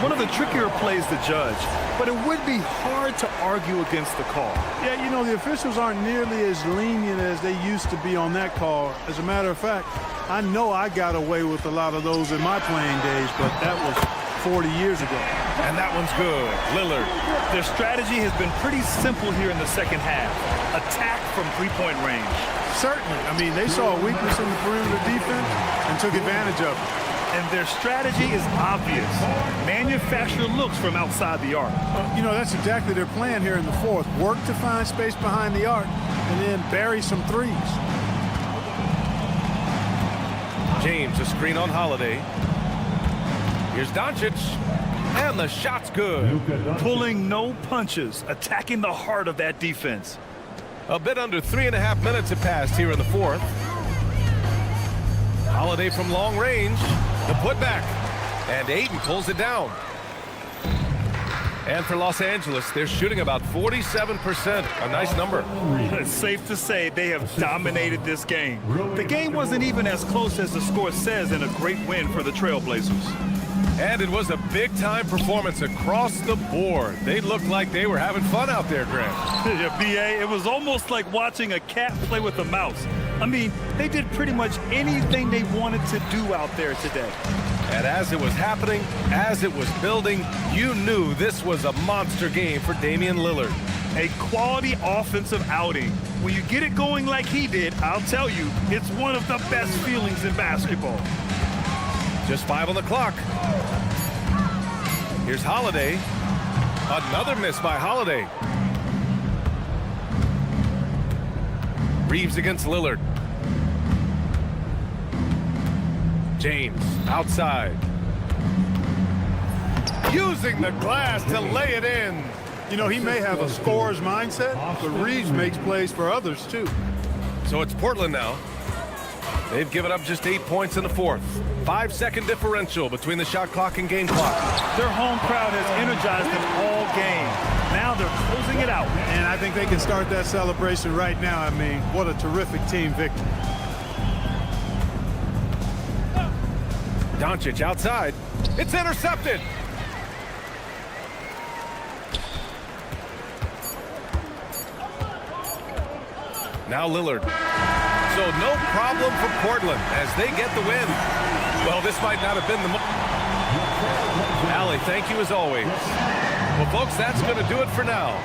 One of the trickier plays to judge, but it would be hard to argue against the call. Yeah, you know, the officials aren't nearly as lenient as they used to be on that call. As a matter of fact, I know I got away with a lot of those in my playing days, but that was 40 years ago. And that one's good. Lillard. Their strategy has been pretty simple here in the second half. Attack from three-point range. Certainly. I mean, they saw a weakness in the perimeter defense and took advantage of it. And their strategy is obvious. Manufacture looks from outside the arc. You know, that's exactly their plan here in the fourth. Work to find space behind the arc and then bury some threes. James, a screen on Holiday. Here's Doncic. And the shot's good. Pulling no punches, attacking the heart of that defense. A bit under 3.5 minutes have passed here in the fourth. Holiday from long range. The putback. And Ayton pulls it down. And for Los Angeles, they're shooting about 47%. A nice number. It's safe to say they have dominated this game. The game wasn't even as close as the score says, and a great win for the Trailblazers. And it was a big-time performance across the board. They looked like they were having fun out there, Grant. Yeah, B.A., it was almost like watching a cat play with a mouse. I mean, they did pretty much anything they wanted to do out there today. And as it was happening, as it was building, you knew this was a monster game for Damian Lillard. A quality offensive outing. When you get it going like he did, I'll tell you, it's one of the best feelings in basketball. Just 5 on the clock. Here's Holiday. Another miss by Holiday. Reeves against Lillard. James outside. Using the glass to lay it in. You know, he may have a scorer's mindset, but Reeves makes plays for others, too. So it's Portland now. They've given up just 8 points in the fourth. 5-second differential between the shot clock and game clock. Their home crowd has energized them all game. Now they're closing it out. And I think they can start that celebration right now. I mean, what a terrific team victory. Doncic outside. It's intercepted. Now Lillard. So no problem for Portland as they get the win. Well, this might not have been the Allie, thank you as always. Well, folks, that's going to do it for now.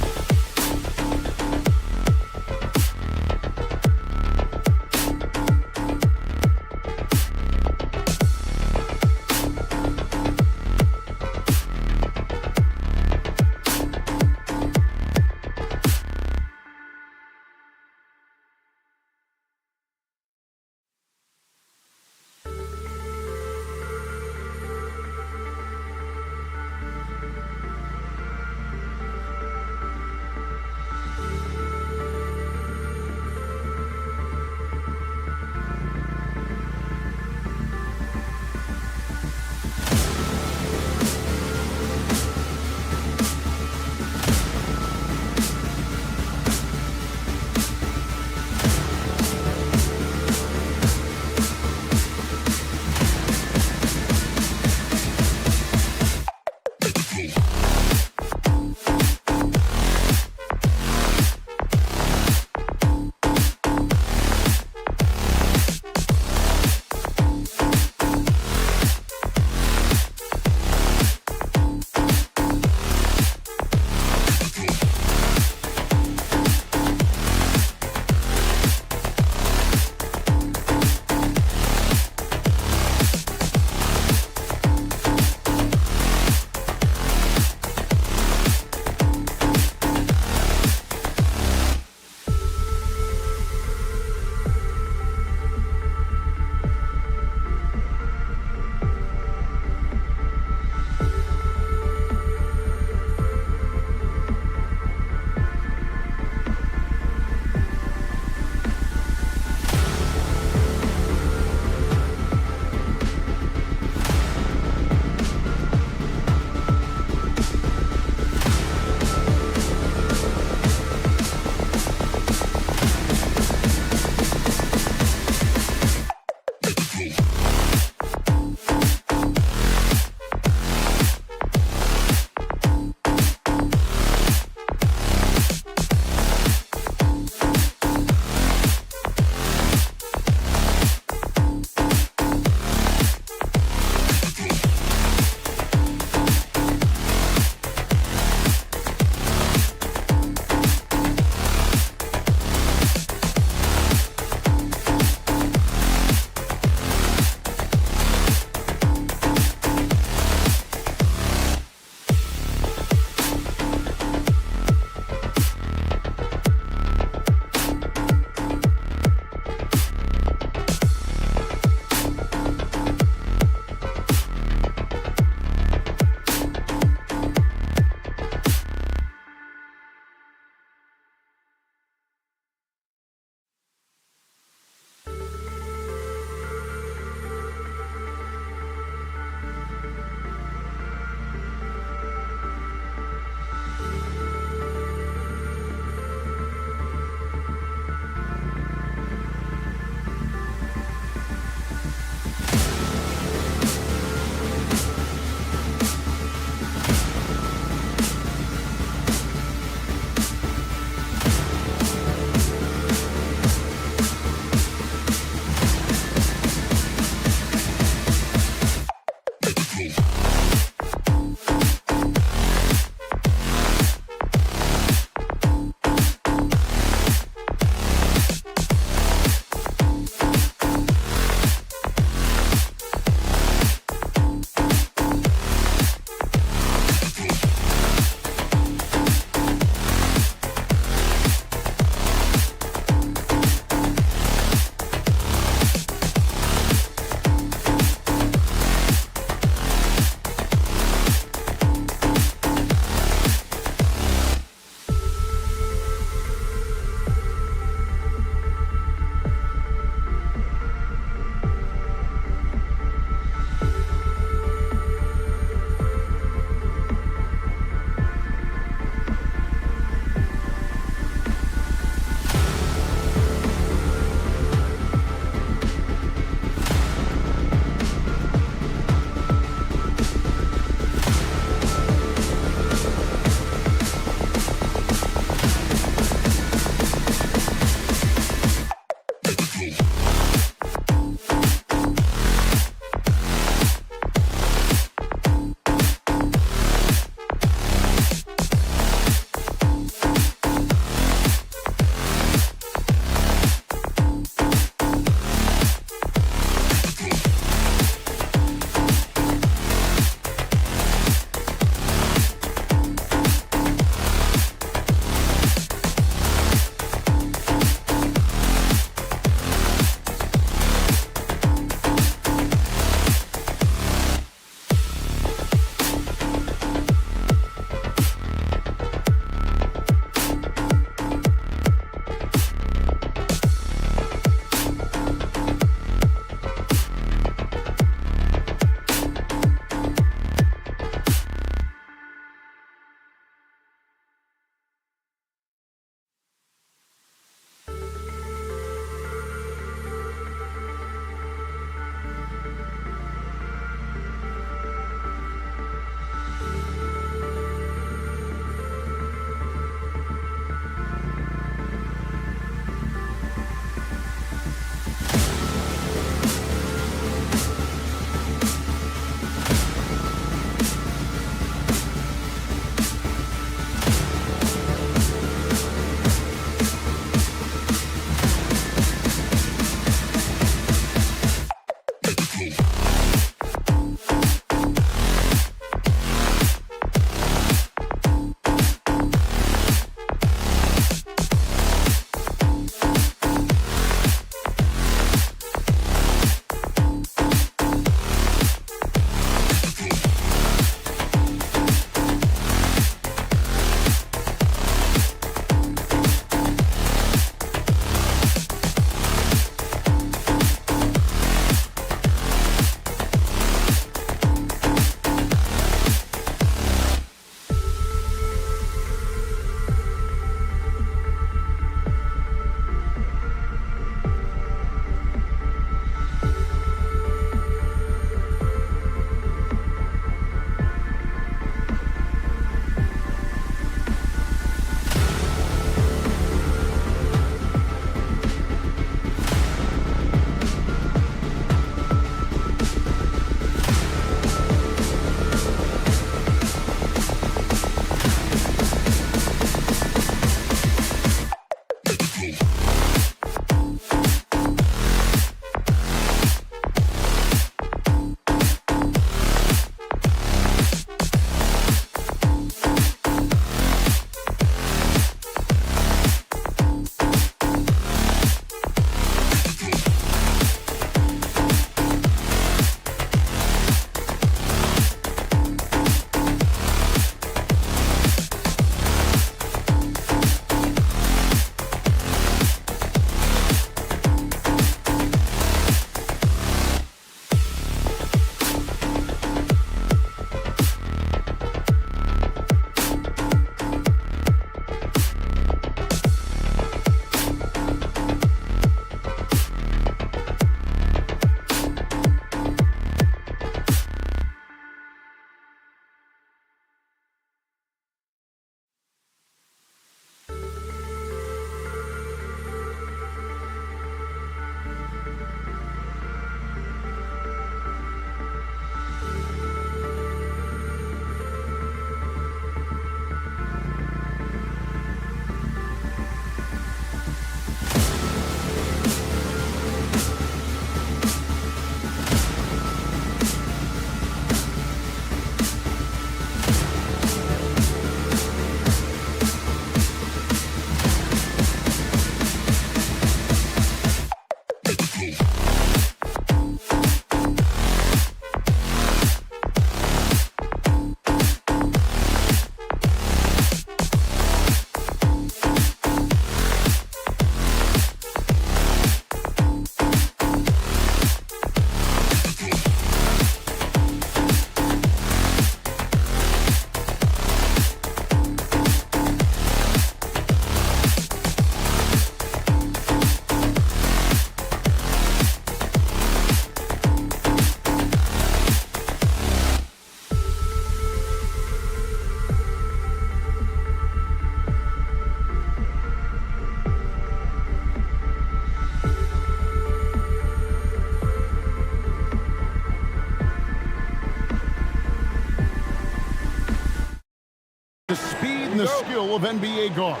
skill of NBA guards.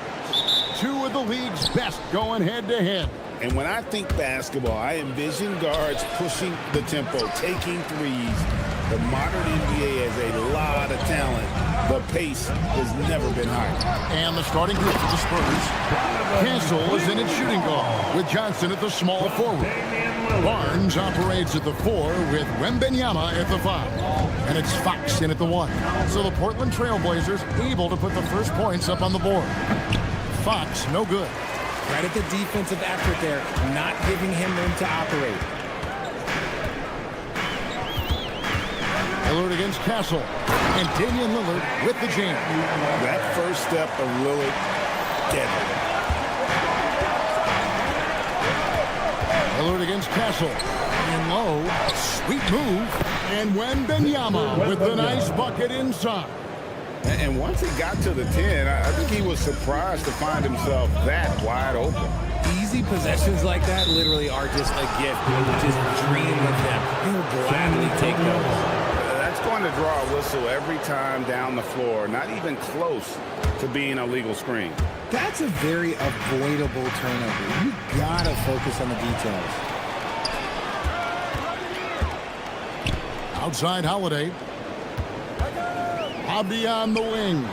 Two of the league's best going head-to-head. And when I think basketball, I envision guards pushing the tempo, taking threes. The modern NBA has a lot of talent. The pace has never been higher. And the starting group for the Spurs. Castle is in at shooting guard with Johnson at the small forward. Barnes operates at the 4 with Wembanyama at the 5. And it's Fox in at the 1. So the Portland Trailblazers able to put the first points up on the board. Fox, no good. Right at the defensive effort there, not giving him room to operate. Lillard against Castle. And Damian Lillard with the jam. That first step of Lillard, deadly. Lillard against Castle. And low, sweet move. And Wembanyama with the nice bucket inside. And once he got to the 10, I think he was surprised to find himself that wide open. Easy possessions like that literally are just a gift. Just dream of them. He'll gladly take those. That's going to draw a whistle every time down the floor, not even close to being a legal screen. That's a very avoidable turnover. You gotta focus on the details. Outside Holiday. Abdi on the wing.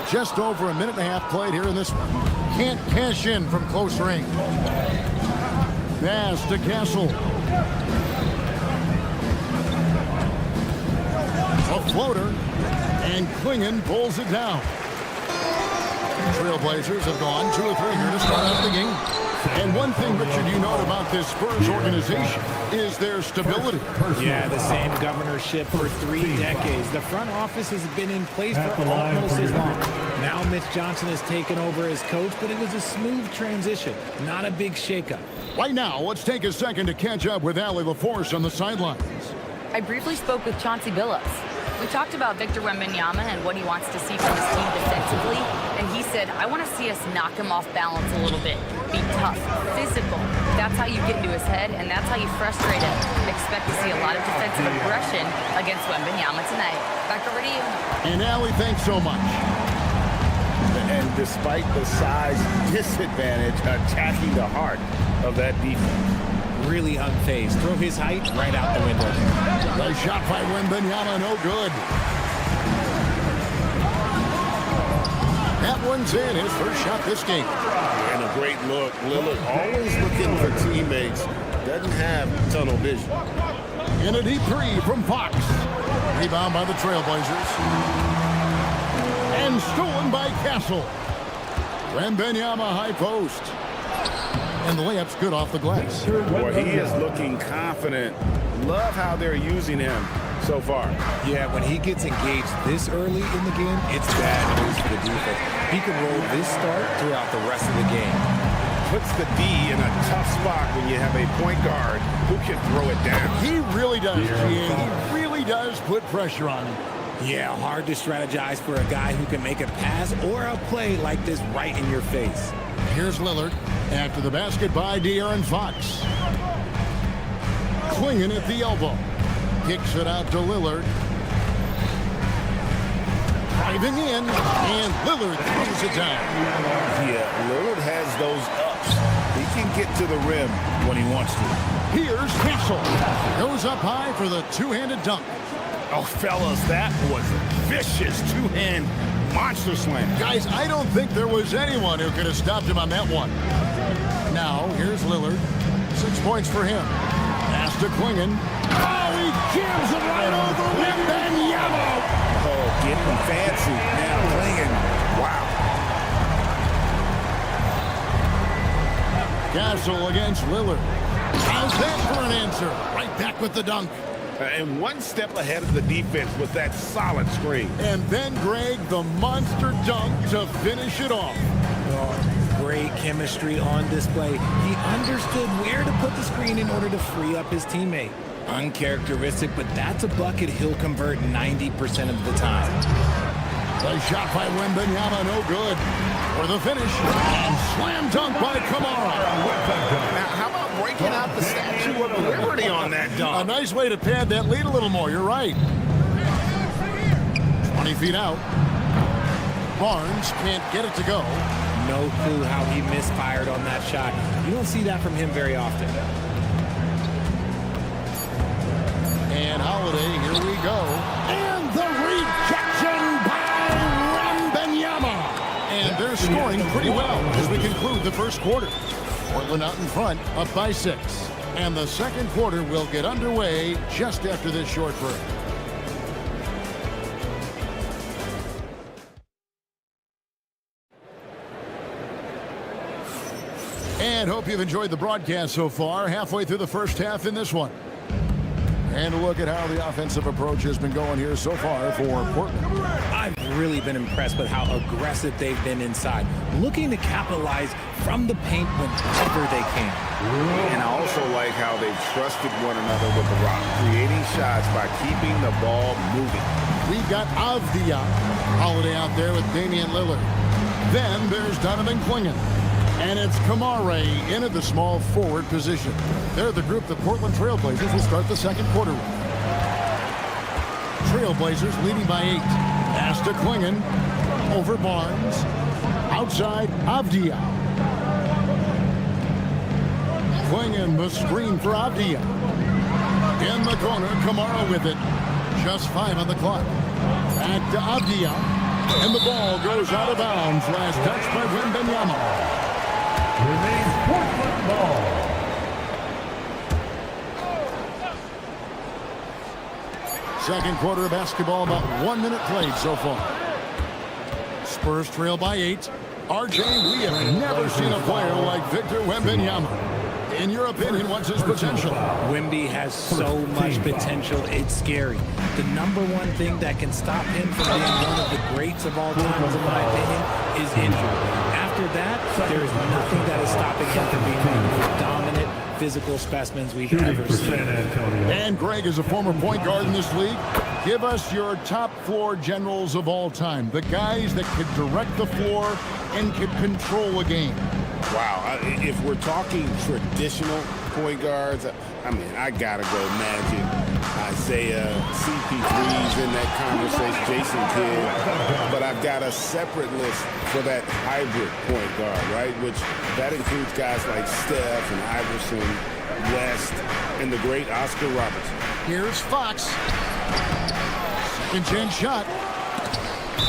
Just over a minute and a half played here in this one. Can't cash in from close range. Pass to Castle. A floater. And Klingon pulls it down. Trailblazers have gone 2 or 3 here to start out the game. And one thing, Richard, you note about this Spurs organization is their stability. Yeah, the same governorship for 3 decades. The front office has been in place for almost as long. Now Mitch Johnson has taken over as coach, but it was a smooth transition, not a big shakeup. Right now, let's take a second to catch up with Allie LaForce on the sidelines. I briefly spoke with Chauncey Billups. We talked about Victor Wembanyama and what he wants to see from his team defensively, and he said, I want to see us knock him off balance a little bit. Be tough, physical. That's how you get into his head, and that's how you frustrate him. Expect to see a lot of defensive aggression against Wembanyama tonight. Back over to you. And Allie, thanks so much. And despite the size disadvantage, attacking the heart of that defense. Really unfazed. Throw his height right out the window. Nice shot by Wembanyama, no good. That one's in, his first shot this game. And a great look. Lillard always looking for teammates. Doesn't have tunnel vision. In a deep 3 from Fox. Rebound by the Trailblazers. And stolen by Castle. Wembanyama high post. And the layup's good off the glass. Boy, he is looking confident. Love how they're using him so far. Yeah, when he gets engaged this early in the game, it's bad news for the defense. He can roll this start throughout the rest of the game. Puts the D in a tough spot when you have a point guard who can throw it down. He really does, GA. He really does put pressure on him. Yeah, hard to strategize for a guy who can make a pass or a play like this right in your face. Here's Lillard. After the basket by De'Aaron Fox. Klingon at the elbow. Kicks it out to Lillard. Driving in, and Lillard throws it down. Yeah, Lillard has those ups. He can get to the rim when he wants to. Here's Castle. Goes up high for the two-handed dunk. Oh, fellas, that was a vicious two-hand monster slam. Guys, I don't think there was anyone who could have stopped him on that one. Now, here's Lillard. 6 points for him. Pass to Klingon. Oh, he jams it right over Wembanyama. Oh, getting fancy. Now Klingon. Wow. Castle against Lillard. How's that for an answer? Right back with the dunk. And one step ahead of the defense with that solid screen. And then, Greg, the monster dunk to finish it off. Oh, great chemistry on display. He understood where to put the screen in order to free up his teammate. Uncharacteristic, but that's a bucket he'll convert 90% of the time. The shot by Wembanyama, no good. For the finish, and slam dunk by Kamara. Now, how about breaking out the Statue of Liberty on that dunk? A nice way to pad that lead a little more. You're right. 20 feet out. Barnes can't get it to go. No clue how he misfired on that shot. You don't see that from him very often. And Holiday, here we go. And the rejection by Wembanyama. And they're scoring pretty well as we conclude the first quarter. Portland out in front, up by 6. And the second quarter will get underway just after this short break. And hope you've enjoyed the broadcast so far. Halfway through the first half in this one. And a look at how the offensive approach has been going here so far for Portland. I've really been impressed with how aggressive they've been inside, looking to capitalize from the paint whenever they can. And I also like how they've trusted one another with the rock, creating shots by keeping the ball moving. We've got Avdia. Holiday out there with Damian Lillard. Then there's Donovan Clingan. And it's Kamara in at the small forward position. They're the group the Portland Trailblazers will start the second quarter with. Trailblazers leading by 8. Pass to Clingan. Over Barnes. Outside, Avdia. Clingan, the screen for Avdia. In the corner, Kamara with it. Just 5 on the clock. Back to Avdia. And the ball goes out of bounds. Last touch by Wembanyama. Remains Portland ball. Second quarter of basketball, about 1 minute played so far. Spurs trail by 8. RJ, we have never seen a player like Victor Wembanyama. In your opinion, what's his potential? Wemby has so much potential, it's scary. The number one thing that can stop him from being one of the greats of all time, in my opinion, is injury. After that, there is nothing that is stopping him from being one of the most dominant physical specimens we've ever seen. And Greg is a former point guard in this league. Give us your top floor generals of all time. The guys that could direct the floor and could control a game. Wow, if we're talking traditional point guards, I mean, I gotta go Magic, Isaiah, CP3's in that conversation, Jason Kidd, but I've got a separate list for that hybrid point guard, right? Which that includes guys like Steph and Iverson, West, and the great Oscar Robertson. Here's Fox. Second chance shot.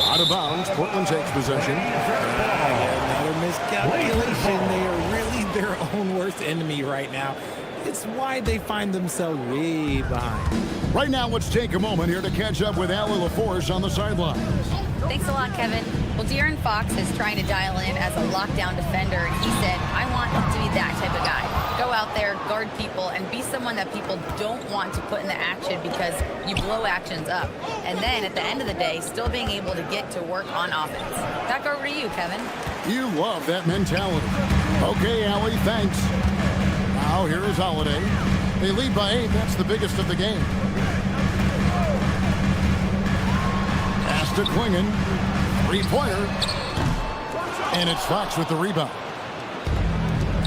Out of bounds. Portland takes possession. Another miscalculation. They are really their own worst enemy right now. It's why they find themselves way behind. Right now, let's take a moment here to catch up with Allie LaForce on the sidelines. Thanks a lot, Kevin. Well, De'Aaron Fox is trying to dial in as a lockdown defender, and he said, I want to be that type of guy. Go out there, guard people, and be someone that people don't want to put in the action because you blow actions up. And then at the end of the day, still being able to get to work on offense. Back over to you, Kevin. You love that mentality. Okay, Allie, thanks. Now here is Holiday. They lead by 8. That's the biggest of the game. Pass to Clingan. Three-pointer. And it's Fox with the rebound.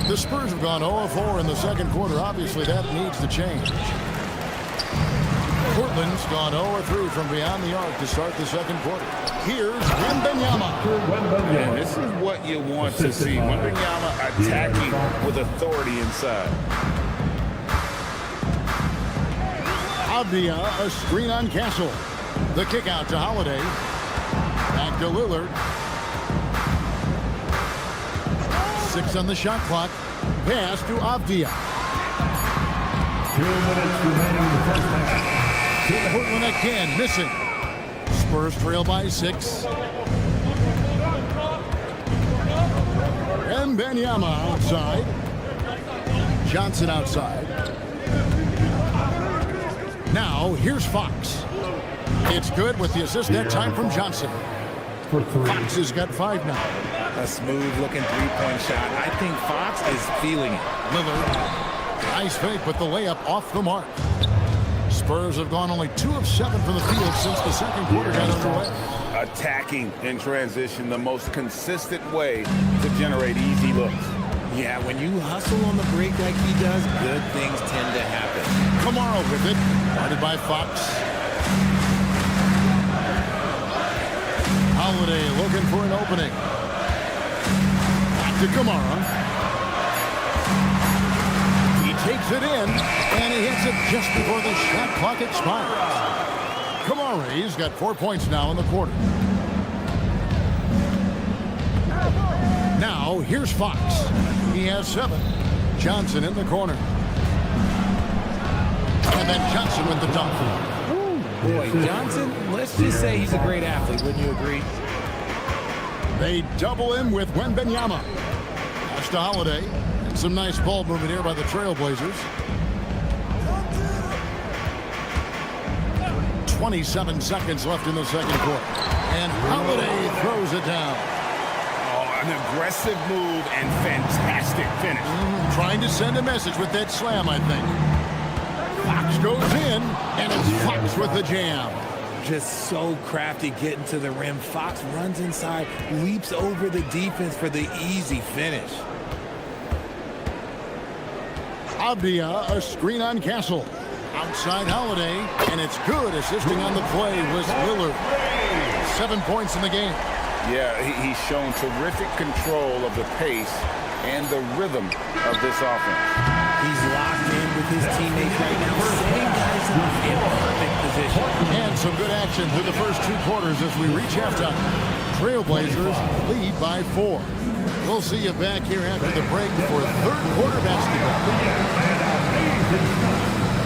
The Spurs have gone 0-4 in the second quarter. Obviously, that needs to change. Portland's gone 0-3 from beyond the arc to start the second quarter. Here's Wembanyama. And this is what you want to see. Wembanyama attacking with authority inside. Avdia, a screen on Castle. The kick out to Holiday. Back to Lillard. 6 on the shot clock. Pass to Avdia. 2 minutes remaining in the first half. Portland again, missing. Spurs trail by 6. Wembanyama outside. Johnson outside. Now, here's Fox. It's good with the assist that time from Johnson. Fox has got 5 now. A smooth-looking three-point shot. I think Fox is feeling it. Lillard. Nice fake, but the layup off the mark. Spurs have gone only 2 of 7 from the field since the second quarter got underway. attacking in transition, the most consistent way to generate easy looks. Yeah, when you hustle on the break like he does, good things tend to happen. Kamara with it, guarded by Fox. Holiday looking for an opening. Back to Kamara. He takes it in, and he hits it just before the shot clock expires. Kamara's got 4 points now in the quarter. Now, here's Fox. He has 7. Johnson in the corner. And then Johnson with the dunk. Boy, Johnson, let's just say he's a great athlete, wouldn't you agree? They double him with Wembanyama. Pass to Holiday. And some nice ball movement here by the Trailblazers. 27 seconds left in the second quarter. And Holiday throws it down. An aggressive move and fantastic finish. Trying to send a message with that slam, I think. Fox goes in, and it's Fox with the jam. Just so crafty getting to the rim. Fox runs inside, leaps over the defense for the easy finish. Abdia, a screen on Castle. Outside Holiday, and it's good. Assisting on the play was Lillard. 7 points in the game. Yeah, he's shown terrific control of the pace and the rhythm of this offense. He's locked in with his teammates right now. Same guys in perfect position. And some good action through the first 2 quarters as we reach halftime. Trailblazers lead by 4. We'll see you back here after the break for third quarter basketball.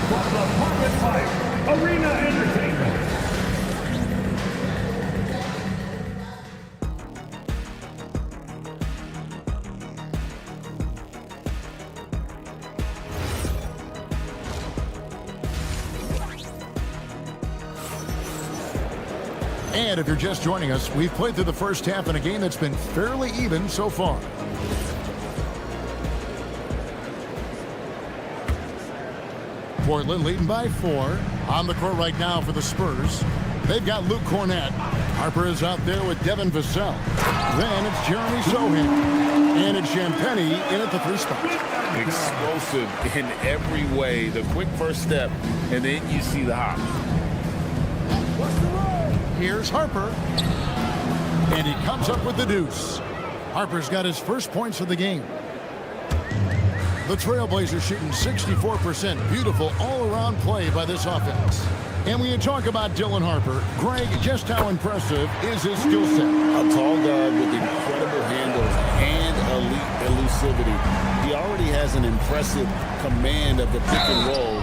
From the Portland Life Arena Entertainment. And if you're just joining us, we've played through the first half in a game that's been fairly even so far. Portland leading by 4. On the court right now for the Spurs. They've got Luke Cornett. Harper is out there with Devin Vassell. Then it's Jeremy Sohan. And it's Champagnie in at the 3 spot. Explosive in every way. The quick first step, and then you see the hop. Here's Harper. And he comes up with the deuce. Harper's got his first points of the game. The Trailblazers shooting 64%. Beautiful all-around play by this offense. And when you talk about Dylan Harper, Greg, just how impressive is his skill set? A tall guard with incredible handles and elite elusivity. He already has an impressive command of the pick and roll.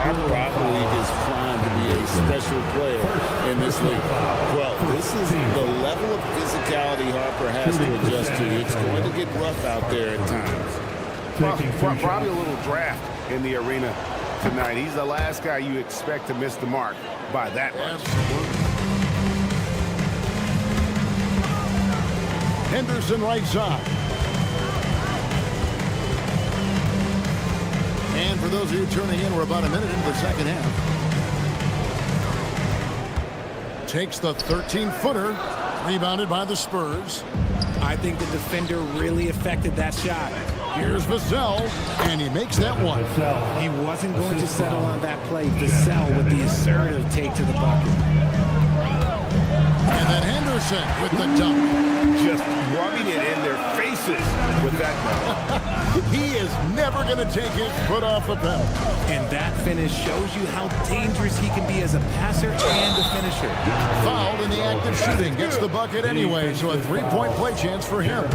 Harper, I believe, is primed to be a special player in this league. Well, this is the level of physicality Harper has to adjust to. It's going to get rough out there at times. Probably a little draft in the arena tonight. He's the last guy you expect to miss the mark by that much. Henderson right side. And for those of you tuning in, we're about a minute into the second half. Takes the 13-footer, rebounded by the Spurs. I think the defender really affected that shot. Here's Vassell, and he makes that one. He wasn't going to settle on that play. Vassell with the assertive take to the bucket. And then Henderson with the dunk. Just rubbing it in their faces with that dunk. He is never going to take his foot off the pedal. And that finish shows you how dangerous he can be as a passer and a finisher. Fouled in the act of shooting. Gets the bucket anyway, so a 3-point play chance for him.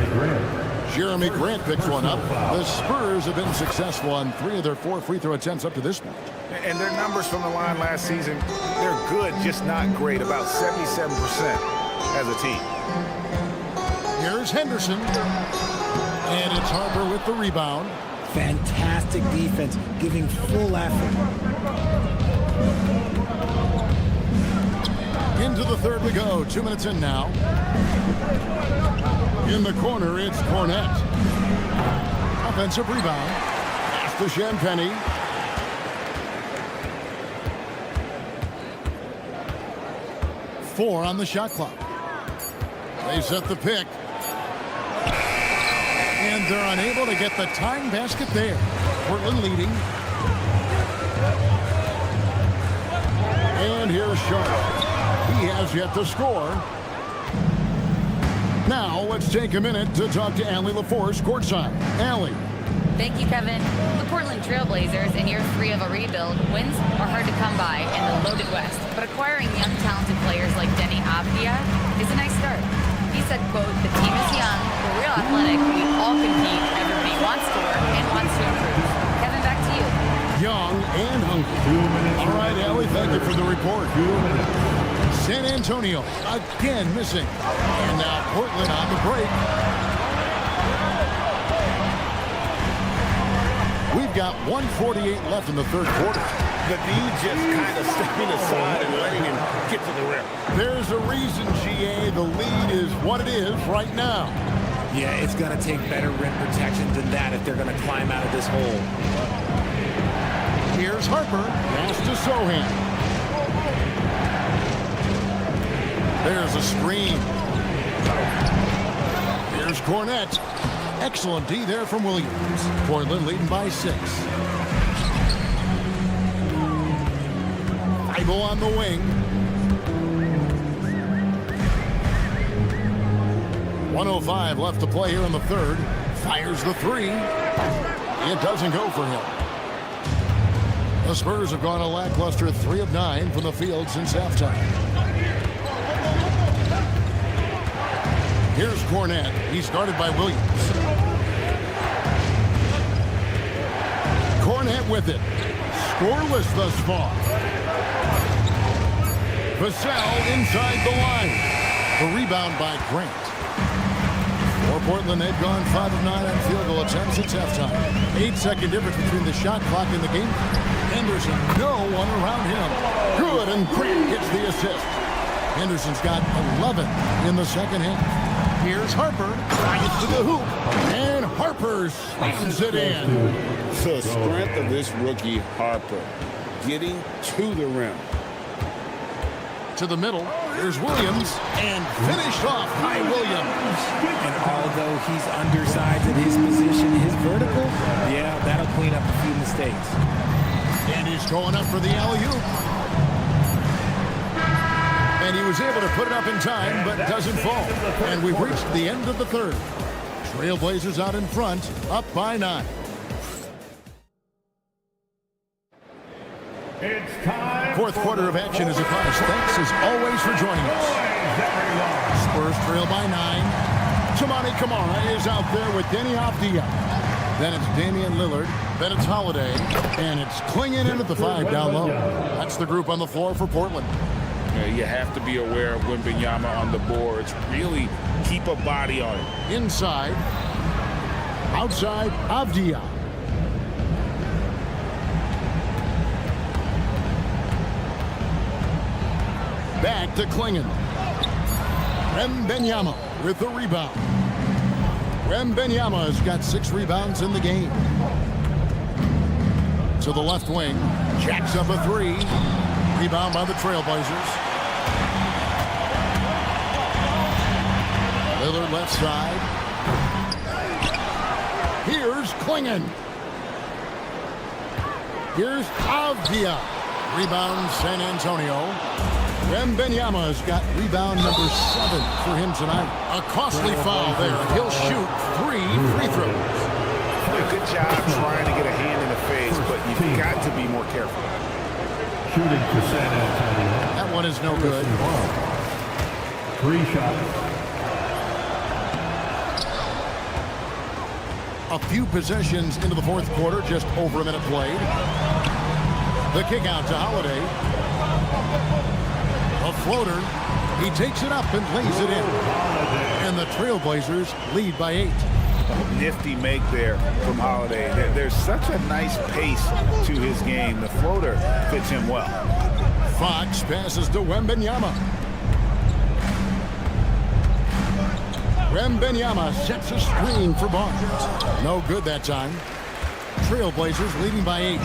Jeremy Grant picks one up. The Spurs have been successful on 3 of their 4 free throw attempts up to this point. And their numbers from the line last season, they're good, just not great. About 77% as a team. Here's Henderson. And it's Harper with the rebound. Fantastic defense, giving full effort. Into the third we go. 2 minutes in now. In the corner, it's Cornett. Offensive rebound. Pass to Champagnie. Four on the shot clock. They set the pick. And they're unable to get the tying basket there. Portland leading. And here's Sharp. He has yet to score. Now let's take a minute to talk to Allie LaForce courtside. Allie. Thank you, Kevin. The Portland Trailblazers, in year 3 of a rebuild, wins are hard to come by in the loaded West. But acquiring young, talented players like Denny Avdia is a nice start. He said, quote, "The team is young, we're real athletic, we all compete, everybody wants to work and wants to improve." Kevin, back to you. Young and hungry. All right, Allie, thank you for the report. San Antonio again missing. And now Portland on the break. We've got 1:48 left in the third quarter. The D just kind of stepping aside and letting him get to the rim. There's a reason, GA, the lead is what it is right now. Yeah, it's going to take better rim protection than that if they're going to climb out of this hole. Here's Harper. Pass to Sohan. There's a screen. Here's Cornette. Excellent D there from Williams. Portland leading by 6. Thibault on the wing. 1:05 left to play here in the third. Fires the 3. It doesn't go for him. The Spurs have gone a lackluster 3 of 9 from the field since halftime. Here's Cornette. He's guarded by Williams. Cornette with it. Scoreless thus far. Vassell inside the line. The rebound by Grant. For Portland, they've gone 5 of 9 on field goal attempts since halftime. 8-second difference between the shot clock and the game. Henderson, no one around him. Good, and Grant gets the assist. Henderson's got 11 in the second half. Here's Harper. Gets to the hoop. And Harper slams it in. The strength of this rookie, Harper, getting to the rim. To the middle. Here's Williams. And finished off by Williams. And although he's undersized at his position, his vertical, yeah, that'll clean up a few mistakes. And he's going up for the alley-oop. And he was able to put it up in time, but doesn't fall. And we've reached the end of the third. Trailblazers out in front, up by 9. It's time. Fourth quarter of action is upon us. Thanks as always for joining us. Spurs trail by 9. Tamani Kamara is out there with Denny Avdia. Then it's Damian Lillard. Then it's Holiday. And it's Klingon in at the 5 down low. That's the group on the floor for Portland. You have to be aware of Wembanyama on the boards. Really keep a body on it. Inside. Outside, Avdia. Back to Klingon. Wembanyama with the rebound. Wembanyama's got 6 rebounds in the game. To the left wing. Jacks up a 3. Rebound by the Trailblazers. Lillard left side. Here's Klingon. Here's Avdia. Rebound San Antonio. Wembanyama's got rebound number 7 for him tonight. A costly foul there. He'll shoot 3 free throws. Good job trying to get a hand in the face, but you've got to be more careful. Shooting for San Antonio. That one is no good. 3 shots. A few possessions into the fourth quarter, just over a minute played. The kick out to Holiday. A floater. He takes it up and lays it in. And the Trailblazers lead by 8. Nifty make there from Holiday. There's such a nice pace to his game. The floater fits him well. Fox passes to Wembanyama. Wembanyama sets a screen for Barnes. No good that time. Trailblazers leading by 8.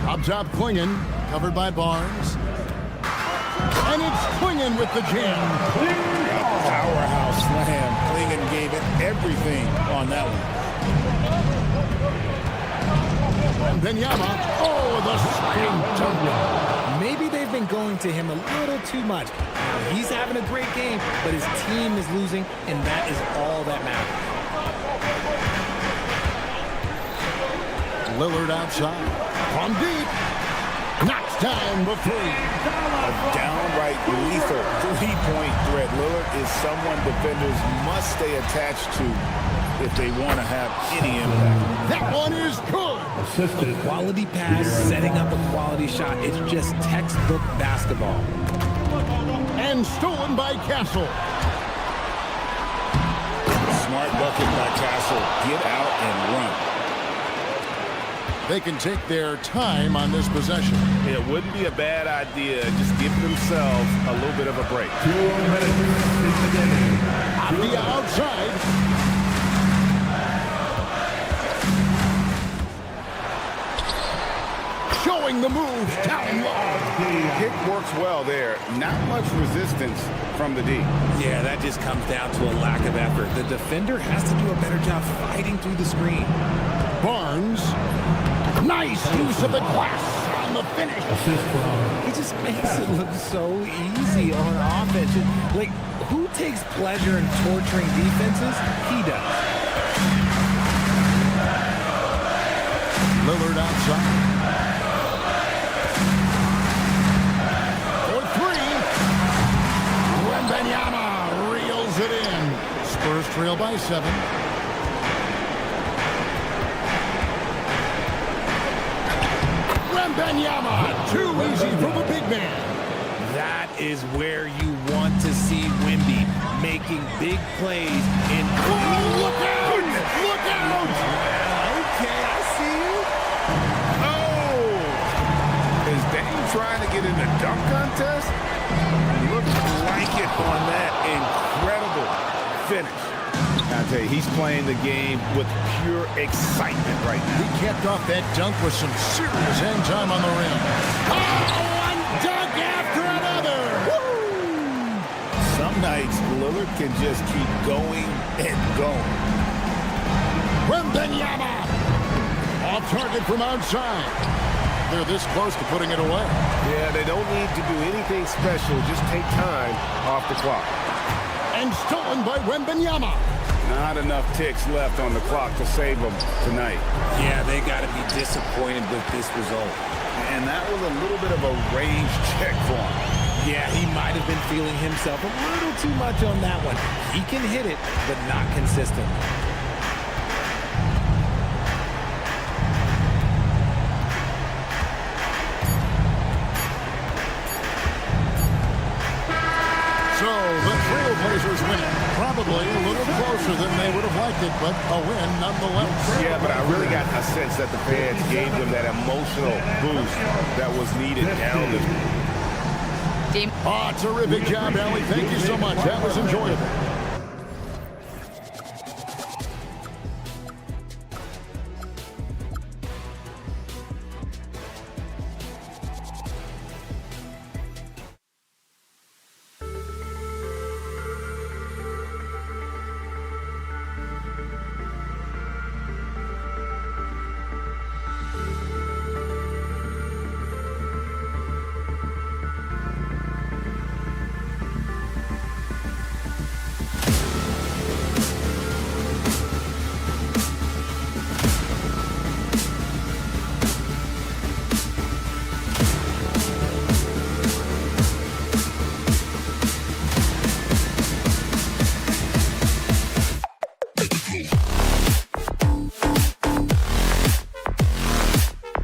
Up top, Klingon, covered by Barnes. And it's in with the jam. Powerhouse slam. Klingon gave it everything on that one. Wembanyama. Oh, the spin dunk. Maybe they've been going to him a little too much. Now, he's having a great game, but his team is losing, and that is all that matters. Lillard outside. From deep. Knocks down the three. A downright lethal three-point threat. Lillard is someone defenders must stay attached to if they want to have any impact. That one is good. A quality pass, setting up a quality shot. It's just textbook basketball. And stolen by Castle. Smart bucket by Castle. Get out and run. They can take their time on this possession. It wouldn't be a bad idea. Just give themselves a little bit of a break. On the outside. Showing the move down low. Pick works well there. Not much resistance from the D. Yeah, that just comes down to a lack of effort. The defender has to do a better job fighting through the screen. Barnes. Nice use of the glass on the finish. He just makes it look so easy on offense. Like, who takes pleasure in torturing defenses? He does. Lillard outside. For three. Wembanyama reels it in. Spurs trail by 7. Wembanyama, too easy for the big man. That is where you want to see Wemby making big plays. And look out! Look out! Okay, I see you. Oh! Is Dame trying to get in the dunk contest? Looks like it on that incredible finish. I tell you, he's playing the game with pure excitement right now. He kept off that dunk with some serious end time on the rim. Oh, one dunk after another! Woo! Some nights, Lillard can just keep going and going. Wembanyama! Off target from outside. They're this close to putting it away. Yeah, they don't need to do anything special. Just take time off the clock. And stolen by Wembanyama. Not enough ticks left on the clock to save them tonight. Yeah, they got to be disappointed with this result. And that was a little bit of a range check for him. Yeah, he might have been feeling himself a little too much on that one. He can hit it, but not consistently. So the Trailblazers win it. Probably a little closer than they would have liked it, but a win nonetheless. Yeah, but I really got a sense that the fans gave them that emotional boost that was needed down the... Terrific job, Ellie. Thank you so much. That was enjoyable.